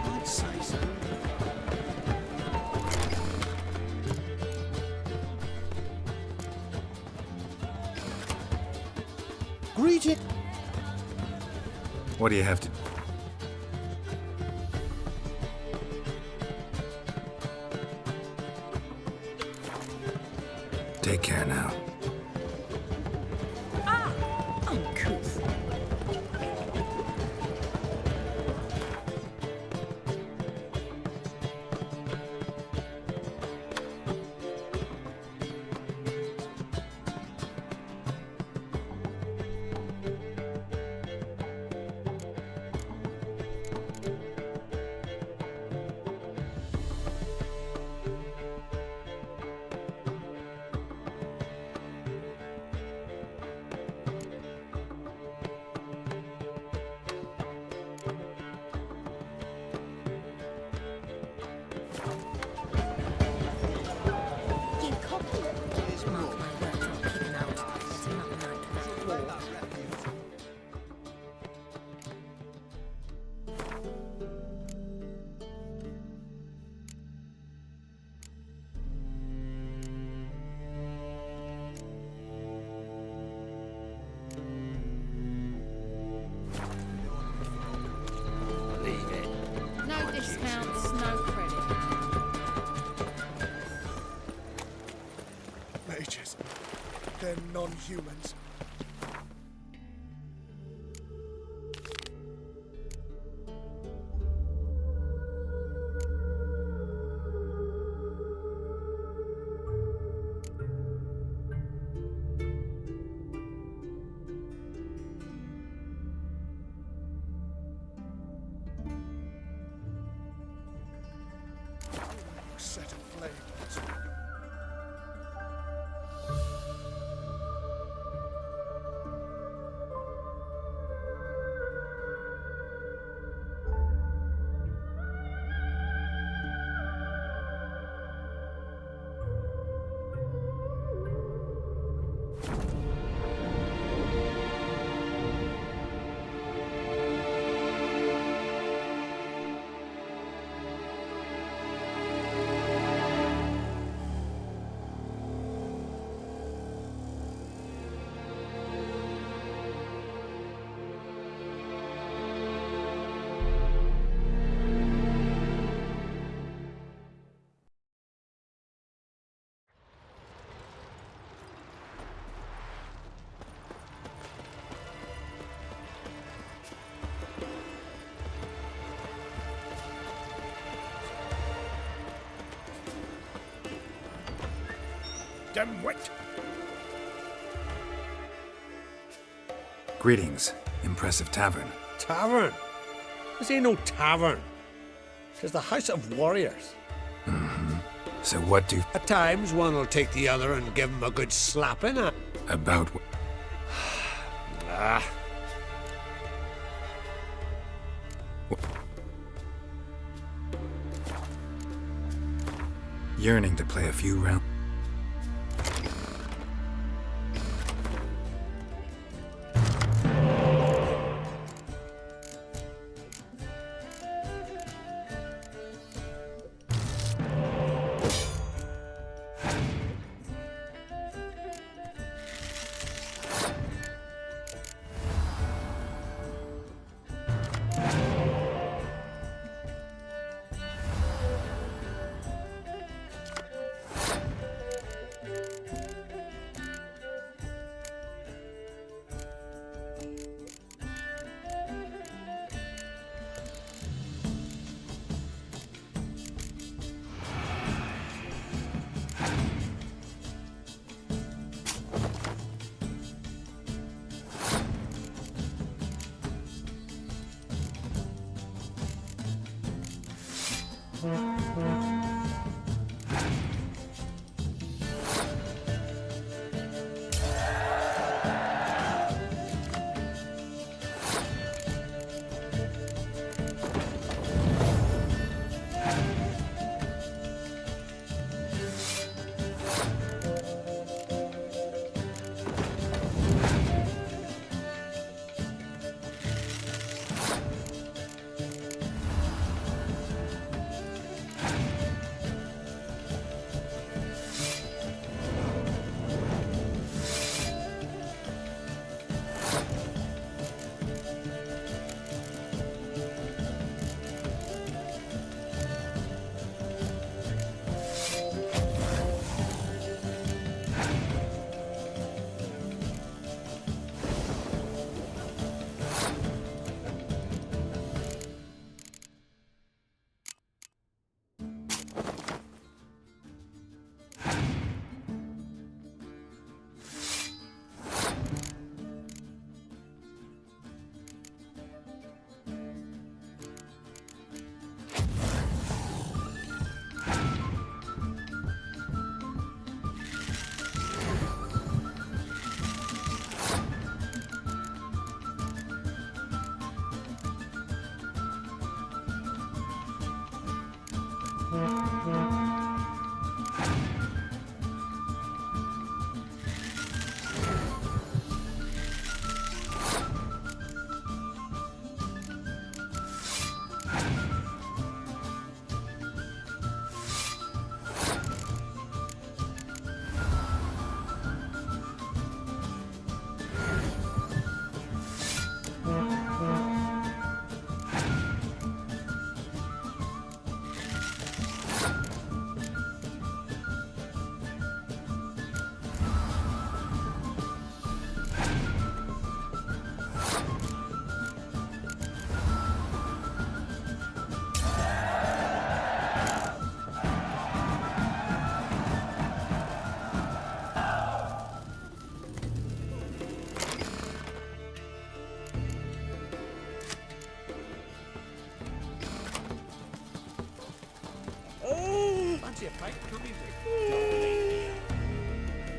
I'd say so. Greeting. What do you have to... Take care now. Uncouth. No discounts, no credit. Mages. They're non-humans. Set aflame. Dimwit! Greetings. Impressive tavern. Tavern? This ain't no tavern. It's the House of Warriors. So what do... At times, one will take the other and give him a good slapping. About... Ah. Yearning to play a few rounds.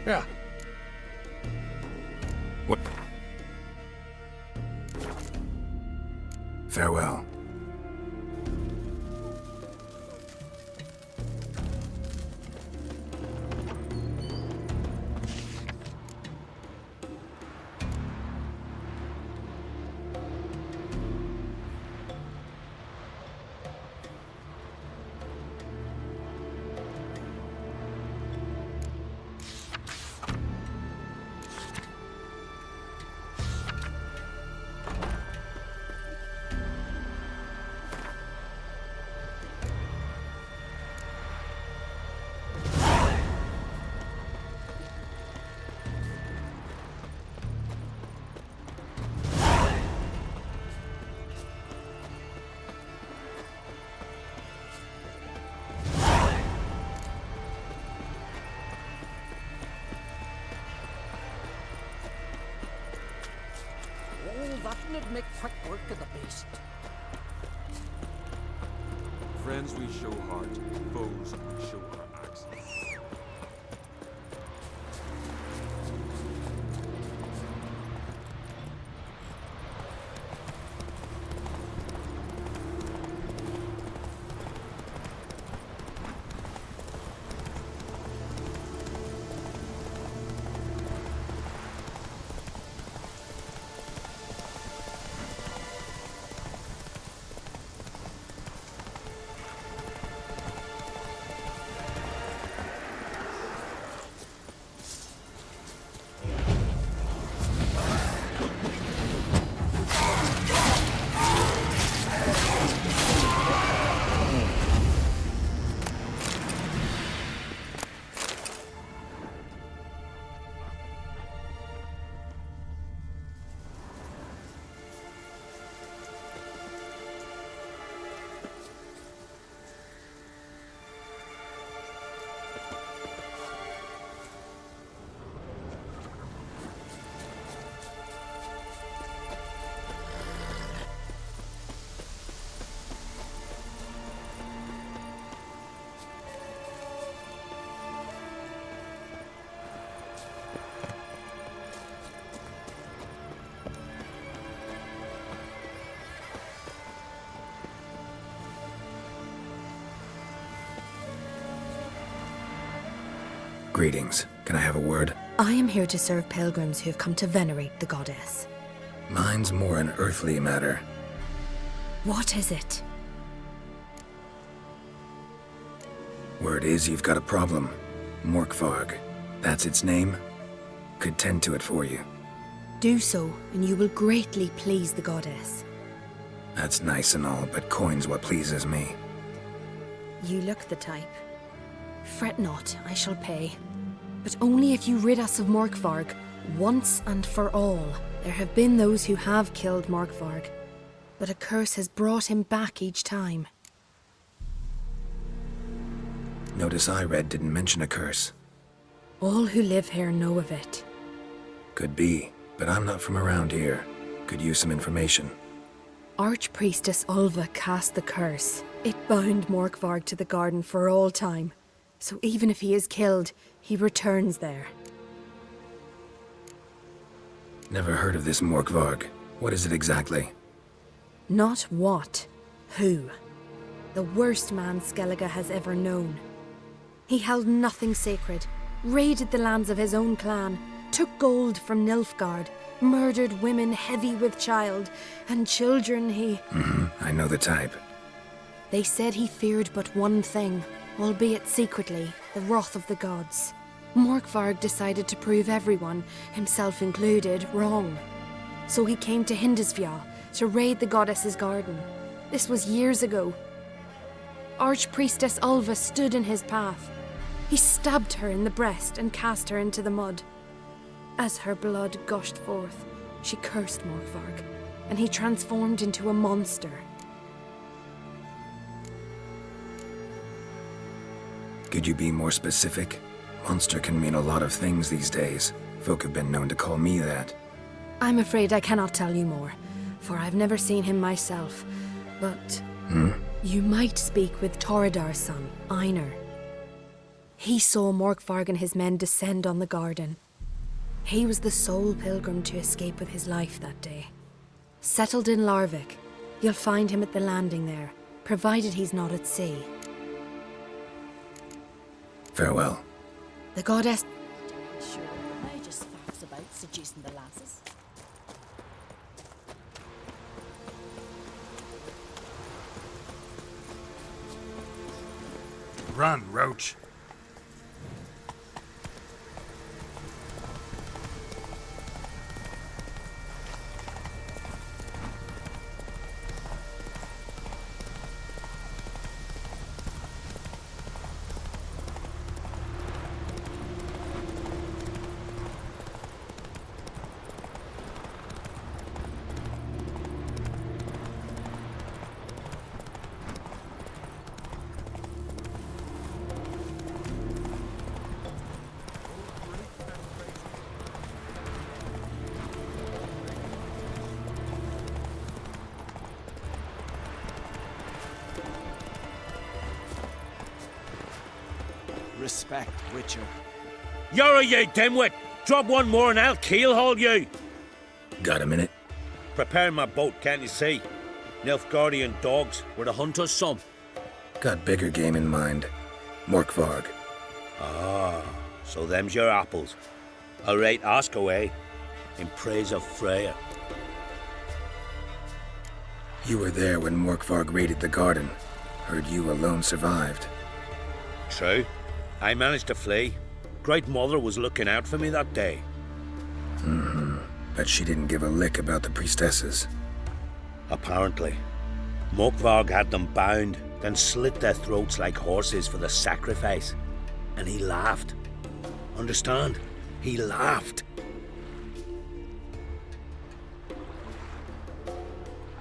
Yeah. What? Farewell. That'd make quick work of the beast. Friends we show heart, foes we show our axes. Greetings. Can I have a word? I am here to serve pilgrims who have come to venerate the goddess. Mine's more an earthly matter. What is it? Word is you've got a problem. Morkvarg. That's its name? Could tend to it for you. Do so, and you will greatly please the goddess. That's nice and all, but coin's what pleases me. You look the type. Fret not, I shall pay. But only if you rid us of Morkvarg, once and for all. There have been those who have killed Morkvarg, but a curse has brought him back each time. Notice I read didn't mention a curse. All who live here know of it. Could be, but I'm not from around here. Could use some information. Archpriestess Ulva cast the curse. It bound Morkvarg to the garden for all time. So even if he is killed, he returns there. Never heard of this Morkvarg. What is it exactly? Not what, who. The worst man Skellige has ever known. He held nothing sacred, raided the lands of his own clan, took gold from Nilfgaard, murdered women heavy with child, and children he... I know the type. They said he feared but one thing, albeit secretly, the wrath of the gods. Morkvarg decided to prove everyone, himself included, wrong. So he came to Hindisvja to raid the goddess's garden. This was years ago. Archpriestess Ulva stood in his path. He stabbed her in the breast and cast her into the mud. As her blood gushed forth, she cursed Morkvarg, and he transformed into a monster. Could you be more specific? Monster can mean a lot of things these days. Folk have been known to call me that. I'm afraid I cannot tell you more, for I've never seen him myself, but... You might speak with Toradar's son, Einar. He saw Morkvarg and his men descend on the garden. He was the sole pilgrim to escape with his life that day. Settled in Larvik, you'll find him at the landing there, provided he's not at sea. Farewell. The goddess... Sure, I just faffs about seducing the lasses. Run, Roach. Respect, Witcher. You're a ye dimwit! Drop one more and I'll keelhaul you! Got a minute? Preparing my boat, can't you see? Nilfgaardian dogs were to hunt us some. Got bigger game in mind. Morkvarg. Ah, so them's your apples. All right, ask away. In praise of Freya. You were there when Morkvarg raided the garden. Heard you alone survived. True. I managed to flee. Great Mother was looking out for me that day. But she didn't give a lick about the priestesses. Apparently. Morkvarg had them bound, then slit their throats like horses for the sacrifice. And he laughed. Understand? He laughed.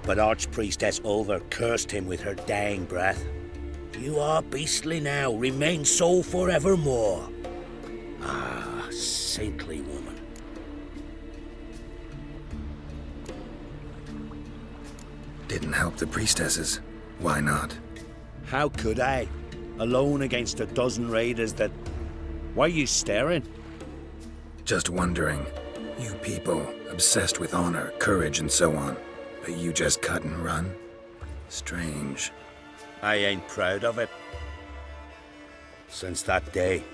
But Archpriestess Ulver cursed him with her dying breath. You are beastly now, remain so forevermore. Ah, saintly woman. Didn't help the priestesses. Why not? How could I? Alone against a dozen raiders that... Why are you staring? Just wondering. You people, obsessed with honor, courage, and so on. But you just cut and run? Strange. I ain't proud of it. Since that day,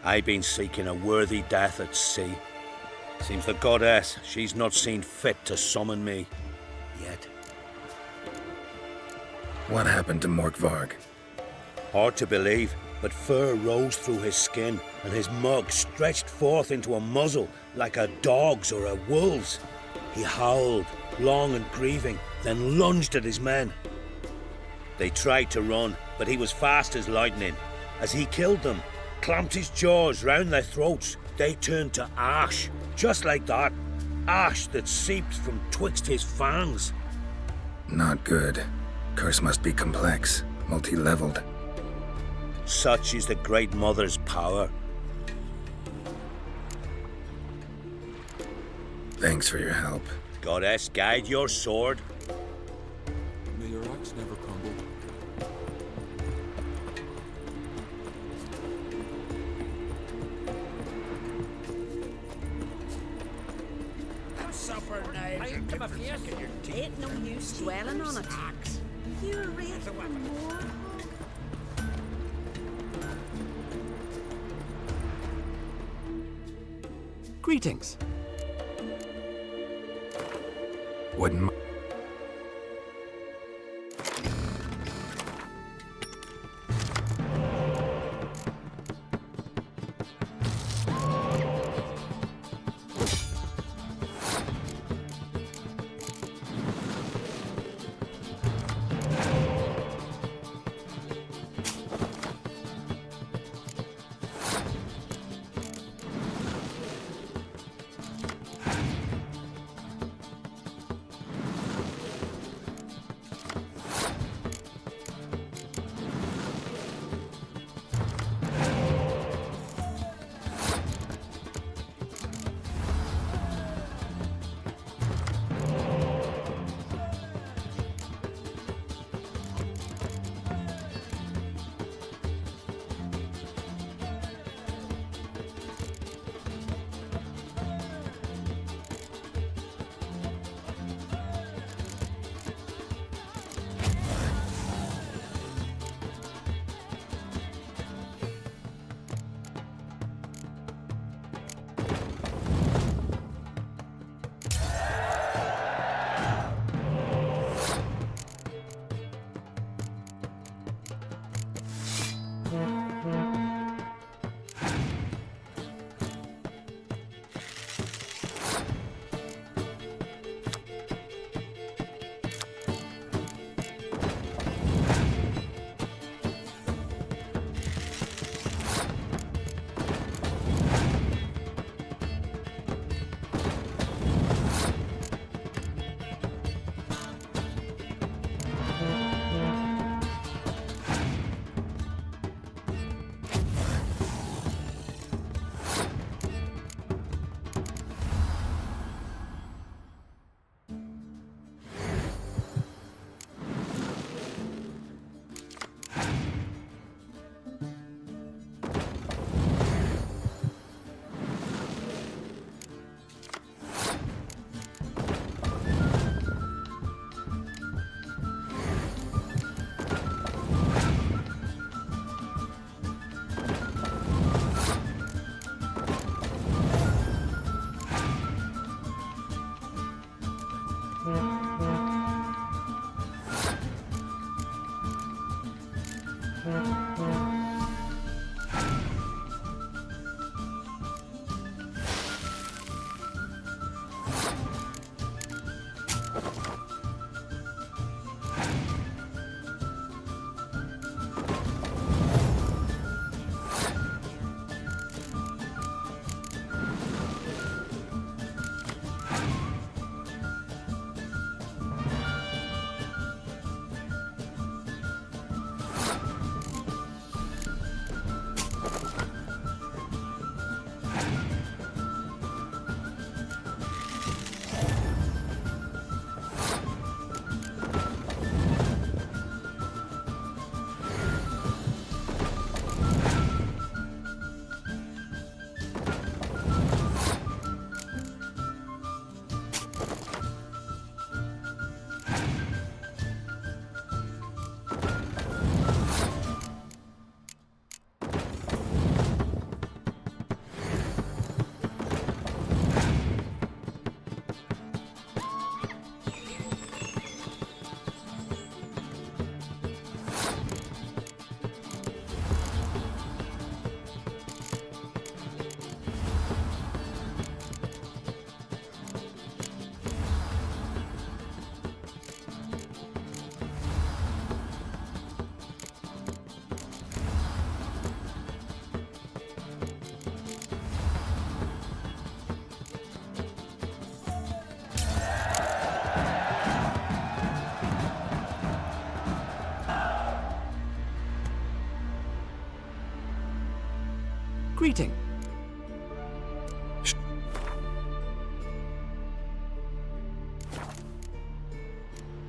I've been seeking a worthy death at sea. Seems the goddess, she's not seen fit to summon me. Yet. What happened to Morkvarg? Hard to believe, but fur rose through his skin, and his mug stretched forth into a muzzle like a dog's or a wolf's. He howled, long and grieving, then lunged at his men. They tried to run, but he was fast as lightning. As he killed them, clamped his jaws round their throats, they turned to ash, just like that. Ash that seeped from twixt his fangs. Not good. Curse must be complex, multi-leveled. Such is the Great Mother's power. Thanks for your help. Goddess, guide your sword. May your axe never crumble. Supper now. Ain't no use dwelling on it. You're ready for more. Greetings. Wouldn't...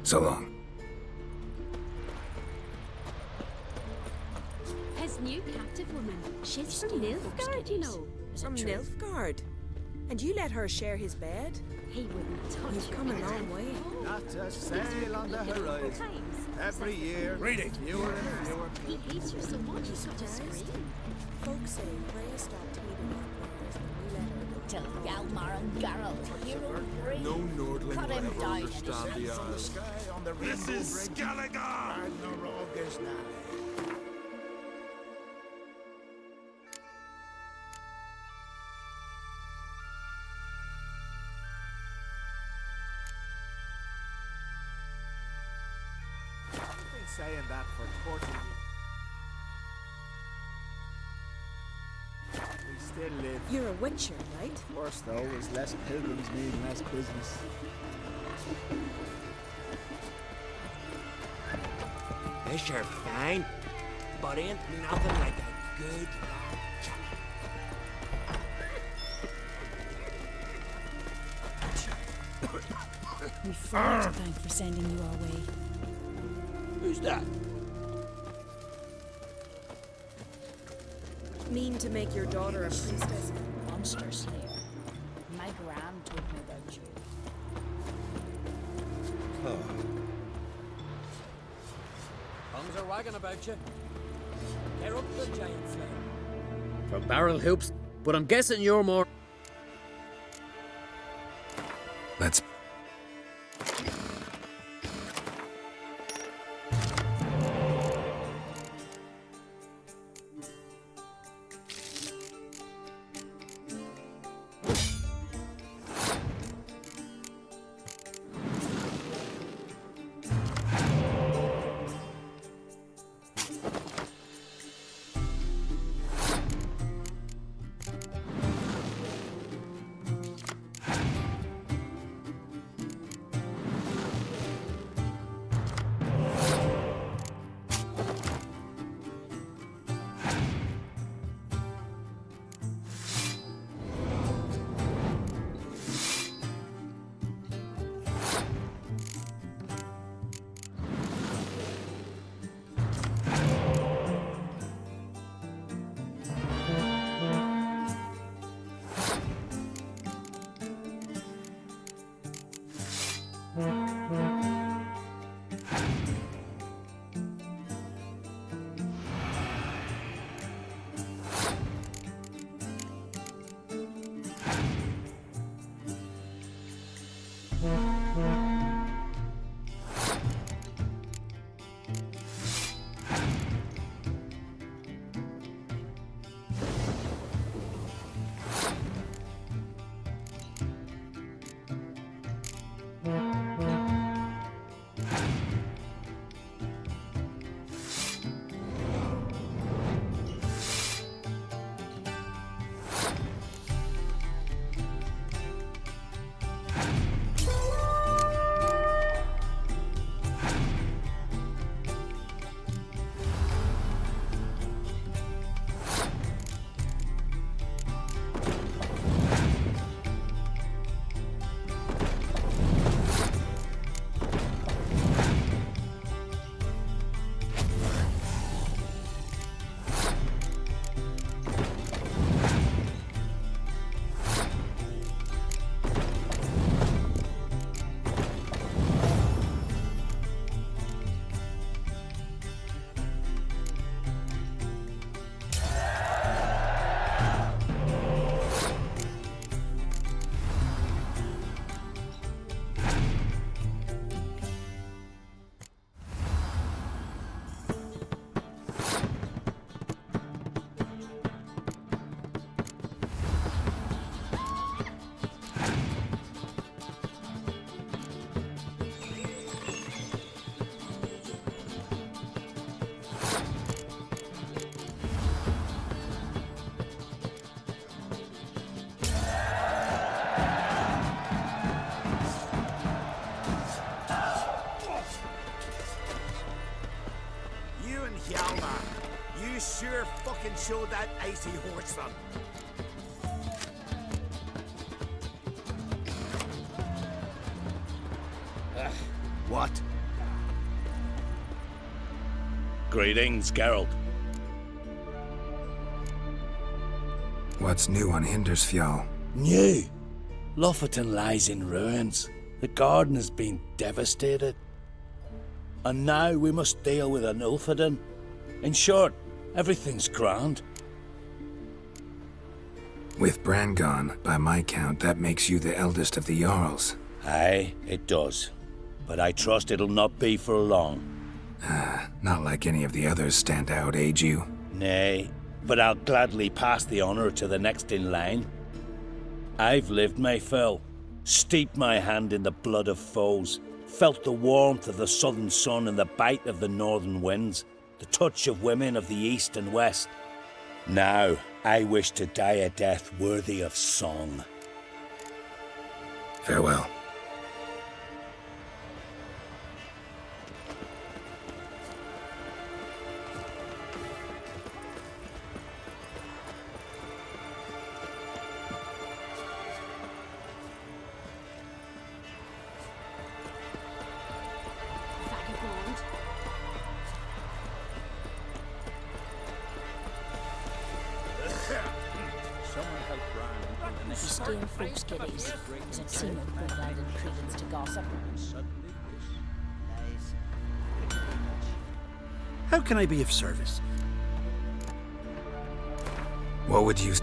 So long. His new captive woman. She's from Nilfgaard, you know. From Nilfgaard? And you let her share his bed? He wouldn't touch You've come a long way. Not a sail on the horizon. Every year, Reading. fewer and fewer. He hates her so much he's got to scream. Folks say Freya stopped heeding our prayers when we let her go. Till Hjalmar and Geralt, hero free. No Nordling Cut will him ever down understand and the his On the Isles. sky, on the This rainbow is bridge, Skellige! and the rogue is nigh. I've been saying that for 40 years. We still live. You're a witcher, right? Worse though is less pilgrims mean less business. This you're fine, but ain't nothing like a good long chat. We've Freya to thank for sending you our way. Who's that? Mean to make your daughter a priestess? Monster Slayer. My gran told me about you. Tongues are wagging about you. They're up the giant slayer. For barrel hoops, but I'm guessing you're more. Let's... Hjalmar, you sure fucking showed that icy horse son. What? Greetings, Geralt. What's new on Hindersfjall? New. Lofferton lies in ruins. The garden has been devastated. And now we must deal with an Ulfheden. In short, everything's grand. With Bran gone, by my count, that makes you the eldest of the Jarls. Aye, it does. But I trust it'll not be for long. Not like any of the others stand out, age you? Nay, but I'll gladly pass the honour to the next in line. I've lived my fill, steeped my hand in the blood of foes, felt the warmth of the southern sun and the bite of the northern winds, the touch of women of the east and west. Now, I wish to die a death worthy of song. Farewell. Vagabond. Someone help Brian. You stay in folks' giddies. Does it seem like good lending credence to gossip? How can I be of service? What would you...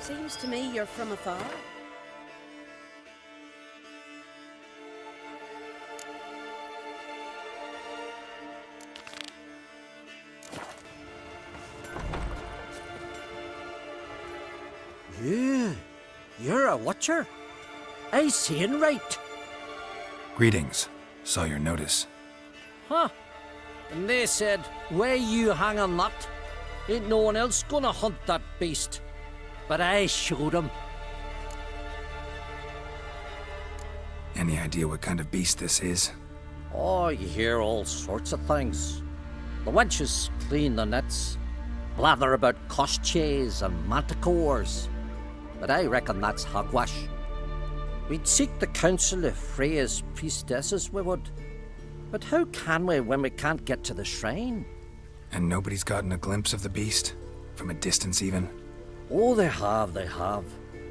Seems to me you're from afar. Yeah, you're a watcher. I seen right. Greetings. Saw your notice. Huh. And they said, where you hang on that? Ain't no one else gonna hunt that beast. But I showed 'em. Any idea what kind of beast this is? Oh, you hear all sorts of things. The wenches clean the nets, blather about koshchays and manticores. But I reckon that's hogwash. We'd seek the counsel of Freya's priestesses, we would. But how can we when we can't get to the shrine? And nobody's gotten a glimpse of the beast? From a distance even? Oh, they have.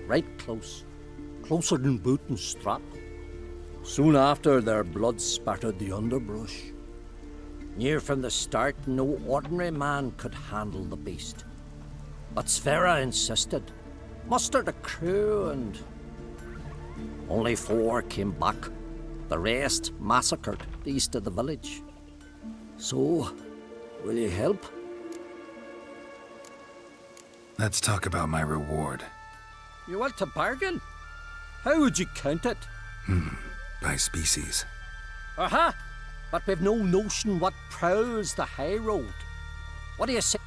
Right close. Closer than boot and strap. Soon after, their blood spattered the underbrush. Near from the start, no ordinary man could handle the beast. But Sverre insisted. Mustered a crew and... Only 4 came back. The rest massacred east of the village. So, will you help? Let's talk about my reward. You want to bargain? How would you count it? By species. Aha! But we've no notion what prowls the high road. What do you say?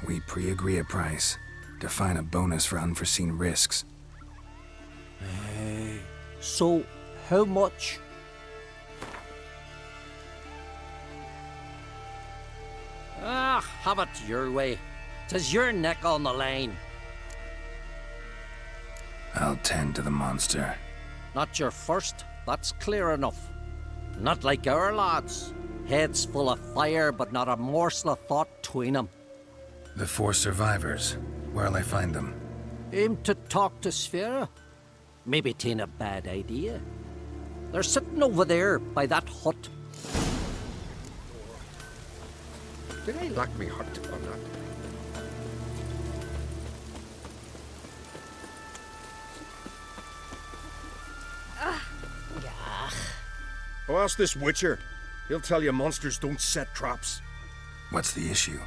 We pre-agree a price. Define a bonus for unforeseen risks. So, how much? Have it your way. 'Tis your neck on the line. I'll tend to the monster. Not your first, that's clear enough. Not like our lads. Heads full of fire, but not a morsel of thought between 'em. The 4 survivors. Where'll I find them? Aim to talk to Sverre. Maybe 'tain't a bad idea. They're sitting over there by that hut. Did I lack me heart on that? Oh, ask this Witcher. He'll tell you monsters don't set traps. What's the issue?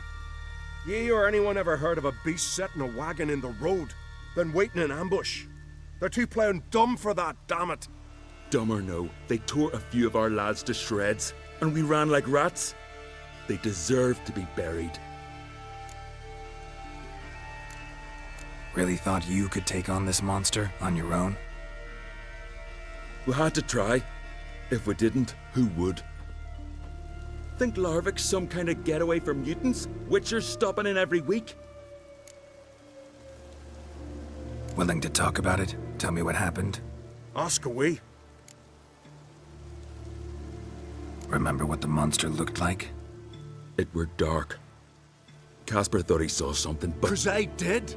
Ye or anyone ever heard of a beast setting a wagon in the road, then waiting in ambush? They're too plowing dumb for that, damn it. Dumb or no, they tore a few of our lads to shreds, and we ran like rats. They deserve to be buried. Really thought you could take on this monster on your own? We had to try. If we didn't, who would? Think Larvik's some kind of getaway for mutants? Witchers stopping in every week? Willing to talk about it? Tell me what happened? Ask away. Remember what the monster looked like? It were dark. Casper thought he saw something, but... 'Cause I did.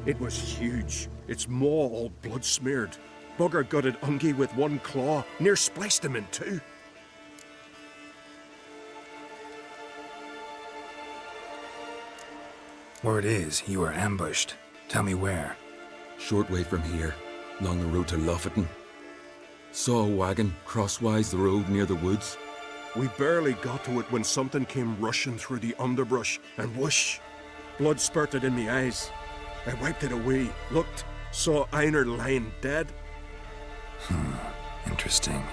It was huge. Its maw all blood-smeared. Bugger-gutted Ungi with 1 claw. Near spliced him in 2. Word is, you were ambushed. Tell me where. Short way from here, along the road to Lofferton. Saw a wagon crosswise the road near the woods. We barely got to it when something came rushing through the underbrush, and whoosh! Blood spurted in me eyes. I wiped it away, looked, saw Einar lying dead. Interesting.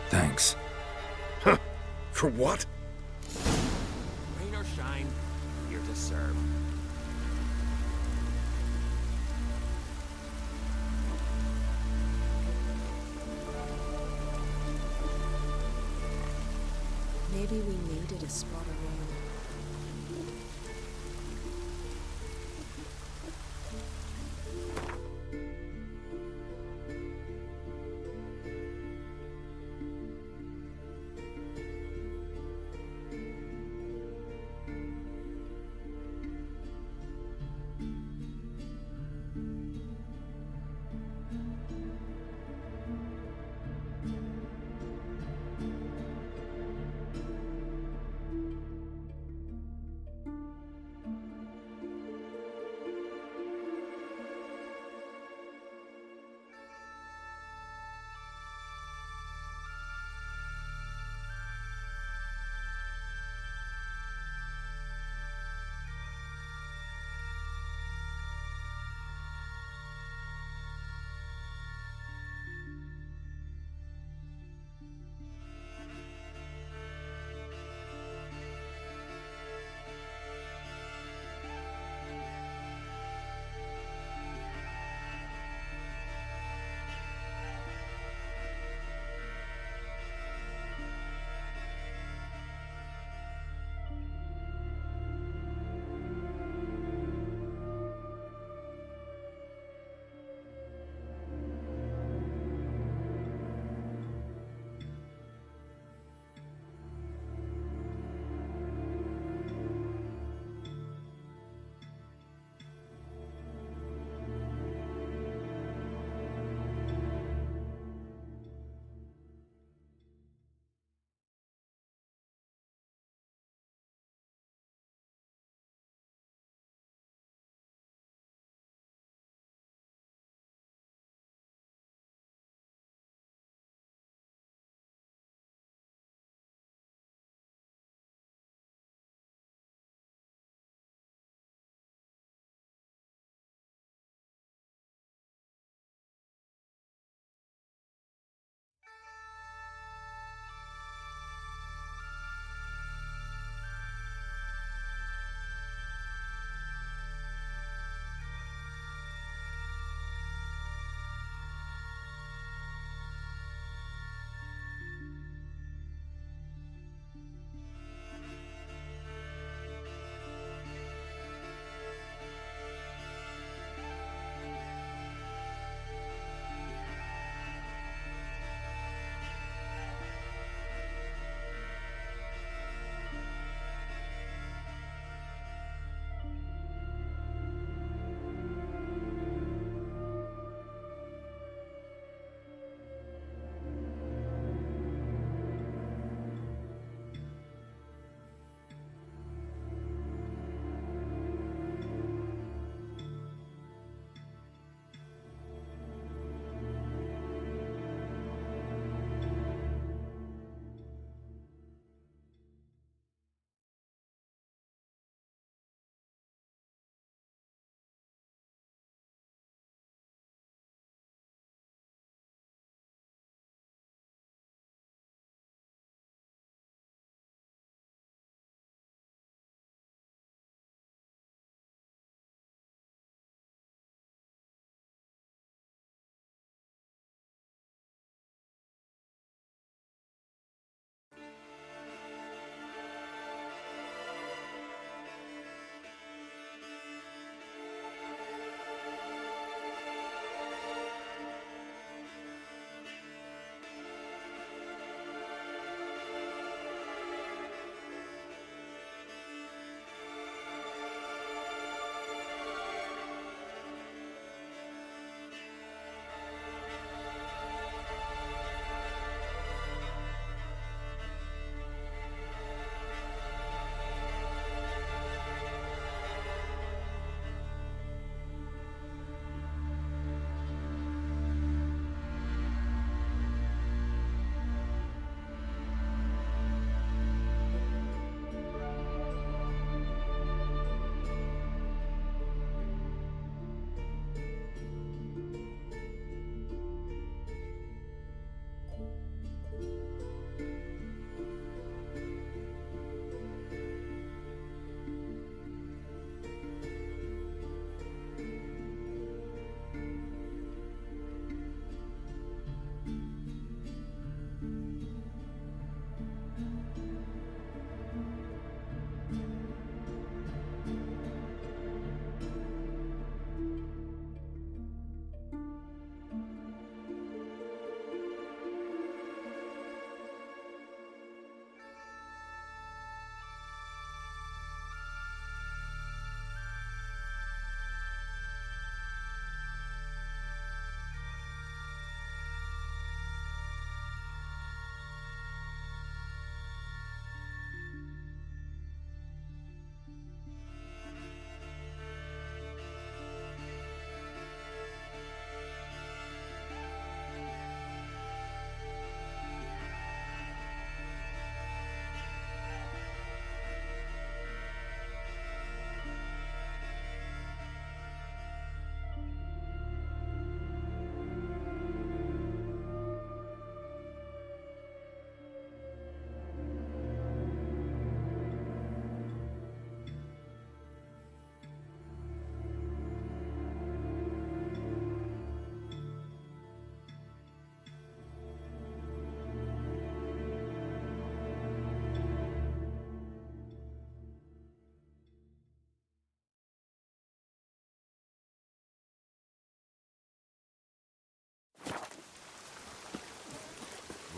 Thanks. Huh? For what? Rain or shine, here to serve. Maybe we needed a spot of rain.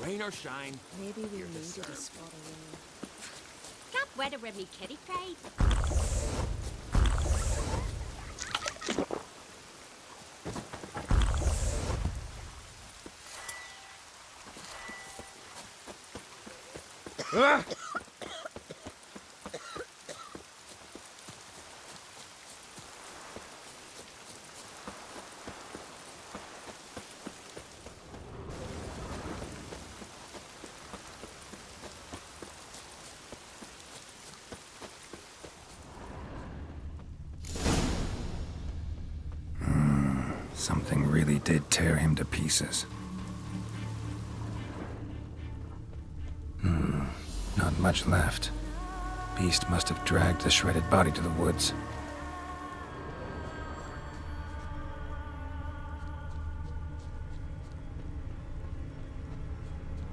Rain or shine. Maybe we needed a spot of rain. Got weather with me kitty pride. Ah! Something really did tear him to pieces. Not much left. Beast must have dragged the shredded body to the woods.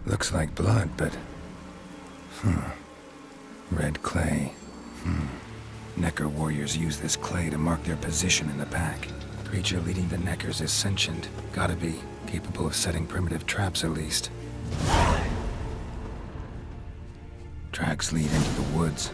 Looks like blood, but... Red clay. Necker warriors use this clay to mark their position in the pack. Creature leading the Neckers is sentient. Gotta be. Capable of setting primitive traps, at least. Tracks lead into the woods.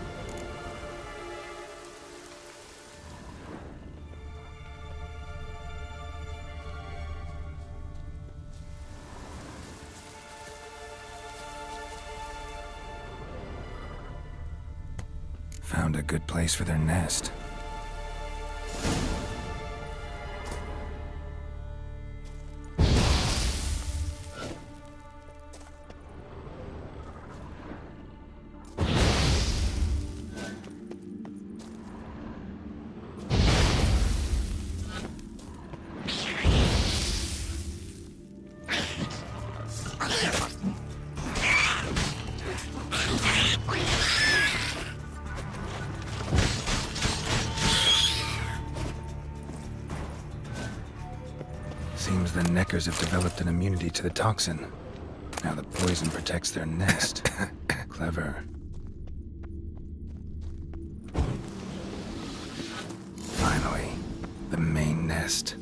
Found a good place for their nest. Seems the Neckers have developed an immunity to the toxin. Now the poison protects their nest. Clever. Finally, the main nest.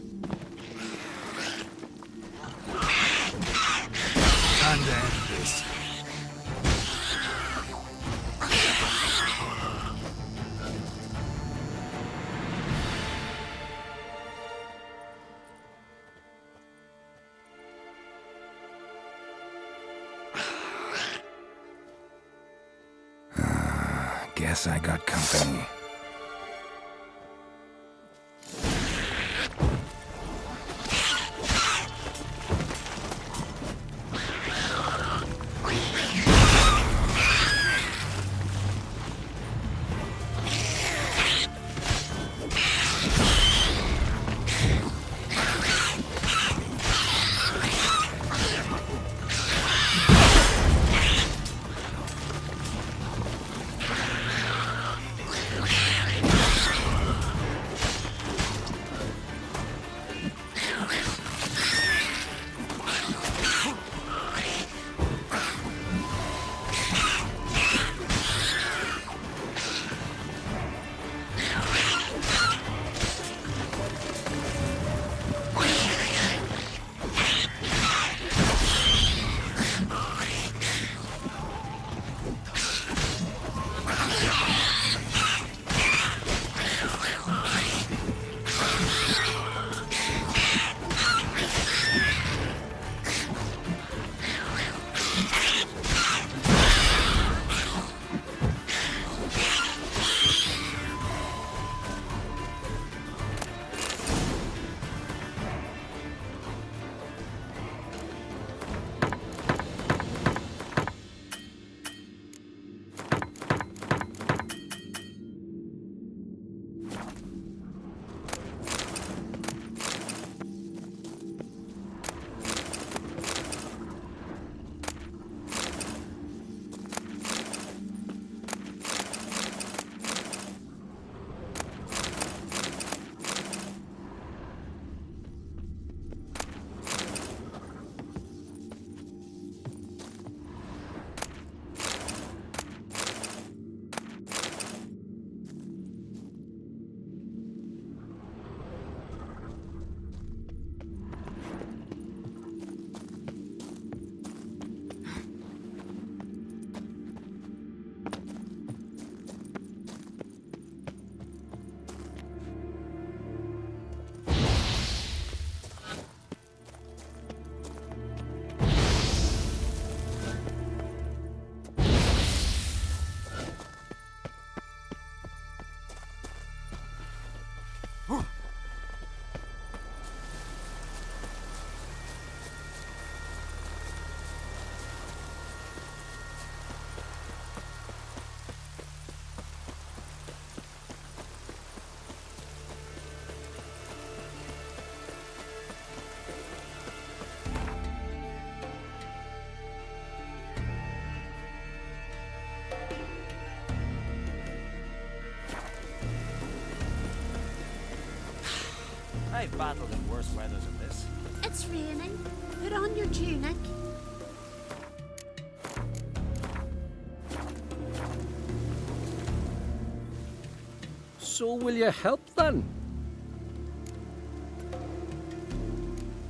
Time to end this. Guess I got company. I've battled in worse weather than this. It's raining. Put on your tunic. So will you help then?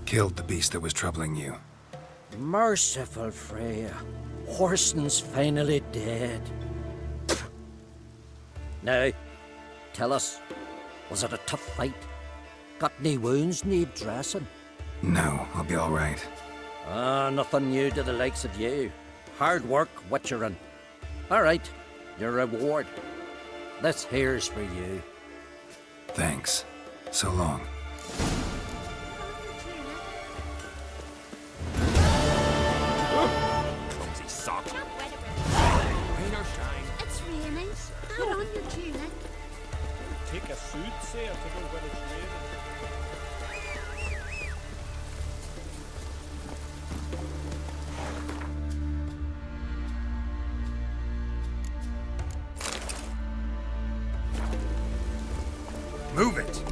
Killed the beast that was troubling you. Merciful Freya. Horson's finally dead. Now, tell us, was it a tough fight? Got any wounds need dressing? No, I'll be all right. Nothing new to the likes of you. Hard work, witcherin'. All right, your reward. This here's for you. Thanks. So long. Clumsy sock. Rain or shine. It's raining. Put on your tunic. Take a suit, say, to know when it's raining. Move it!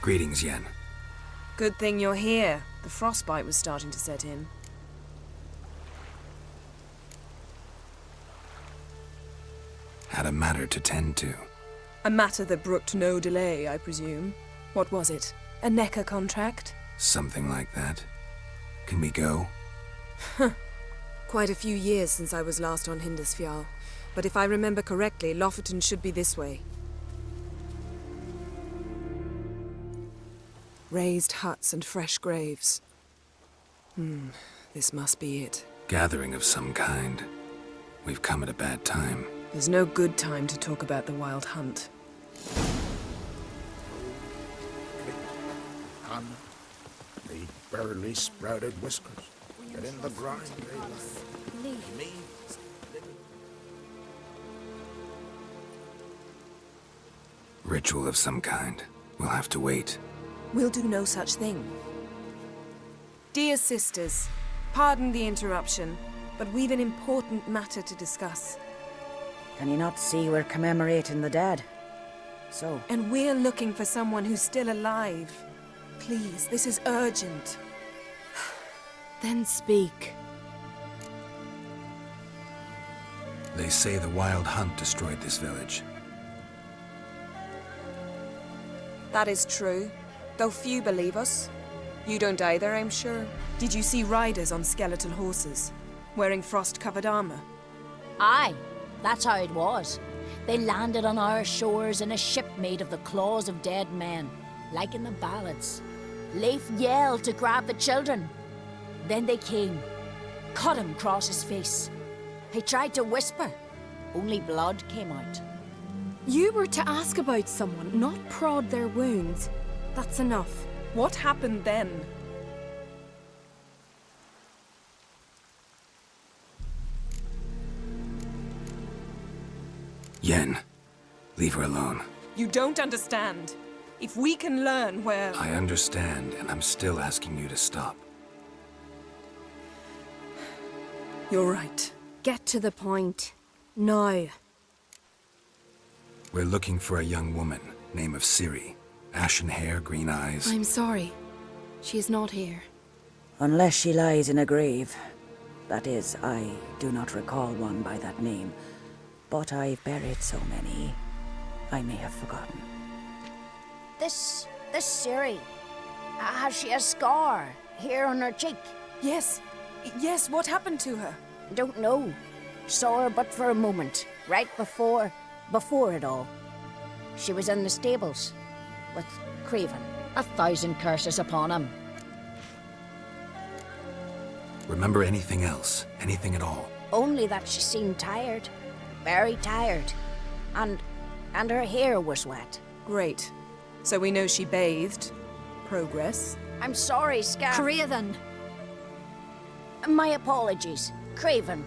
Greetings, Yen. Good thing you're here. The frostbite was starting to set in. Had a matter to tend to. A matter that brooked no delay, I presume. What was it? A NECA contract? Something like that. Can we go? Quite a few years since I was last on Hindisfjall. But if I remember correctly, Lofoten should be this way. Raised huts and fresh graves. This must be it. Gathering of some kind. We've come at a bad time. There's no good time to talk about the Wild Hunt. Hannah, the barely sprouted whiskers. Get in the grind, they lie. Me? Ritual of some kind. We'll have to wait. We'll do no such thing. Dear sisters, pardon the interruption, but we've an important matter to discuss. Can you not see we're commemorating the dead? So? And we're looking for someone who's still alive. Please, this is urgent. Then speak. They say the Wild Hunt destroyed this village. That is true, though few believe us. You don't either, I'm sure. Did you see riders on skeletal horses, wearing frost-covered armor? Aye, that's how it was. They landed on our shores in a ship made of the claws of dead men, like in the ballads. Leif yelled to grab the children. Then they came, cut him across his face. He tried to whisper, only blood came out. You were to ask about someone, not prod their wounds. That's enough. What happened then? Yen, leave her alone. You don't understand. If we can learn where... I understand, and I'm still asking you to stop. You're right. Get to the point. Now. We're looking for a young woman, name of Ciri. Ashen hair, green eyes. I'm sorry. She is not here. Unless she lies in a grave. That is, I do not recall one by that name. But I've buried so many, I may have forgotten. This Ciri, Has she a scar here on her cheek? Yes. Yes, what happened to her? Don't know. Saw her but for a moment, right before it all. She was in the stables with Craven. 1,000 curses upon him. Remember anything else? Anything at all? Only that she seemed tired. Very tired. And her hair was wet. Great. So we know she bathed. Progress. I'm sorry, Scar. Craven! My apologies. Craven.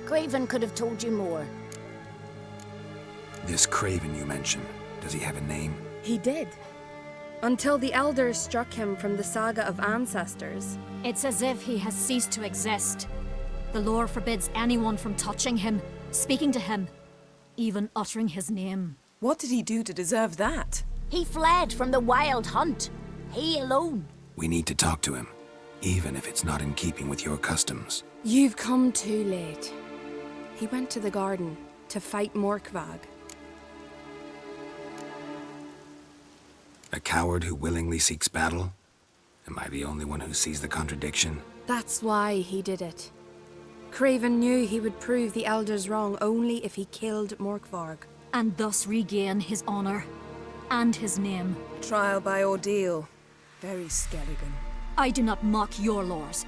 Craven could have told you more. This Craven you mentioned, does he have a name? He did. Until the elders struck him from the saga of ancestors. It's as if he has ceased to exist. The lore forbids anyone from touching him, speaking to him, even uttering his name. What did he do to deserve that? He fled from the wild hunt. He alone. We need to talk to him, even if it's not in keeping with your customs. You've come too late. He went to the garden to fight Morkvag. A coward who willingly seeks battle? Am I the only one who sees the contradiction? That's why he did it. Craven knew he would prove the elders wrong only if he killed Morkvarg. And thus regain his honor and his name. Trial by ordeal. Very Skelligan. I do not mock your laws.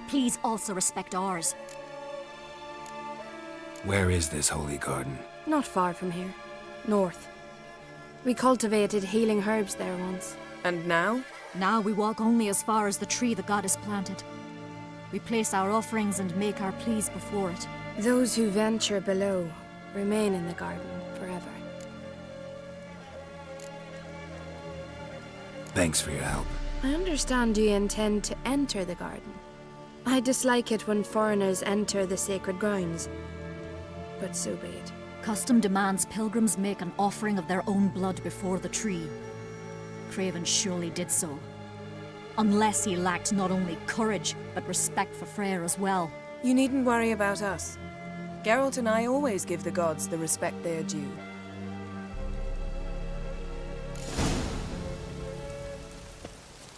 Please also respect ours. Where is this holy garden? Not far from here. North. We cultivated healing herbs there once. And now? Now we walk only as far as the tree the goddess planted. We place our offerings and make our pleas before it. Those who venture below remain in the garden forever. Thanks for your help. I understand you intend to enter the garden. I dislike it when foreigners enter the sacred grounds, but so be it. Custom demands pilgrims make an offering of their own blood before the tree. Craven surely did so. Unless he lacked not only courage, but respect for Freyr as well. You needn't worry about us. Geralt and I always give the gods the respect they are due.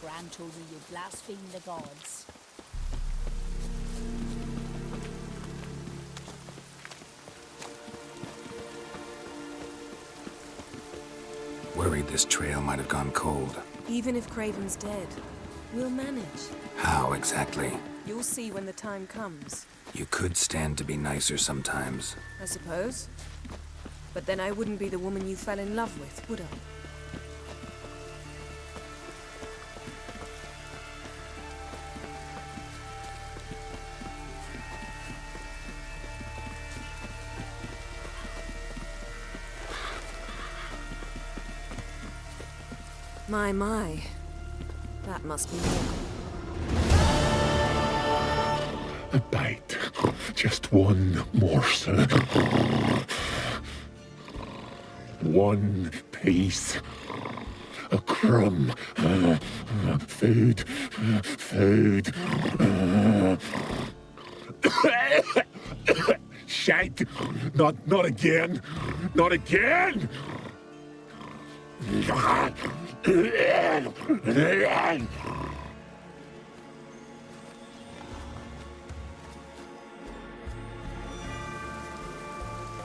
Grant over you blaspheme the gods. Worried this trail might have gone cold. Even if Craven's dead, we'll manage. How exactly? You'll see when the time comes. You could stand to be nicer sometimes. I suppose. But then I wouldn't be the woman you fell in love with, would I? My. That must be more. A bite. Just one morsel. One piece. A crumb. Food. Food. Shite. Not again. Not again. He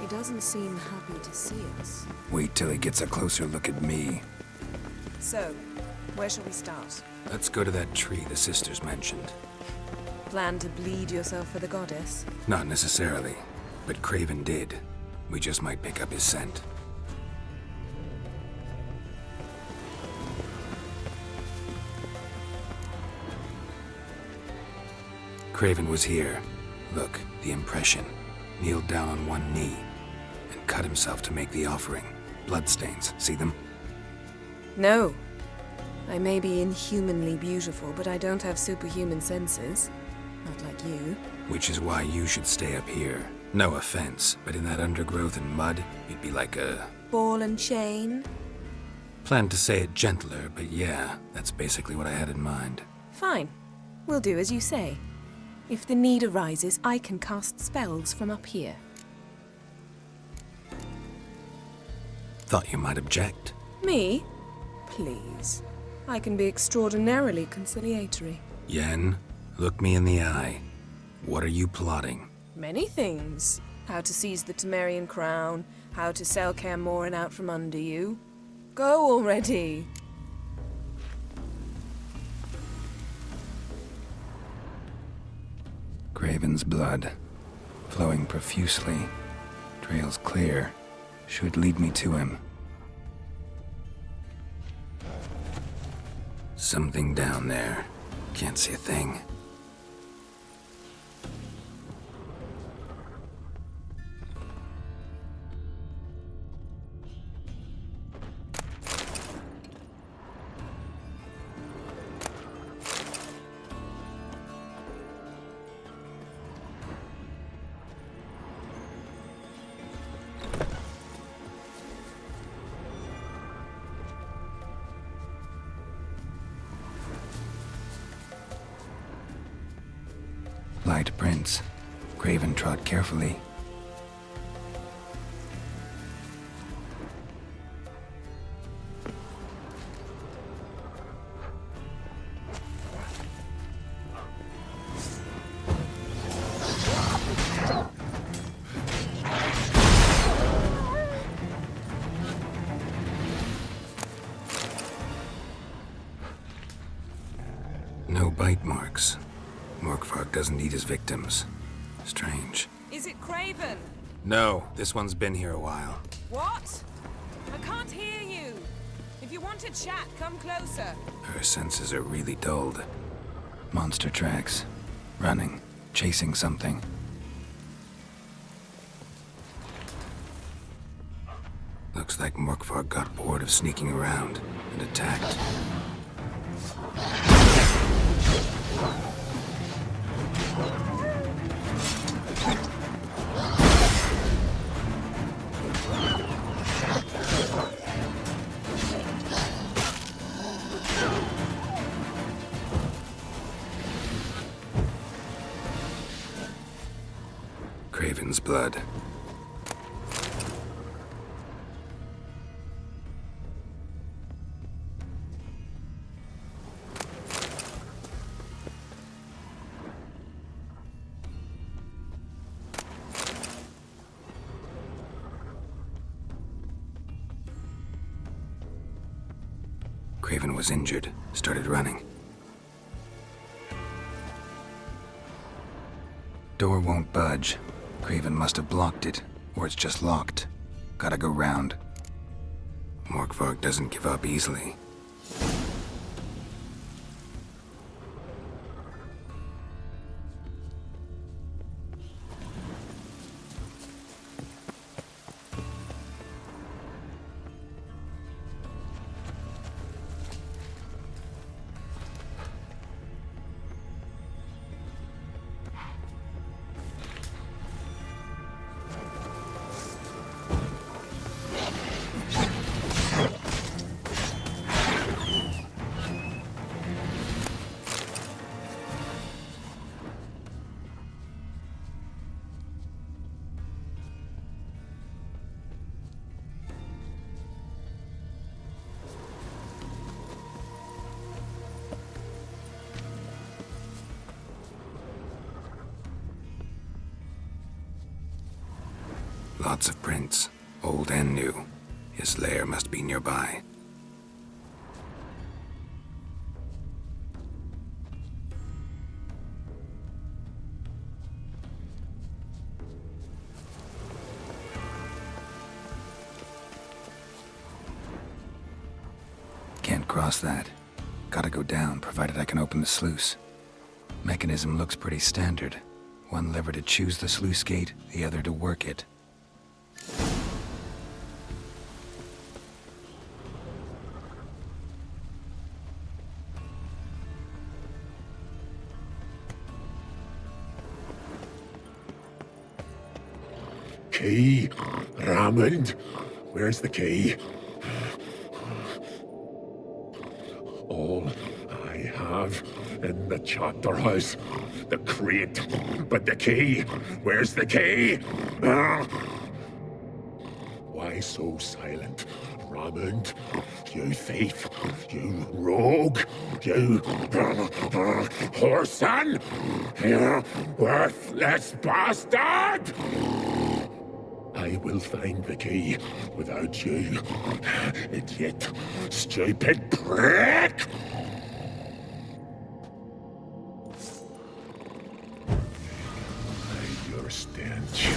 doesn't seem happy to see us. Wait till he gets a closer look at me. So, where shall we start? Let's go to that tree the sisters mentioned. Plan to bleed yourself for the goddess? Not necessarily, but Craven did. We just might pick up his scent. Craven was here. Look, the impression. Kneeled down on one knee and cut himself to make the offering. Bloodstains, see them? No. I may be inhumanly beautiful, but I don't have superhuman senses. Not like you. Which is why you should stay up here. No offense, but in that undergrowth and mud, you'd be like a... Ball and chain? Planned to say it gentler, but yeah, that's basically what I had in mind. Fine. We'll do as you say. If the need arises, I can cast spells from up here. Thought you might object. Me? Please. I can be extraordinarily conciliatory. Yen, look me in the eye. What are you plotting? Many things. How to seize the Temerian crown, how to sell Kaer Morhen out from under you. Go already! Craven's blood, flowing profusely. Trails clear. Should lead me to him. Something down there. Can't see a thing. Light prints. Craven trod carefully. No bite marks. Morkvarg doesn't eat his victims. Strange. Is it Craven? No, this one's been here a while. What? I can't hear you. If you want to chat, come closer. Her senses are really dulled. Monster tracks. Running. Chasing something. Looks like Morkvarg got bored of sneaking around and attacked. Craven's blood. Craven was injured, started running. Door won't budge. Craven must have blocked it, or it's just locked. Gotta go round. Morkvarg doesn't give up easily. Lots of prints, old and new. His lair must be nearby. Can't cross that. Gotta go down, provided I can open the sluice. Mechanism looks pretty standard. One lever to choose the sluice gate, the other to work it. Key, Raymond. Where's the key? All I have in the chapter house, the crate, but the key. Where's the key? Why so silent, Hammond, you thief, you rogue, you whoreson, you worthless bastard! I will find the key without you, idiot, stupid prick! Your stench.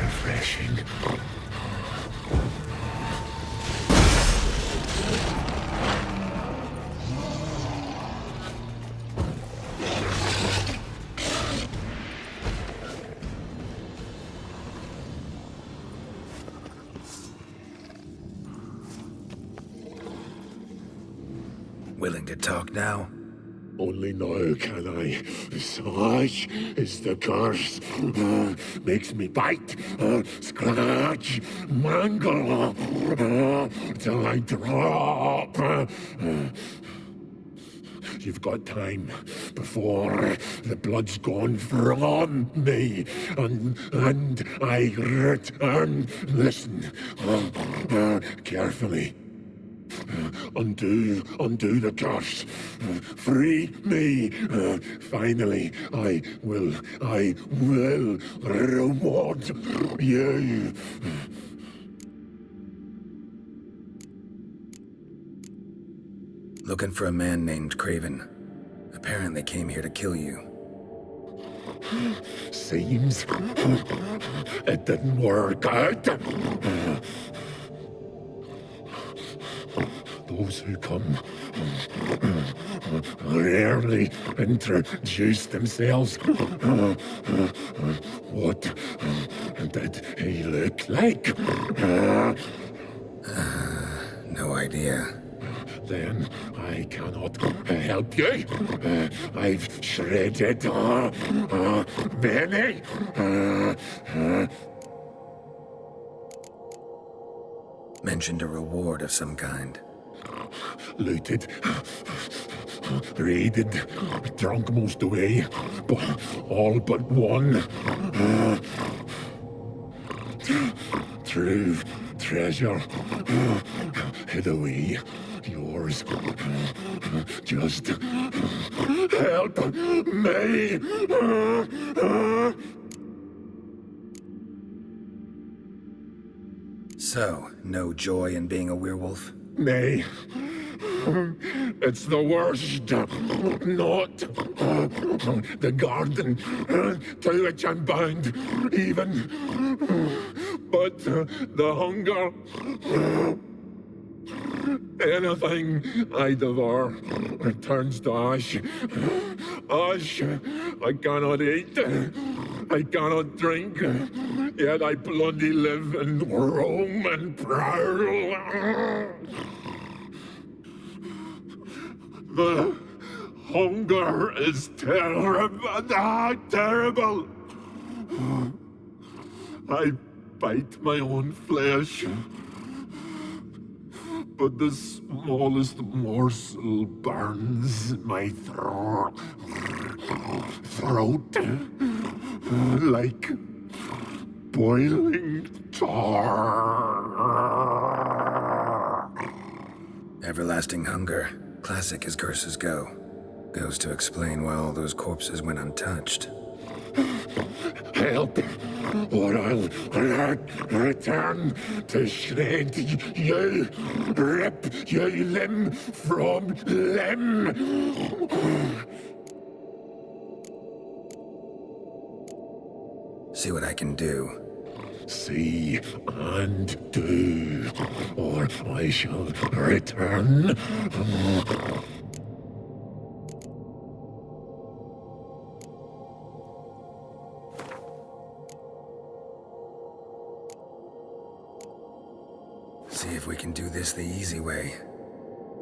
Refreshing. Willing to talk now? Only now can I. Such is the curse. Makes me bite, scratch, mangle, till I drop. You've got time before the blood's gone from me, and I return. Listen, carefully. Undo the curse. Free me. Finally, I will reward you. Looking for a man named Craven. Apparently came here to kill you. Seems it didn't work out. Those who come rarely introduce themselves. What did he look like? No idea. Then I cannot help you. I've shredded many. Mentioned a reward of some kind. Looted, raided, drunk most away, all but one. True treasure, hid away. Yours. Just help me. So, no joy in being a werewolf? Nay. It's the worst. Not the garden to which I'm bound, even. But the hunger. Anything I devour returns to ash. Ash I cannot eat. I cannot drink. Yet I bloody live and roam and prowl. The hunger is terrible. I bite my own flesh, but the smallest morsel burns my throat like boiling tar. Everlasting hunger. Classic as curses go. Goes to explain why all those corpses went untouched. Help, or I'll return to shred you, rip you limb from limb. See what I can do. See and do, or I shall return. See if we can do this the easy way.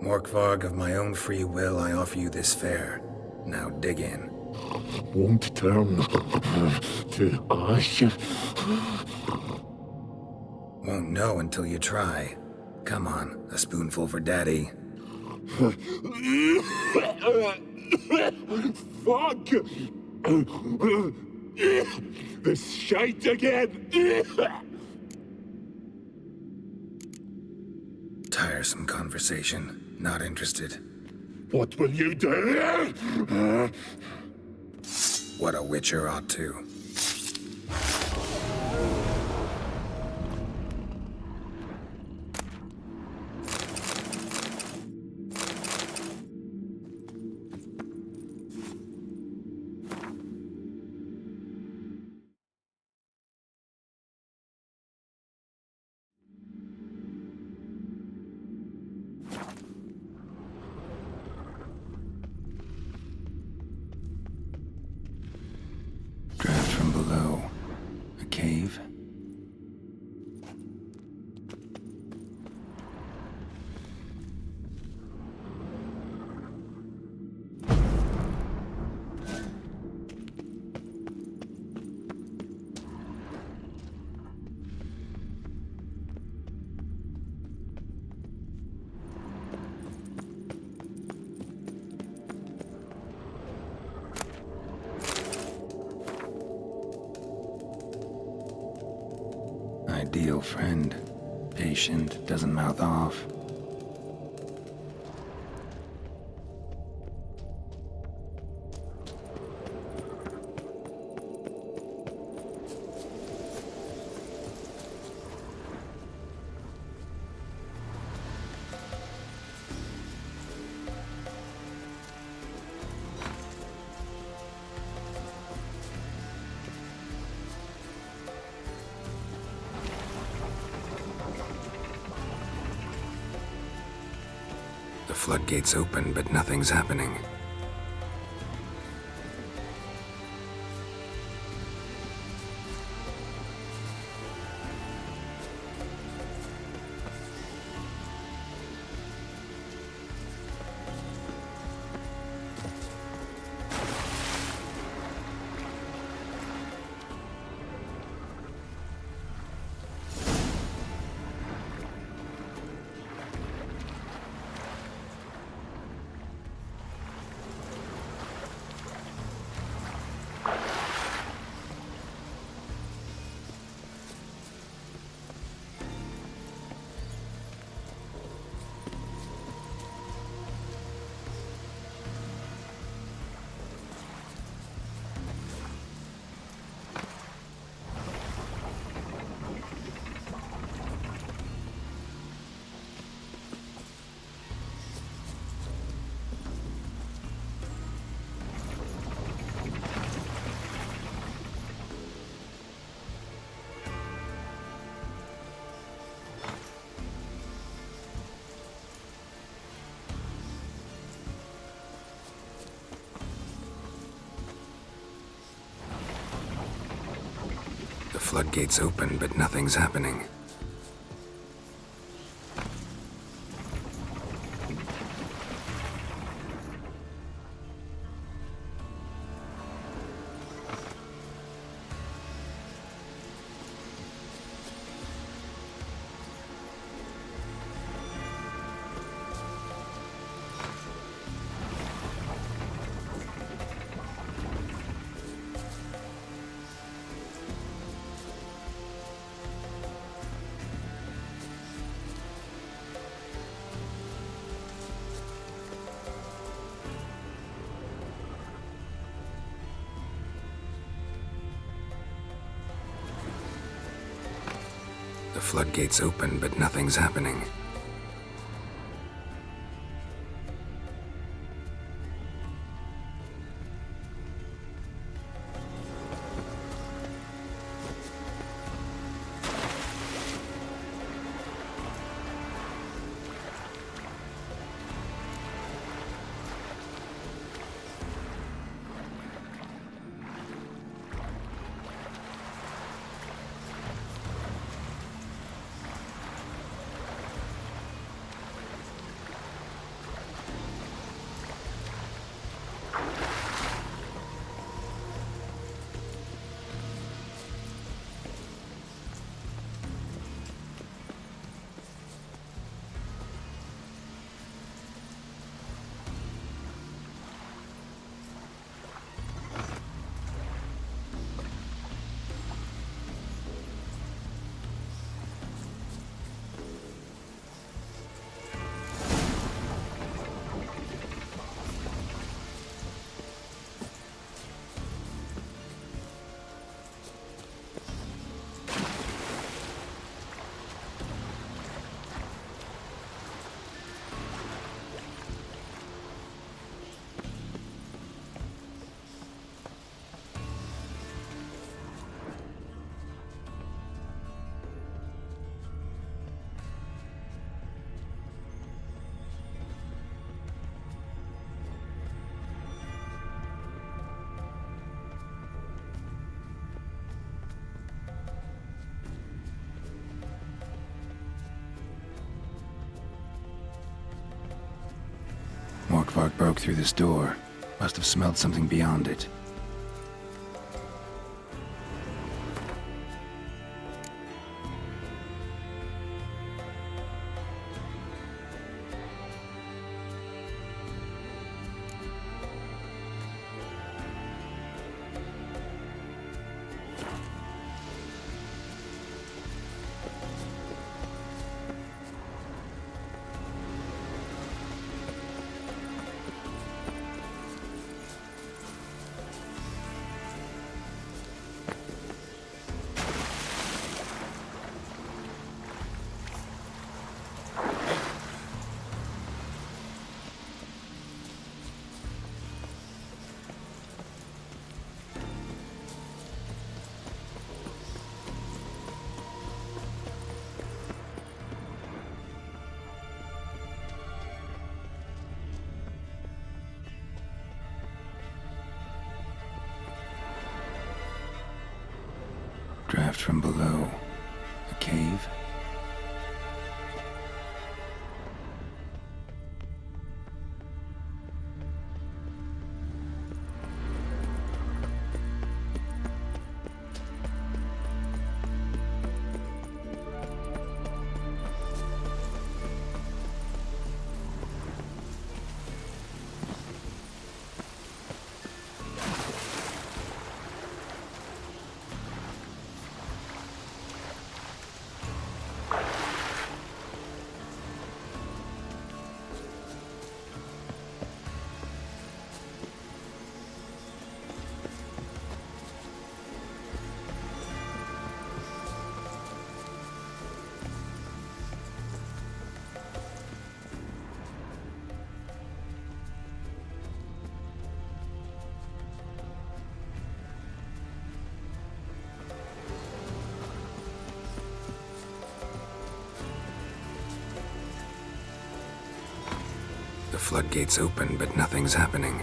Morkvarg, of my own free will, I offer you this fare. Now dig in. Won't turn to ash. Won't know until you try. Come on, a spoonful for Daddy. Fuck! This shite again! Tiresome conversation. Not interested. What will you do? What a witcher ought to. Draft from below. A cave? Ideal friend. Patient, doesn't mouth off. The floodgates open, but nothing's happening. The floodgates open, but nothing's happening. The floodgates open, but nothing's happening. Morkvark broke through this door. Must have smelled something beyond it. Draft from below. A cave? The floodgates open, but nothing's happening.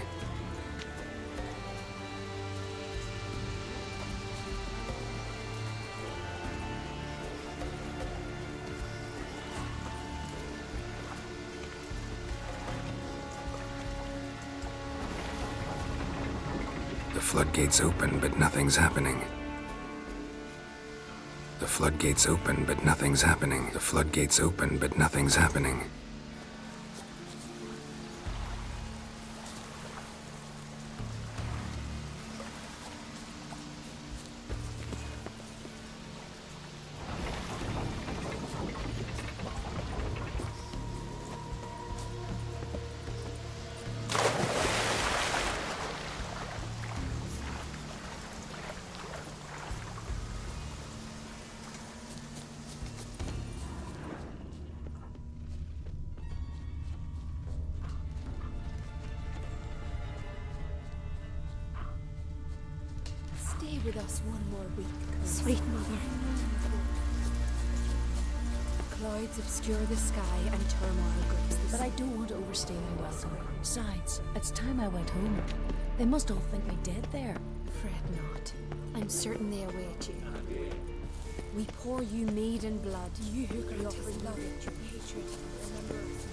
The floodgates open, but nothing's happening. The floodgates open, but nothing's happening. The floodgates open, but nothing's happening. Stay with us one more week, sweet mother. Clouds obscure the sky and turmoil grips the sea. But I don't want to overstay my welcome. Besides, it's time I went home. They must all think me dead there. Fret not. I'm certain they await you. We pour you mead and blood. You who can offer love, hatred, remember us.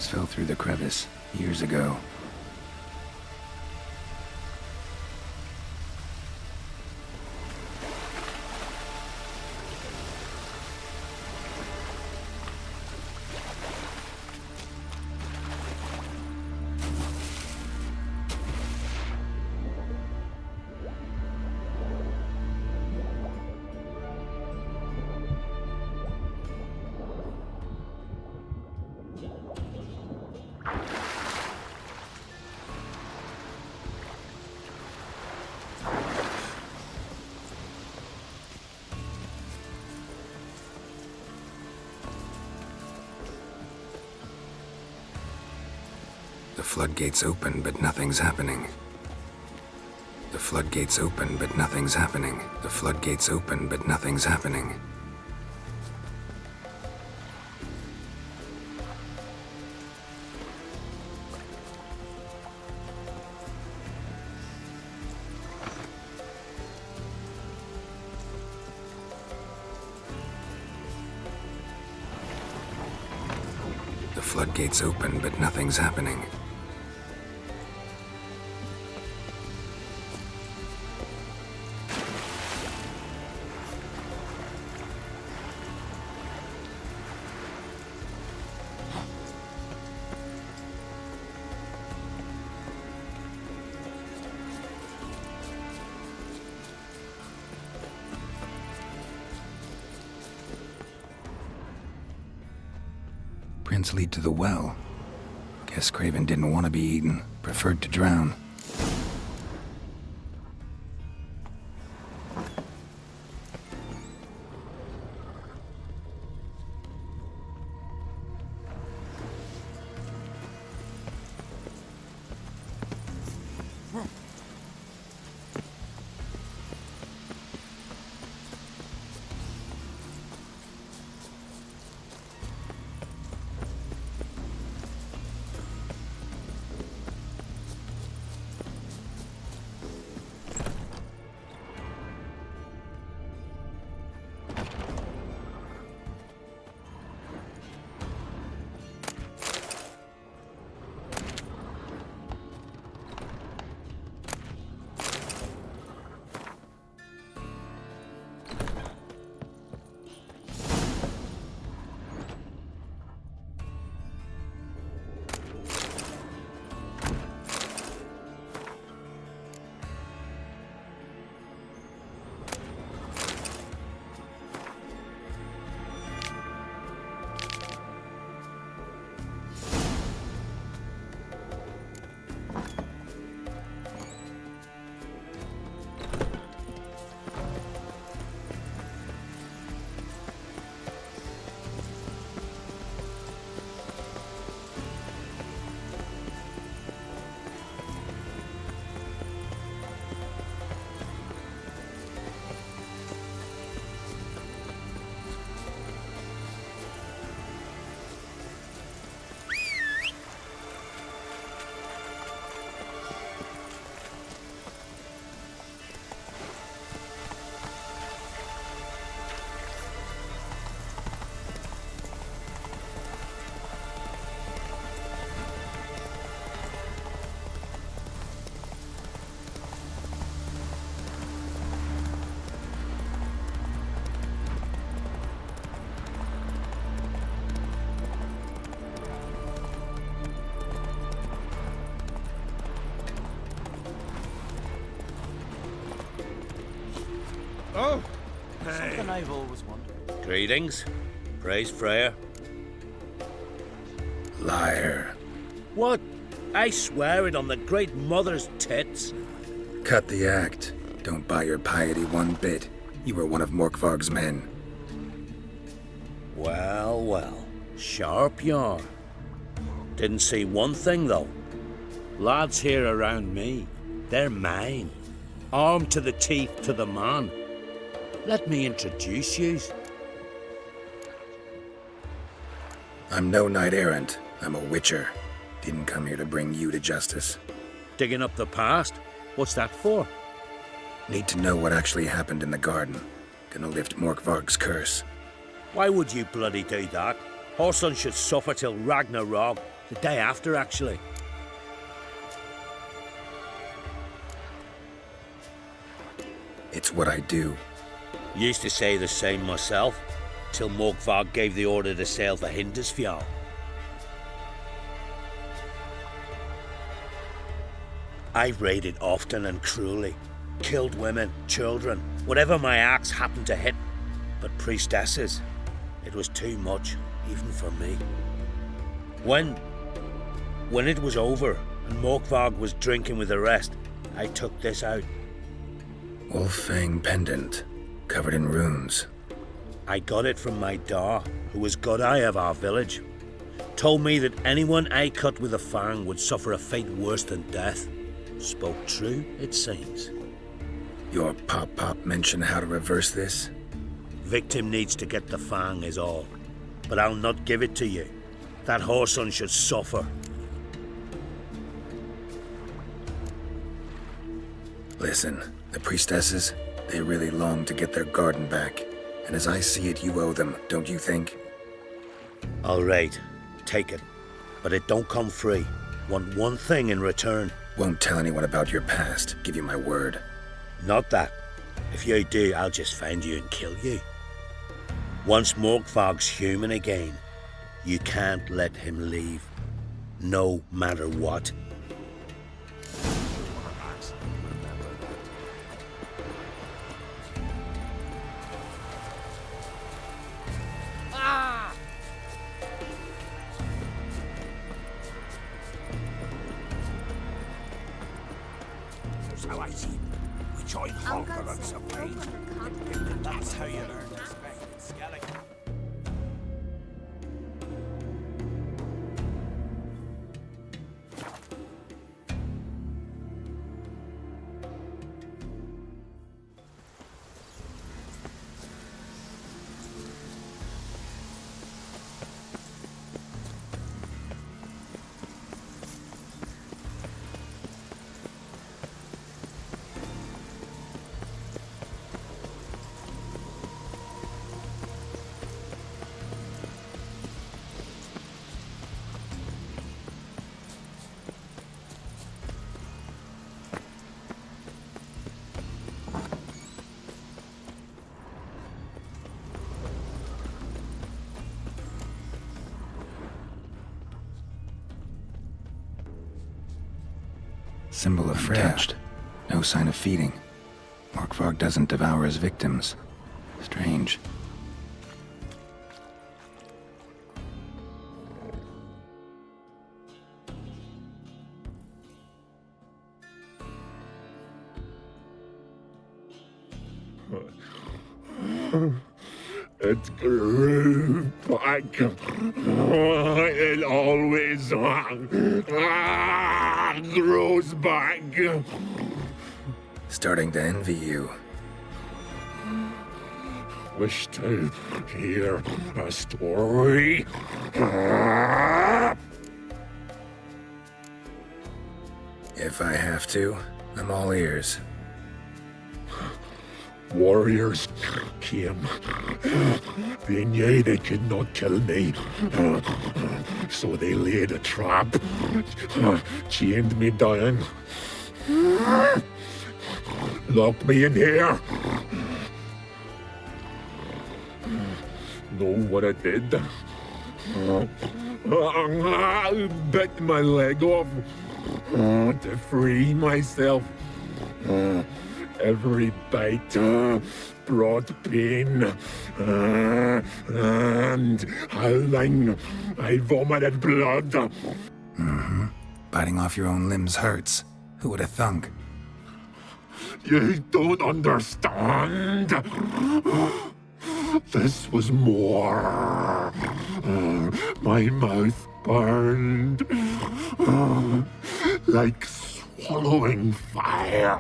Things fell through the crevice years ago. The floodgates open, but nothing's happening. The floodgates open, but nothing's happening. The floodgates open, but nothing's happening. The floodgates open, but nothing's happening. Prints lead to the well. Guess Craven didn't want to be eaten, preferred to drown. Oh! Something I've always wondered. Greetings. Praise Frere. Liar. What? I swear it on the Great Mother's tits. Cut the act. Don't buy your piety one bit. You were one of Morkvarg's men. Well, well. Sharp yarn. Didn't see one thing, though. Lads here around me, they're mine. Armed to the teeth to the man. Let me introduce yous. I'm no knight-errant. I'm a witcher. Didn't come here to bring you to justice. Digging up the past? What's that for? Need to know what actually happened in the garden. Gonna lift Morkvarg's curse. Why would you bloody do that? Horson should suffer till Ragnarok. The day after, actually. It's what I do. Used to say the same myself, till Morkvarg gave the order to sail for Hindisfjall. I raided often and cruelly, killed women, children, whatever my axe happened to hit. But priestesses, it was too much, even for me. When it was over and Morkvarg was drinking with the rest, I took this out. Wolf-fang pendant, covered in runes. I got it from my da, who was godeye of our village. Told me that anyone I cut with a fang would suffer a fate worse than death. Spoke true, it seems. Your pop-pop mentioned how to reverse this? Victim needs to get the fang is all. But I'll not give it to you. That whoreson should suffer. Listen, the priestesses, they really long to get their garden back. And as I see it, you owe them, don't you think? All right, take it. But it don't come free. Want one thing in return. Won't tell anyone about your past, give you my word. Not that. If you do, I'll just find you and kill you. Once Morkvarg's human again, you can't let him leave. No matter what. How I see we join Honker on some page. That's how you learn to respect Skellig. Symbol of Freya. No sign of feeding. Morkvarg doesn't devour his victims. Strange. It grew back. It always grows back. Starting to envy you. Wish to hear a story. If I have to, I'm all ears. Warriors came. They knew they could not kill me. So they laid a trap. Chained me down. Locked me in here. Know what I did? Bit my leg off to free myself. Every bite brought pain, and howling, I vomited blood. Mm-hmm. Biting off your own limbs hurts. Who would have thunk? You don't understand. This was more. My mouth burned like swallowing fire,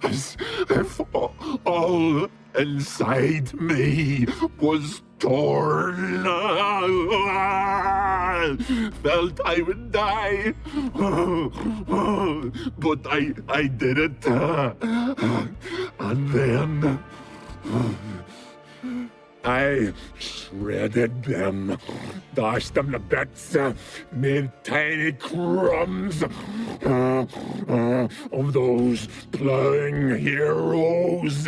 as if all inside me was torn. Felt I would die, but I did it. And then I shredded them, dashed them to bits, made tiny crumbs of those plowing heroes.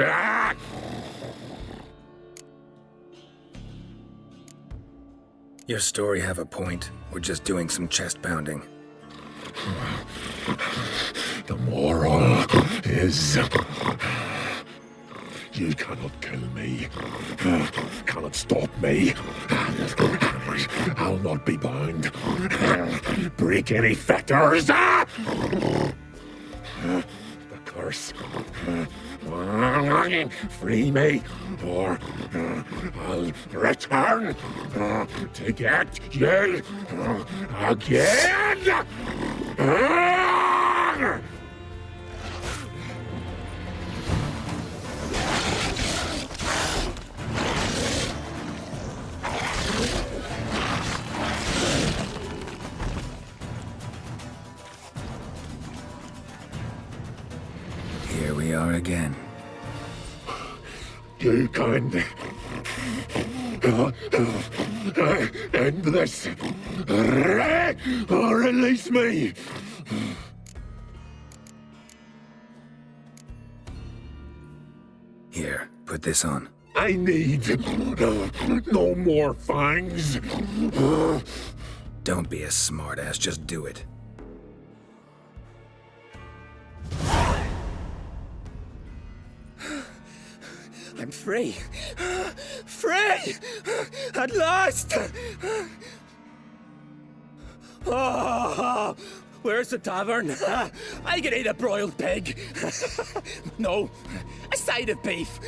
Your story have a point? We're just doing some chest pounding. The moral is... You cannot kill me, cannot stop me. I'll not be bound. Break any fetters. The curse. Free me, or I'll return to get you again. Here we are again. You can end this, or release me. Here, put this on. I need no more fangs. Don't be a smartass, just do it. I'm free. Free! At last! Oh, where's the tavern? I can eat a broiled pig. No, a side of beef.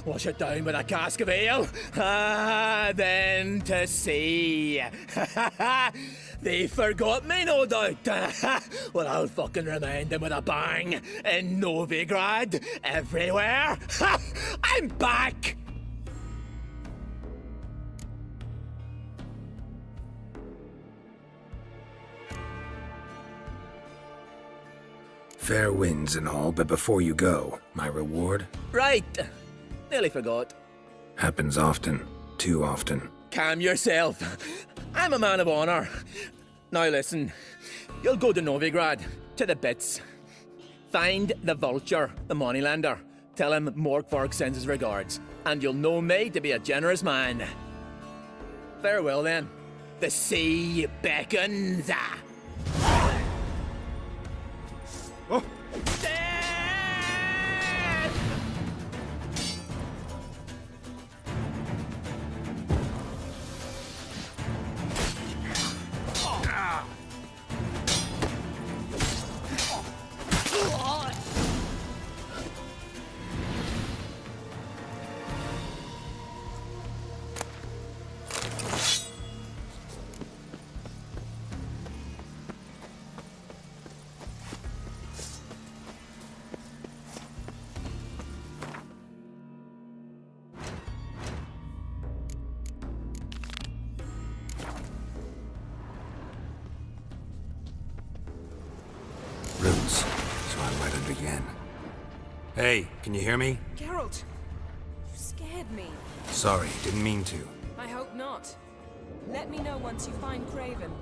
Wash it down with a cask of ale. Then to sea. They forgot me, no doubt. Well, I'll fucking remind them with a bang. In Novigrad, everywhere. I'm back! Fair winds and all, but before you go, my reward? Right. Nearly forgot. Happens often. Too often. Calm yourself. I'm a man of honor. Now listen. You'll go to Novigrad, to the bits. Find the vulture, the moneylender. Tell him Morkvarg sends his regards, and you'll know me to be a generous man. Farewell then. The sea beckons. Oh. Roots, so I'm right under Yen. Hey, can you hear me? Geralt, you scared me. Sorry, didn't mean to. I hope not. Let me know once you find Craven.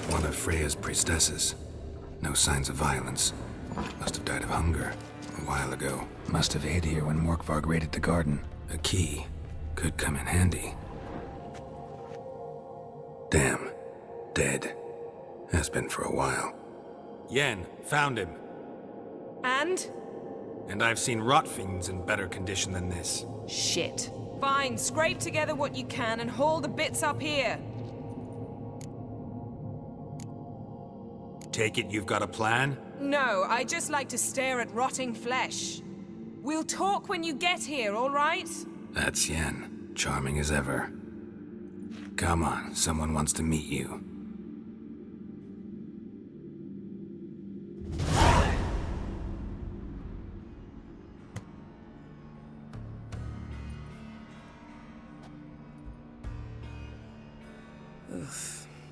One of Freya's priestesses. No signs of violence. Must have died of hunger a while ago. Must have hid here when Morkvarg raided the garden. A key could come in handy. Damn. Dead. Has been for a while. Yen, found him. And? And I've seen rot fiends in better condition than this. Shit. Fine, scrape together what you can and haul the bits up here. Take it you've got a plan? No, I just like to stare at rotting flesh. We'll talk when you get here, all right? That's Yen. Charming as ever. Come on, someone wants to meet you.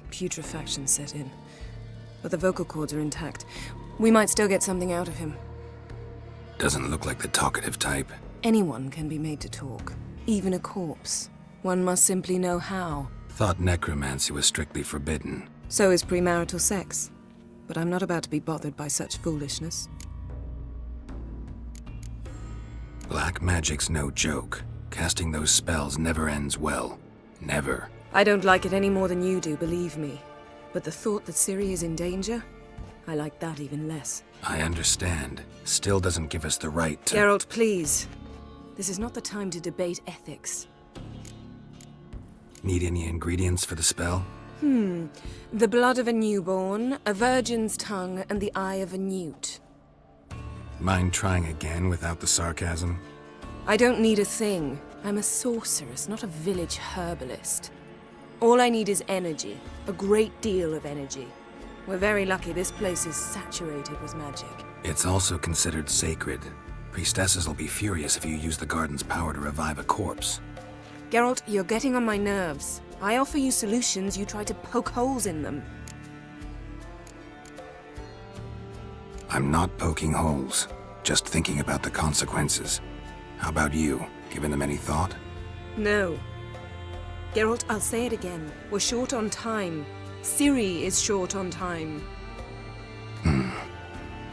Putrefaction set in. But the vocal cords are intact. We might still get something out of him. Doesn't look like the talkative type. Anyone can be made to talk. Even a corpse. One must simply know how. Thought necromancy was strictly forbidden. So is premarital sex. But I'm not about to be bothered by such foolishness. Black magic's no joke. Casting those spells never ends well. Never. I don't like it any more than you do, believe me. But the thought that Ciri is in danger? I like that even less. I understand. Still doesn't give us the right to— Geralt, please. This is not the time to debate ethics. Need any ingredients for the spell? The blood of a newborn, a virgin's tongue, and the eye of a newt. Mind trying again without the sarcasm? I don't need a thing. I'm a sorceress, not a village herbalist. All I need is energy. A great deal of energy. We're very lucky this place is saturated with magic. It's also considered sacred. Priestesses will be furious if you use the garden's power to revive a corpse. Geralt, you're getting on my nerves. I offer you solutions, you try to poke holes in them. I'm not poking holes, just thinking about the consequences. How about you? Given them any thought? No. Geralt, I'll say it again. We're short on time. Ciri is short on time.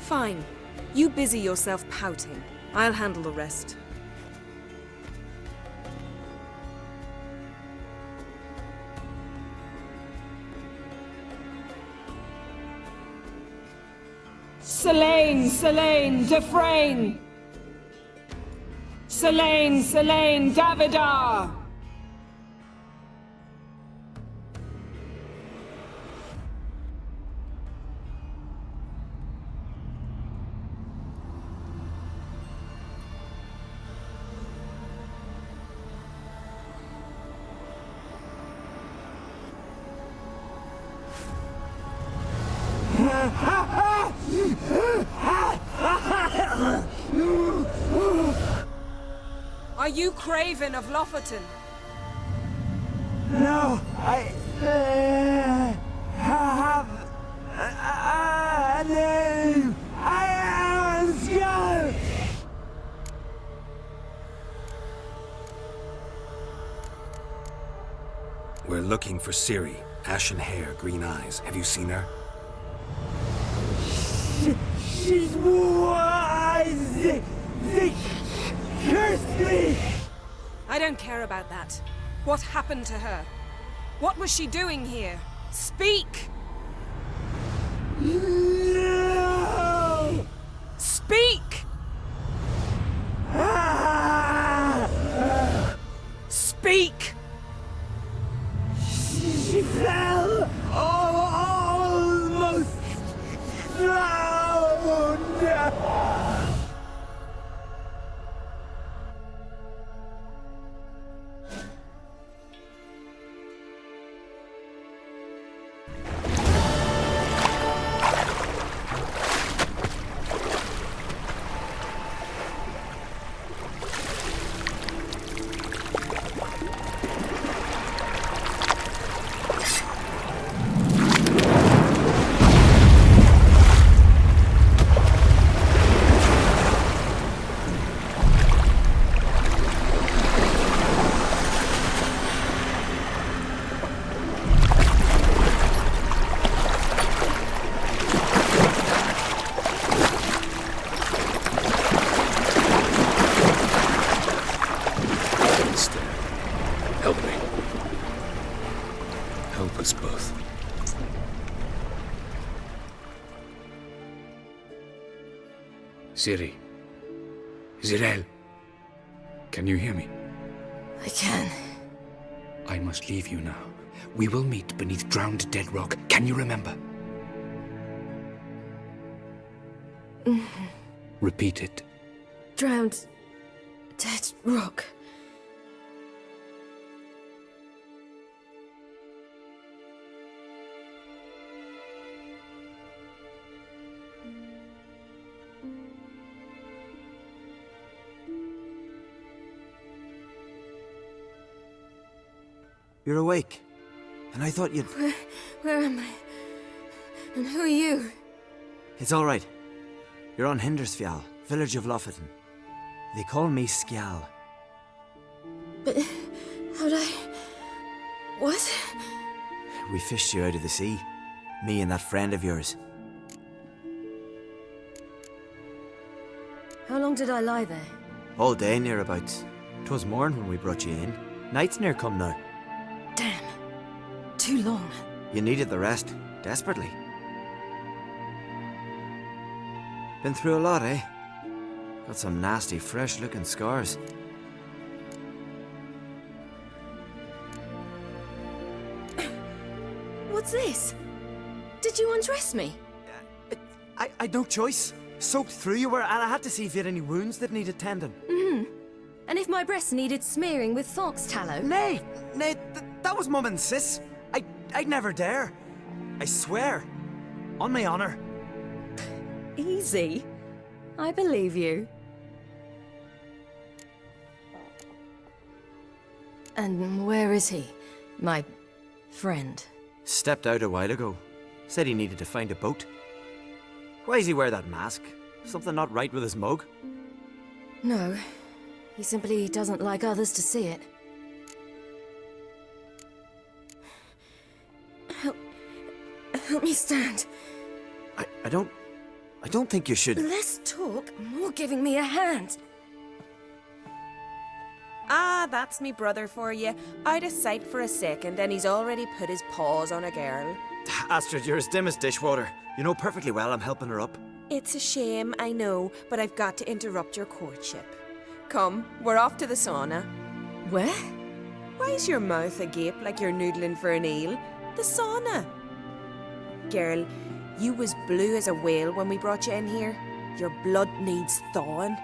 Fine. You busy yourself pouting. I'll handle the rest. Selene, Dufresne! Selene, Davidar! Are you Craven of Lofoten? No, I have a name. I am Skull. We're looking for Ciri. Ashen hair, green eyes. Have you seen her? She's wise. They cursed me. I don't care about that. What happened to her? What was she doing here? Speak! No! Speak! Speak! She fell almost drowned. Help me. Help us both. Ciri. Zirael. Can you hear me? I can. I must leave you now. We will meet beneath drowned dead rock. Can you remember? Repeat it. Drowned. Dead rock. You're awake. And I thought you'd... Where am I? And who are you? It's all right. You're on Hindersfjall, village of Lofoten. They call me Skjal. But how'd I... What? We fished you out of the sea. Me and that friend of yours. How long did I lie there? All day nearabouts. 'Twas morn when we brought you in. Night's near come now. Damn. Too long. You needed the rest, desperately. Been through a lot, eh? Got some nasty, fresh-looking scars. What's this? Did you undress me? I'd no choice. Soaked through you were, and I had to see if you had any wounds that needed tending. And if my breasts needed smearing with fox tallow? Nay, that was Mum and Sis. I'd never dare. I swear. On my honor. Easy. I believe you. And where is he? My friend? Stepped out a while ago. Said he needed to find a boat. Why's he wear that mask? Something not right with his mug? No. He simply doesn't like others to see it. Help me stand. I don't think you should... Less talk, more giving me a hand. Ah, that's me brother for you. Out of sight for a second, and he's already put his paws on a girl. Astrid, you're as dim as dishwater. You know perfectly well I'm helping her up. It's a shame, I know, but I've got to interrupt your courtship. Come, we're off to the sauna. Where? Why's your mouth agape like you're noodling for an eel? The sauna. Girl, you was blue as a whale when we brought you in here. Your blood needs thawing.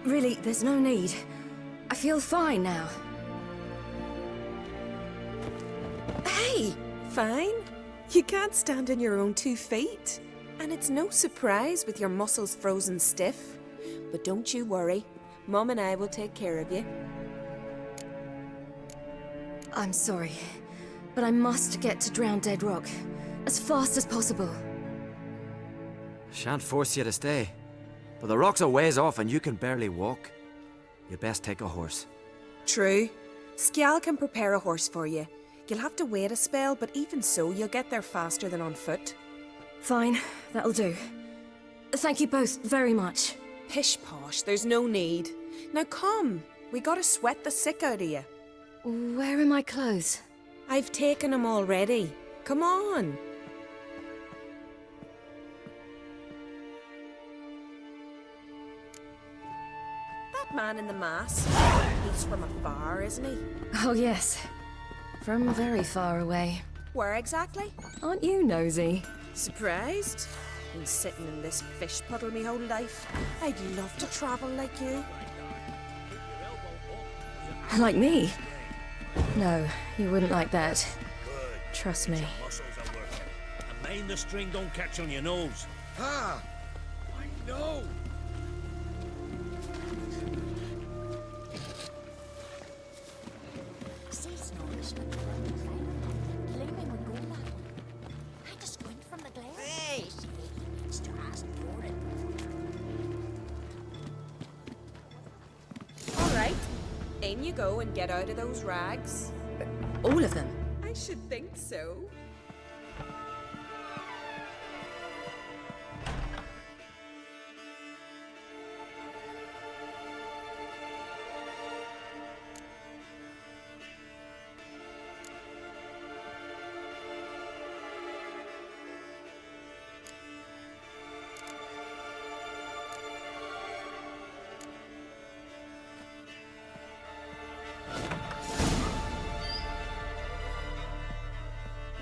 Really, there's no need. I feel fine now. Hey, fine? You can't stand on your own 2 feet. And it's no surprise with your muscles frozen stiff. But don't you worry. Mum and I will take care of you. I'm sorry, but I must get to Drowned Dead Rock as fast as possible. Shan't force you to stay. But the rock's a ways off and you can barely walk. You'd best take a horse. True. Skjal can prepare a horse for you. You'll have to wait a spell, but even so, you'll get there faster than on foot. Fine, that'll do. Thank you both very much. Pish posh, there's no need. Now come, we gotta sweat the sick out of you. Where are my clothes? I've taken them already. Come on. That man in the mask, he's from afar, isn't he? Oh yes, from very far away. Where exactly? Aren't you nosy? Surprised? Been sitting in this fish puddle me whole life. I'd love to travel like you. Like me? No, you wouldn't like that. Trust me. Muscles are working. And mind the string don't catch on your nose. Ah! I know! Alright, in you go and get out of those rags. All of them? I should think so.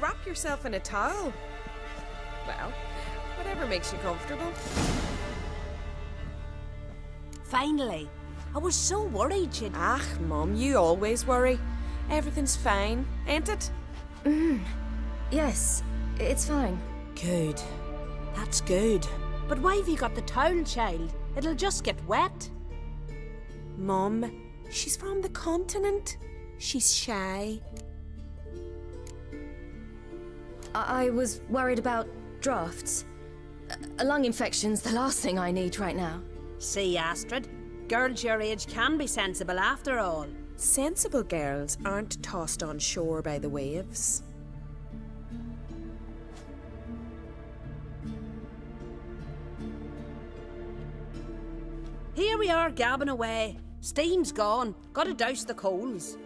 Wrap yourself in a towel. Well, whatever makes you comfortable. Finally. I was so worried you'd... Ah, Mum, you always worry. Everything's fine, ain't it? Yes, it's fine. Good. That's good. But why have you got the towel, child? It'll just get wet. Mum, She's from the continent. She's shy. I was worried about drafts. Lung infection's the last thing I need right now. See, Astrid, girls your age can be sensible after all. Sensible girls aren't tossed on shore by the waves. Here we are gabbing away. Steam's gone. Gotta douse the coals.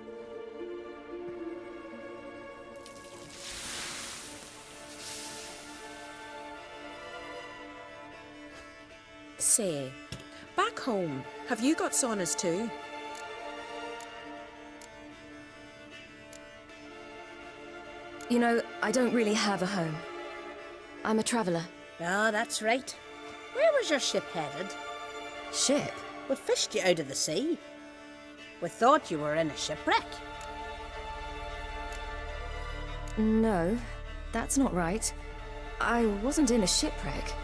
Say, back home, have you got saunas too? You know, I don't really have a home. I'm a traveller. Ah, that's right. Where was your ship headed? Ship? What fished you out of the sea? We thought you were in a shipwreck. No, that's not right. I wasn't in a shipwreck.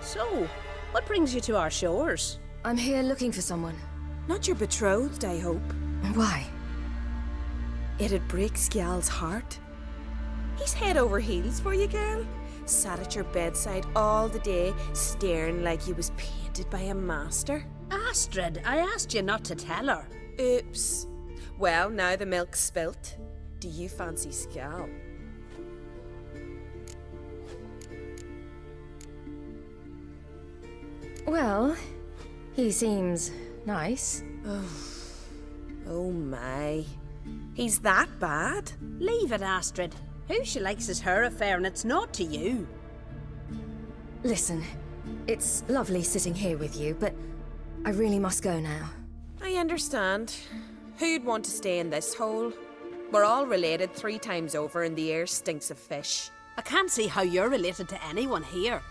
So, what brings you to our shores? I'm here looking for someone. Not your betrothed, I hope. Why? It'd break Skjal's heart. He's head over heels for you, girl. Sat at your bedside all the day, staring like he was painted by a master. Astrid, I asked you not to tell her. Oops. Well, now the milk's spilt. Do you fancy Skjal? Well, he seems nice. Oh my. He's that bad? Leave it, Astrid. Who she likes is her affair and it's not to you. Listen, it's lovely sitting here with you, but I really must go now. I understand. Who'd want to stay in this hole? We're all related 3 times over and the air stinks of fish. I can't see how you're related to anyone here.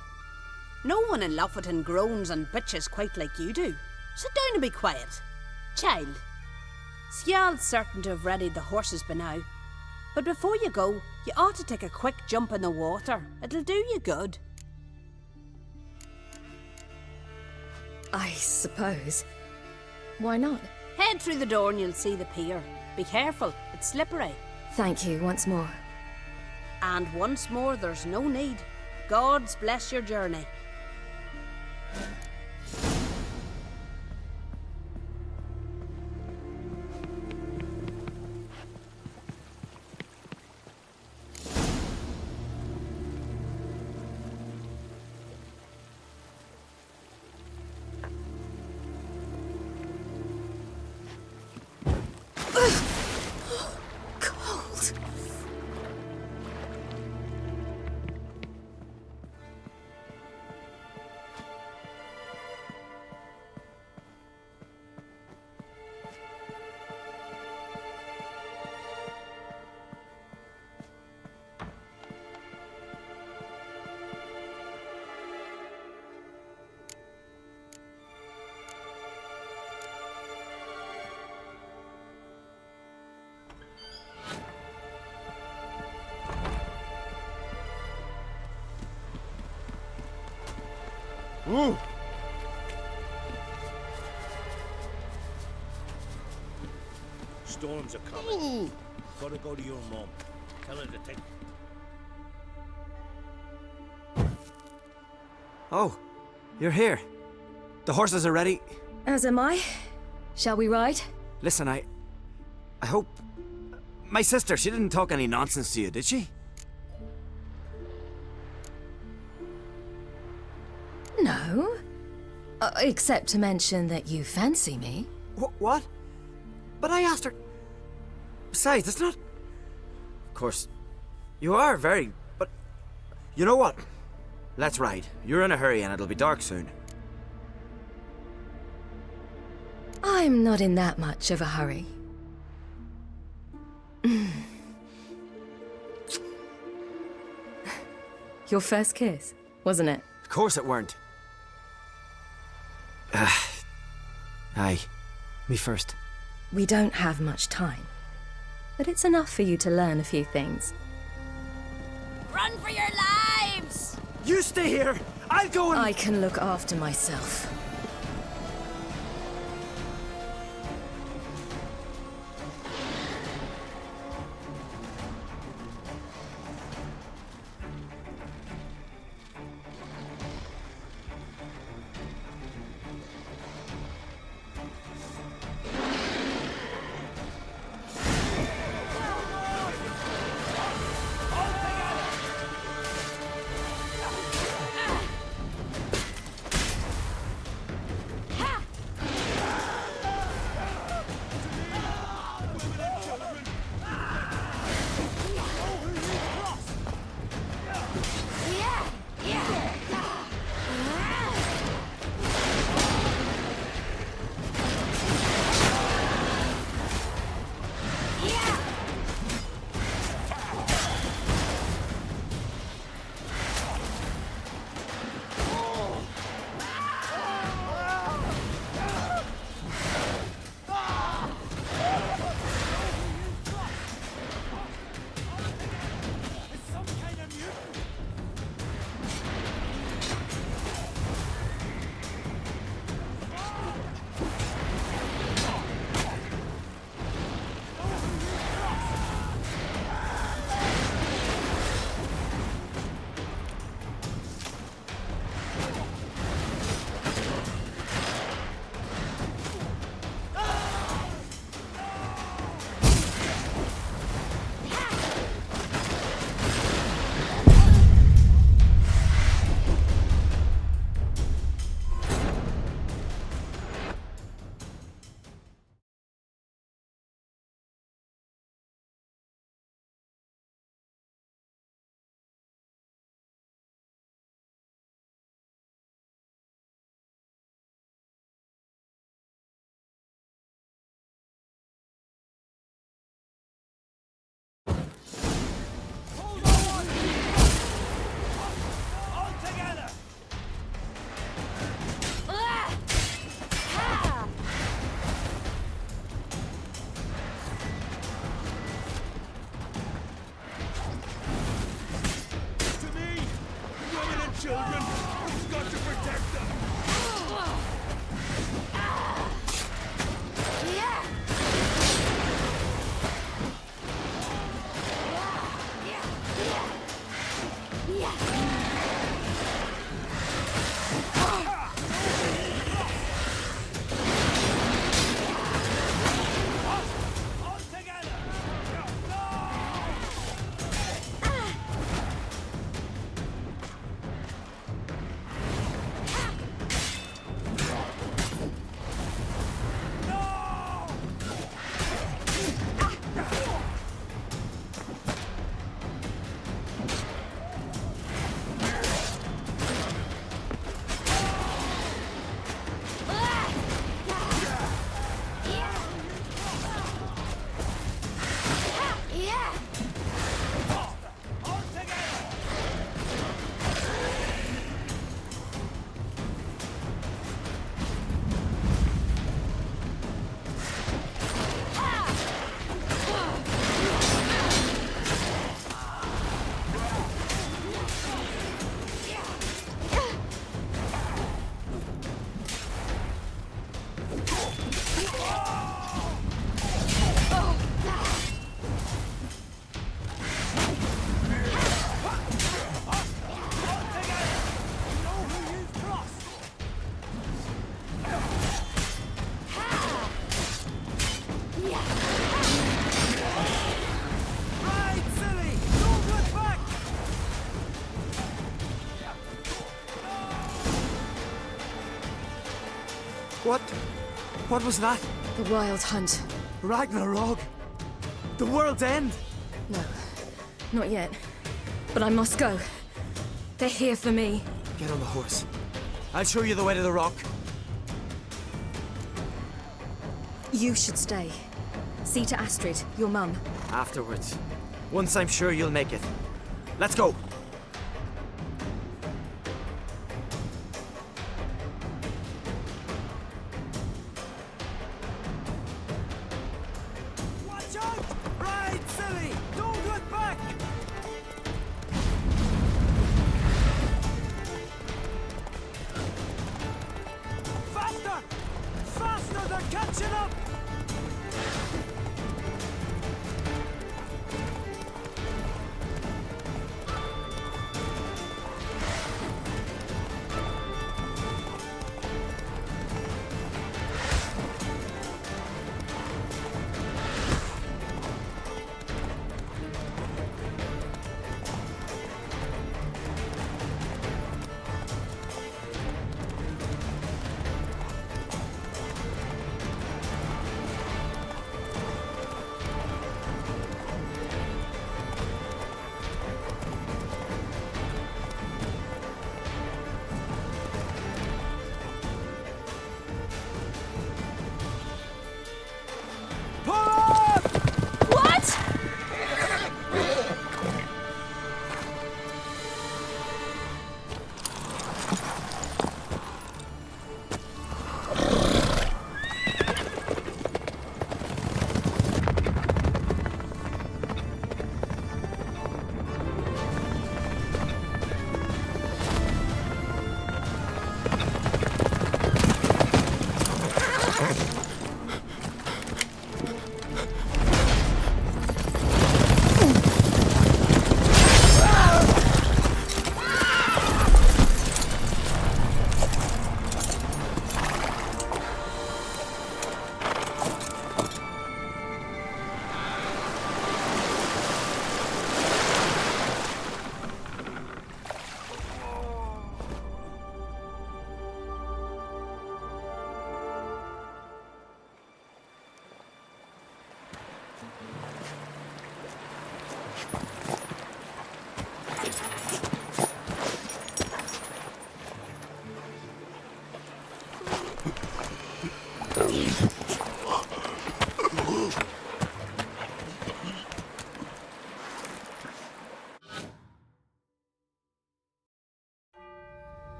No one in Lofferton groans and bitches quite like you do. Sit down and be quiet. Child, Skjal's certain to have readied the horses by now. But before you go, you ought to take a quick jump in the water. It'll do you good. I suppose. Why not? Head through the door and you'll see the pier. Be careful, it's slippery. Thank you once more. And once more, there's no need. God's bless your journey. Ooh. Storms are coming. Gotta go to your mom. Tell her to take. Oh, you're here. The horses are ready. As am I. Shall we ride? Listen, I hope... My sister, she didn't talk any nonsense to you, did she? No. Except to mention that you fancy me. What? But I asked her... Besides, it's not... Of course, you are very... But... You know what? Let's ride. You're in a hurry and it'll be dark soon. I'm not in that much of a hurry. Your first kiss, wasn't it? Of course it weren't. Aye. Me first. We don't have much time. But it's enough for you to learn a few things. Run for your lives! You stay here! I'll go and... I can look after myself. children. We've got to protect them. What was that? The Wild Hunt. Ragnarok? The world's end? No, not yet. But I must go. They're here for me. Get on the horse. I'll show you the way to the rock. You should stay. See to Astrid, your mum. Afterwards. Once I'm sure you'll make it. Let's go! Watch out! Ride, silly! Don't look back! Faster! Faster! They're catching up!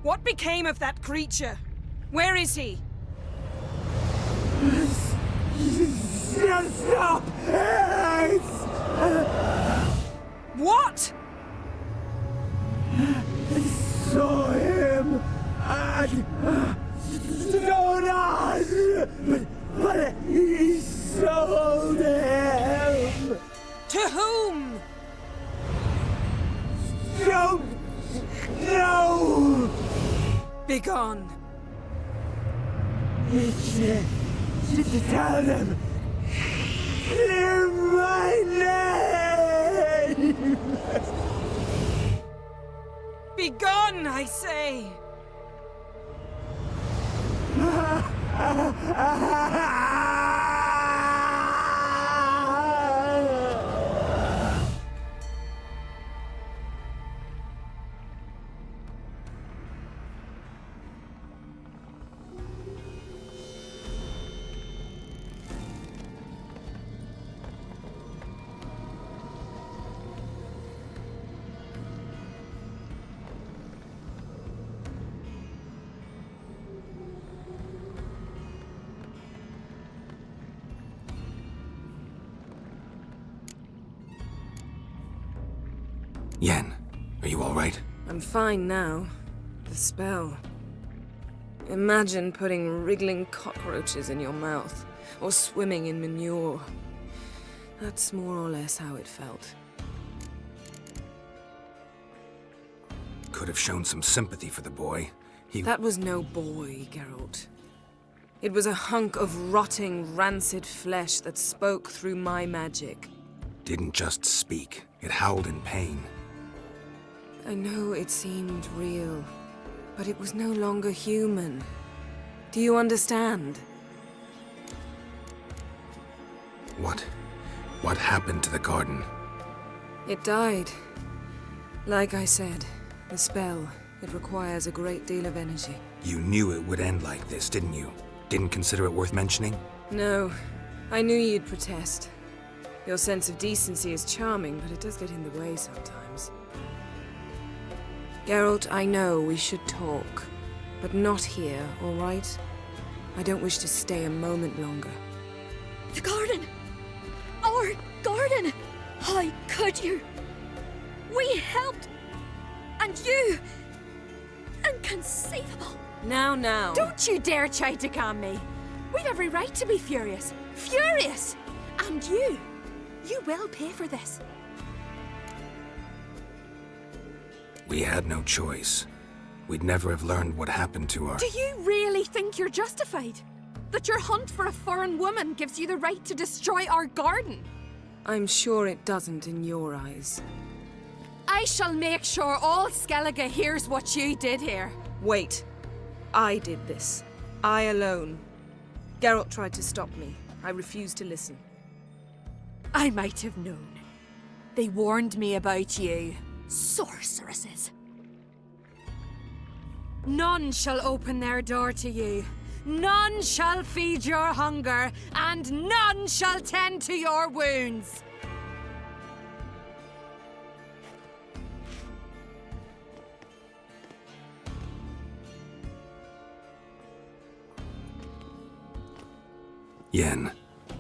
What became of that creature? Where is he? Stop! What? Saw him at Stonehouse, but he sold him. To whom? Don't know. Begone. Tell them. Clear my name. Begone, I say. Yen, are you all right? I'm fine now. The spell. Imagine putting wriggling cockroaches in your mouth, or swimming in manure. That's more or less how it felt. Could have shown some sympathy for the boy. That was no boy, Geralt. It was a hunk of rotting, rancid flesh that spoke through my magic. Didn't just speak. It howled in pain. I know it seemed real, but it was no longer human. Do you understand? What happened to the garden? It died. Like I said, the spell, it requires a great deal of energy. You knew it would end like this, didn't you? Didn't consider it worth mentioning? No, I knew you'd protest. Your sense of decency is charming, but it does get in the way sometimes. Geralt, I know we should talk, but not here, all right? I don't wish to stay a moment longer. The garden! Our garden! How could you? We helped! And you! Inconceivable! Now. Don't you dare try to calm me. We've every right to be furious. Furious! And you will pay for this. We had no choice. We'd never have learned what happened to our... Do you really think you're justified? That your hunt for a foreign woman gives you the right to destroy our garden? I'm sure it doesn't in your eyes. I shall make sure all Skellige hears what you did here. Wait. I did this. I alone. Geralt tried to stop me. I refused to listen. I might have known. They warned me about you. Sorceresses. None shall open their door to you. None shall feed your hunger, and none shall tend to your wounds. Yen,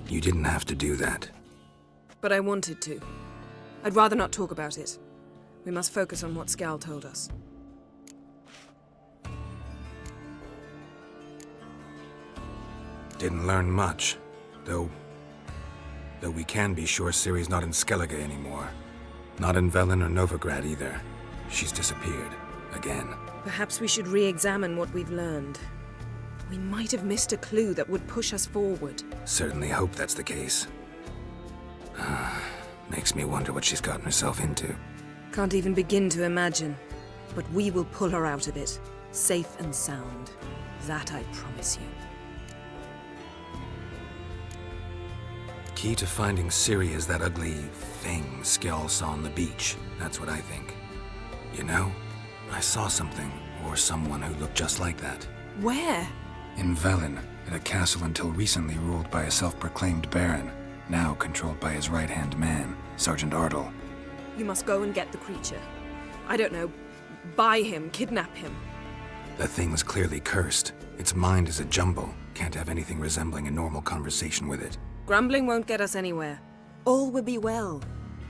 you didn't have to do that. But I wanted to. I'd rather not talk about it. We must focus on what Skal told us. Didn't learn much, though we can be sure Ciri's not in Skellige anymore. Not in Velen or Novigrad either. She's disappeared. Again. Perhaps we should re-examine what we've learned. We might have missed a clue that would push us forward. Certainly hope that's the case. Makes me wonder what she's gotten herself into. Can't even begin to imagine. But we will pull her out of it. Safe and sound. That I promise you. Key to finding Ciri is that ugly thing Skjall saw on the beach. That's what I think. You know, I saw something, or someone who looked just like that. Where? In Velen, at a castle until recently ruled by a self-proclaimed baron, now controlled by his right-hand man, Sergeant Ardle. You must go and get the creature. I don't know, buy him, kidnap him. The thing's clearly cursed. Its mind is a jumble. Can't have anything resembling a normal conversation with it. Grumbling won't get us anywhere. All will be well.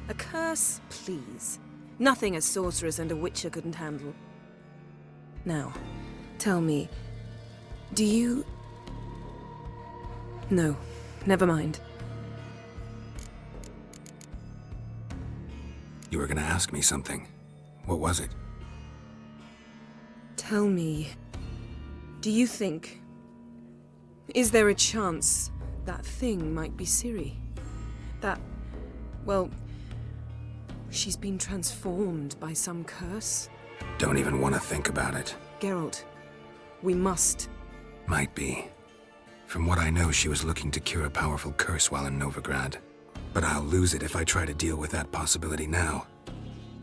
A curse, please. Nothing a sorceress and a witcher couldn't handle. Now, tell me, do you... No, never mind. You were gonna ask me something. What was it? Tell me, do you think... Is there a chance that thing might be Ciri? That, well, she's been transformed by some curse? Don't even want to think about it. Geralt, we must. Might be. From what I know, she was looking to cure a powerful curse while in Novigrad. But I'll lose it if I try to deal with that possibility now.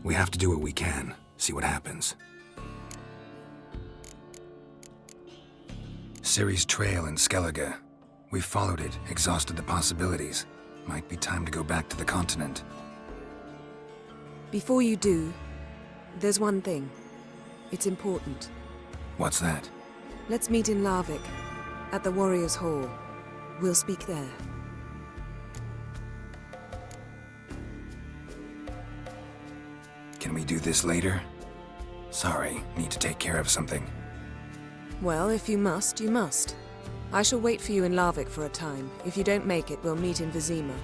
We have to do what we can, see what happens. Ciri's trail in Skellige. We've followed it, exhausted the possibilities. Might be time to go back to the continent. Before you do, there's one thing. It's important. What's that? Let's meet in Larvik, at the Warriors' Hall. We'll speak there. Can we do this later? Sorry, need to take care of something. Well, if you must, you must. I shall wait for you in Larvik for a time. If you don't make it, we'll meet in Vizima.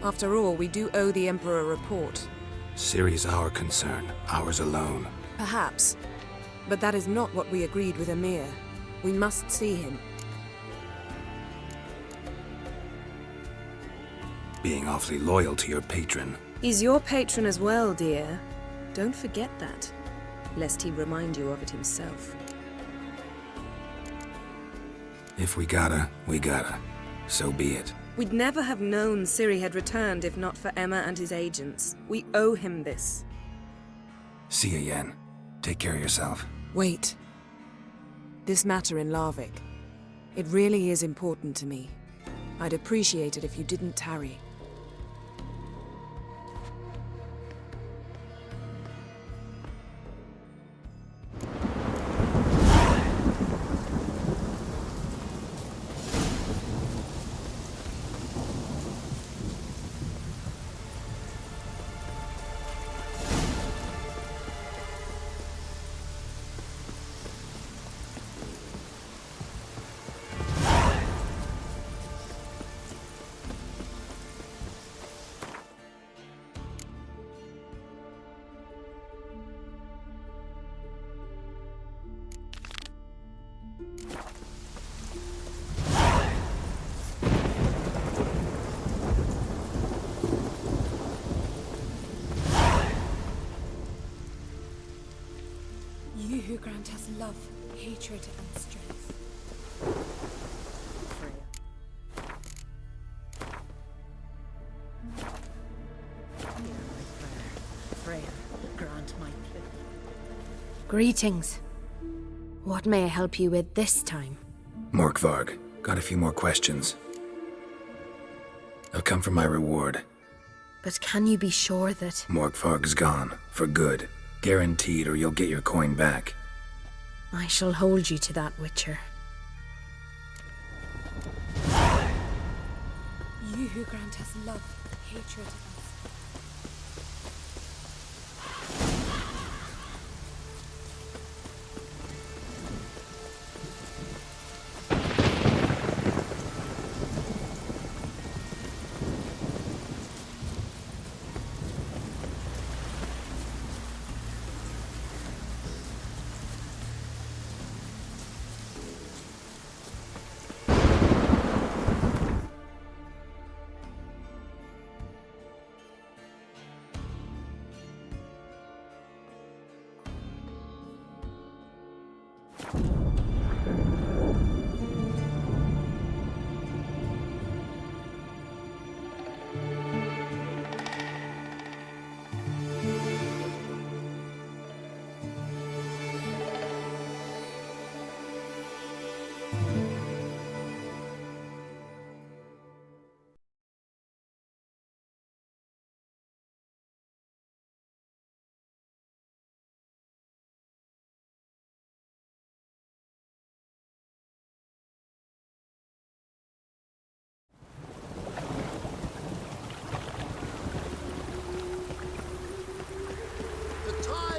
After all, we do owe the Emperor a report. Ciri's our concern, ours alone. Perhaps. But that is not what we agreed with Emir. We must see him. Being awfully loyal to your patron. He's your patron as well, dear. Don't forget that, lest he remind you of it himself. If we gotta, we gotta. So be it. We'd never have known Ciri had returned if not for Emma and his agents. We owe him this. See ya, Yen. Take care of yourself. Wait. This matter in Larvik. It really is important to me. I'd appreciate it if you didn't tarry. You who grant us love, hatred, and strength. Freya, grant my pity. Greetings. What may I help you with this time? Morkvarg, got a few more questions. I've come for my reward. But can you be sure that... Morkvarg's gone, for good. Guaranteed, or you'll get your coin back. I shall hold you to that, Witcher. You who grant us love, hatred, and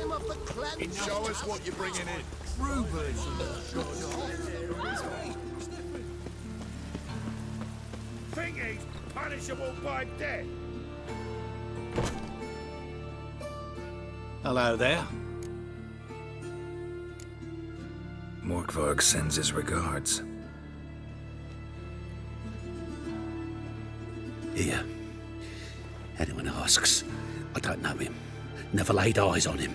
him off the clan. Show us what you're bringing in. Think he's punishable by death. Hello there. Morkvarg sends his regards. Here. Anyone asks, I don't know him. Never laid eyes on him.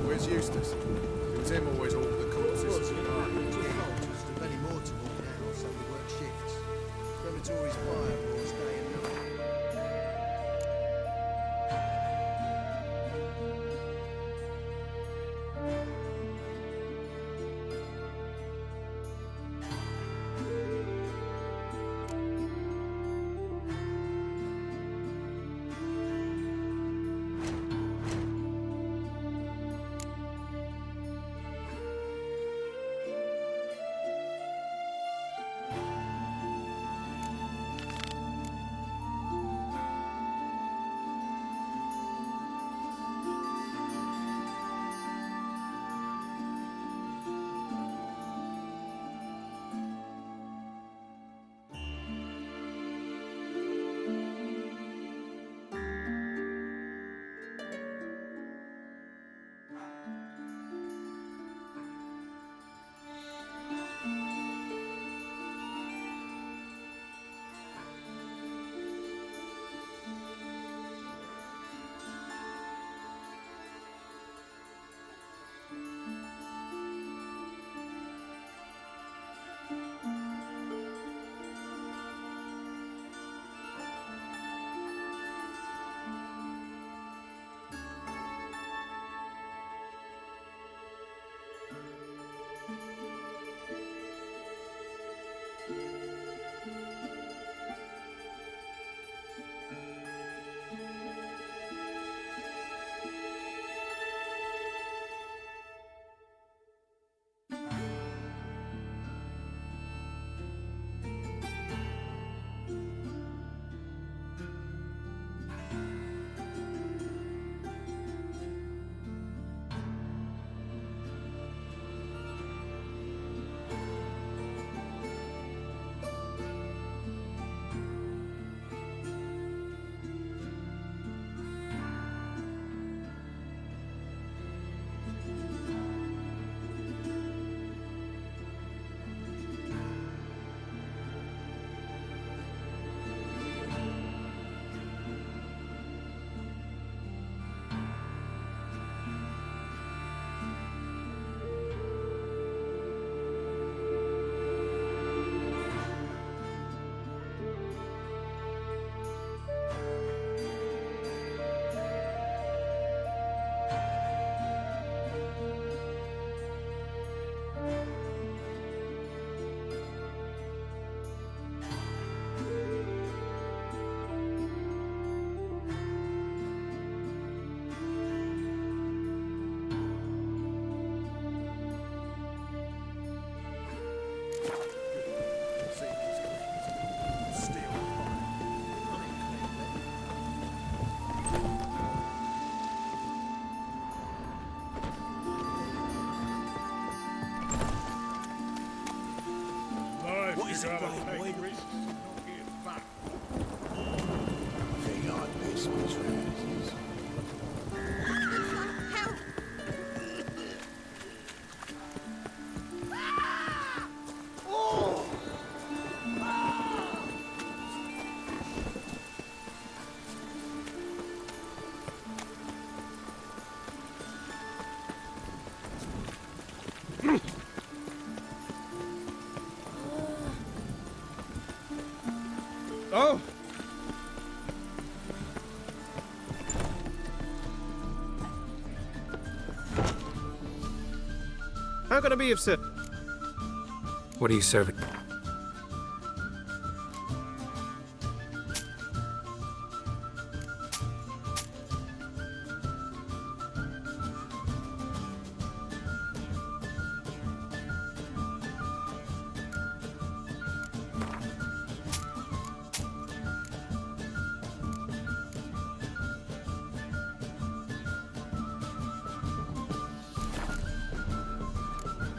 Where's Eustace? It was him always all the corpses. Many more to walk now, so we work shifts. Crematory's fire roars day and night. What is it, Brian Boyd? They are basement tragedies. Oh! How can I be of service? What are you serving?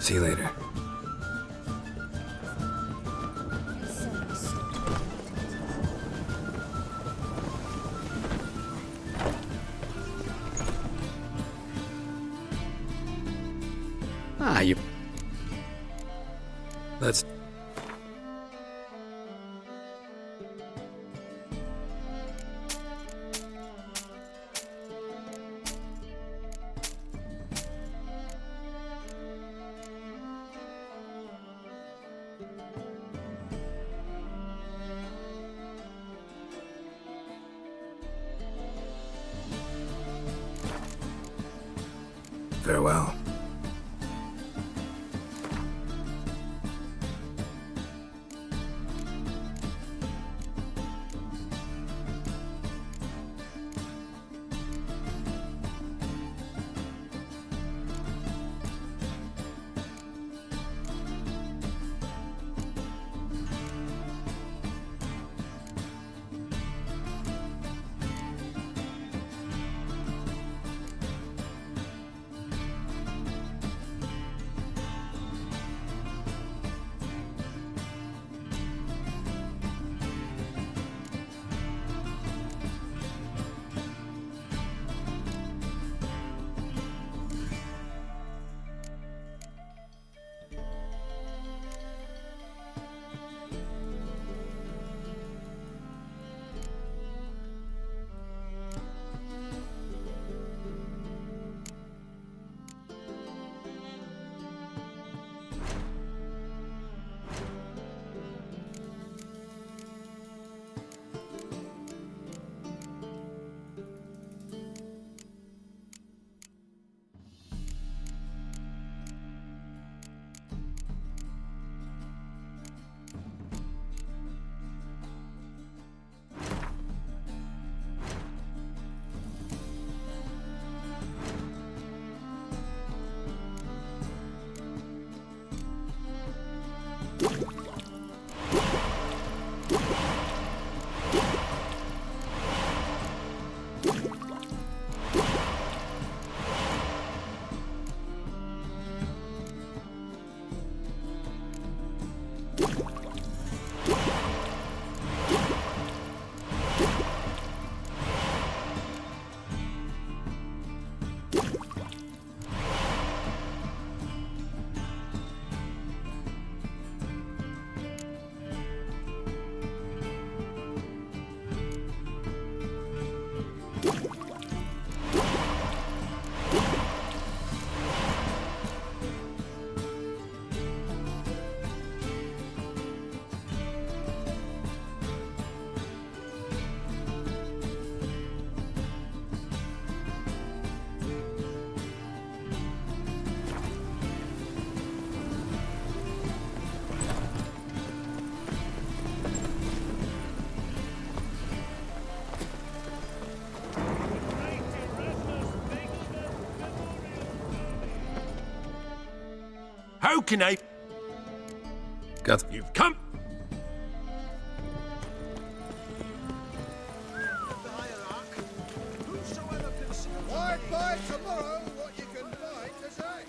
See you later. Ah, you... Let's... Farewell. How can I... Got... You've come... Why buy tomorrow what you can buy today?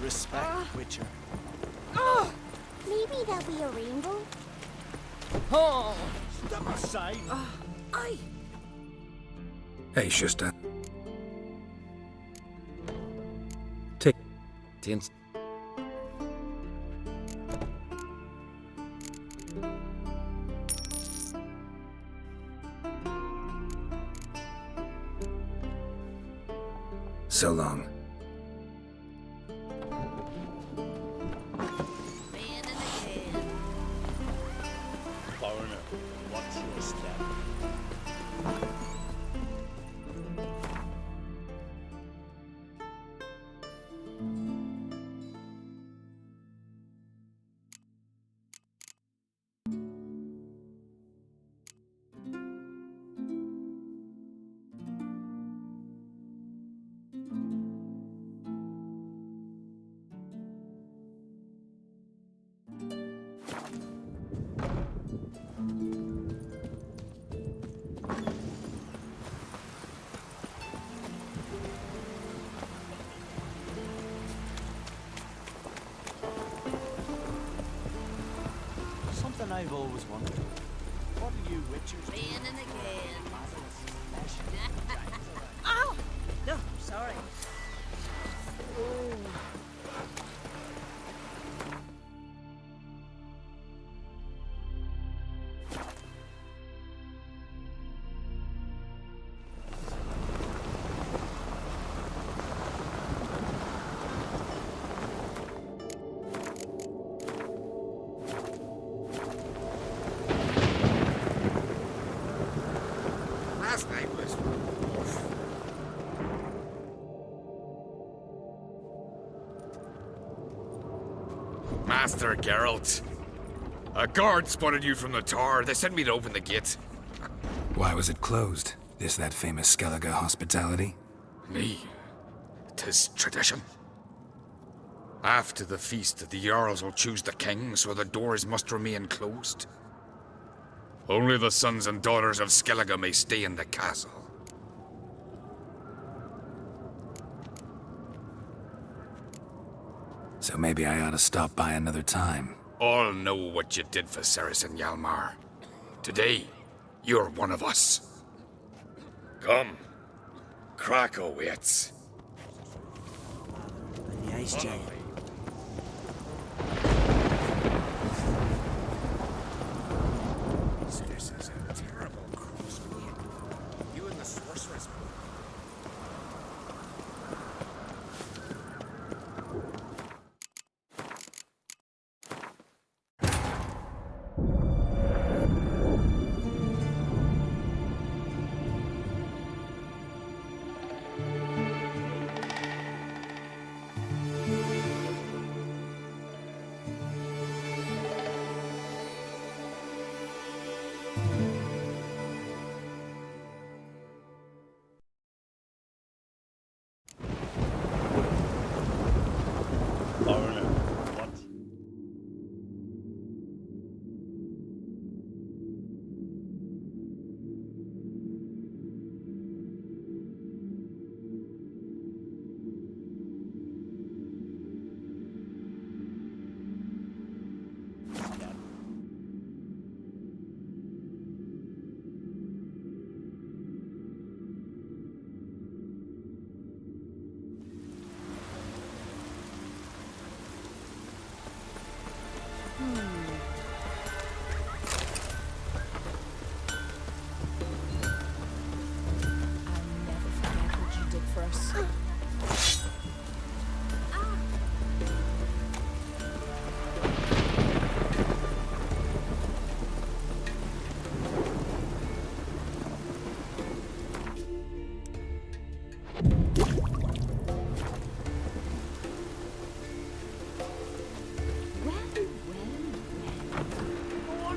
Respect, Witcher. Oh! Maybe there'll be a rainbow? Oh! Step aside! Aye! Hey, Schuster. Take... Tins. So long. Foreigner, watch your step. Something I've always wondered. What are you witches doing? Raining again. Oh! No, sorry. Oh. Last night was... Master Geralt. A guard spotted you from the tower. They sent me to open the gate. Why was it closed? This that famous Skellige hospitality? Me? 'Tis tradition. After the feast, the Jarls will choose the king, so the doors must remain closed. Only the sons and daughters of Skellige may stay in the castle. So maybe I ought to stop by another time. All know what you did for Saracen Hjalmar. Today, you're one of us. Come. Krakow waits. The ice giant. This is a terrible crossbreed. You and the sorceress. Foreigner, what?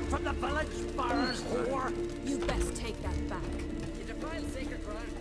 From the village, Barrers whore! You best take that back. You defile sacred ground.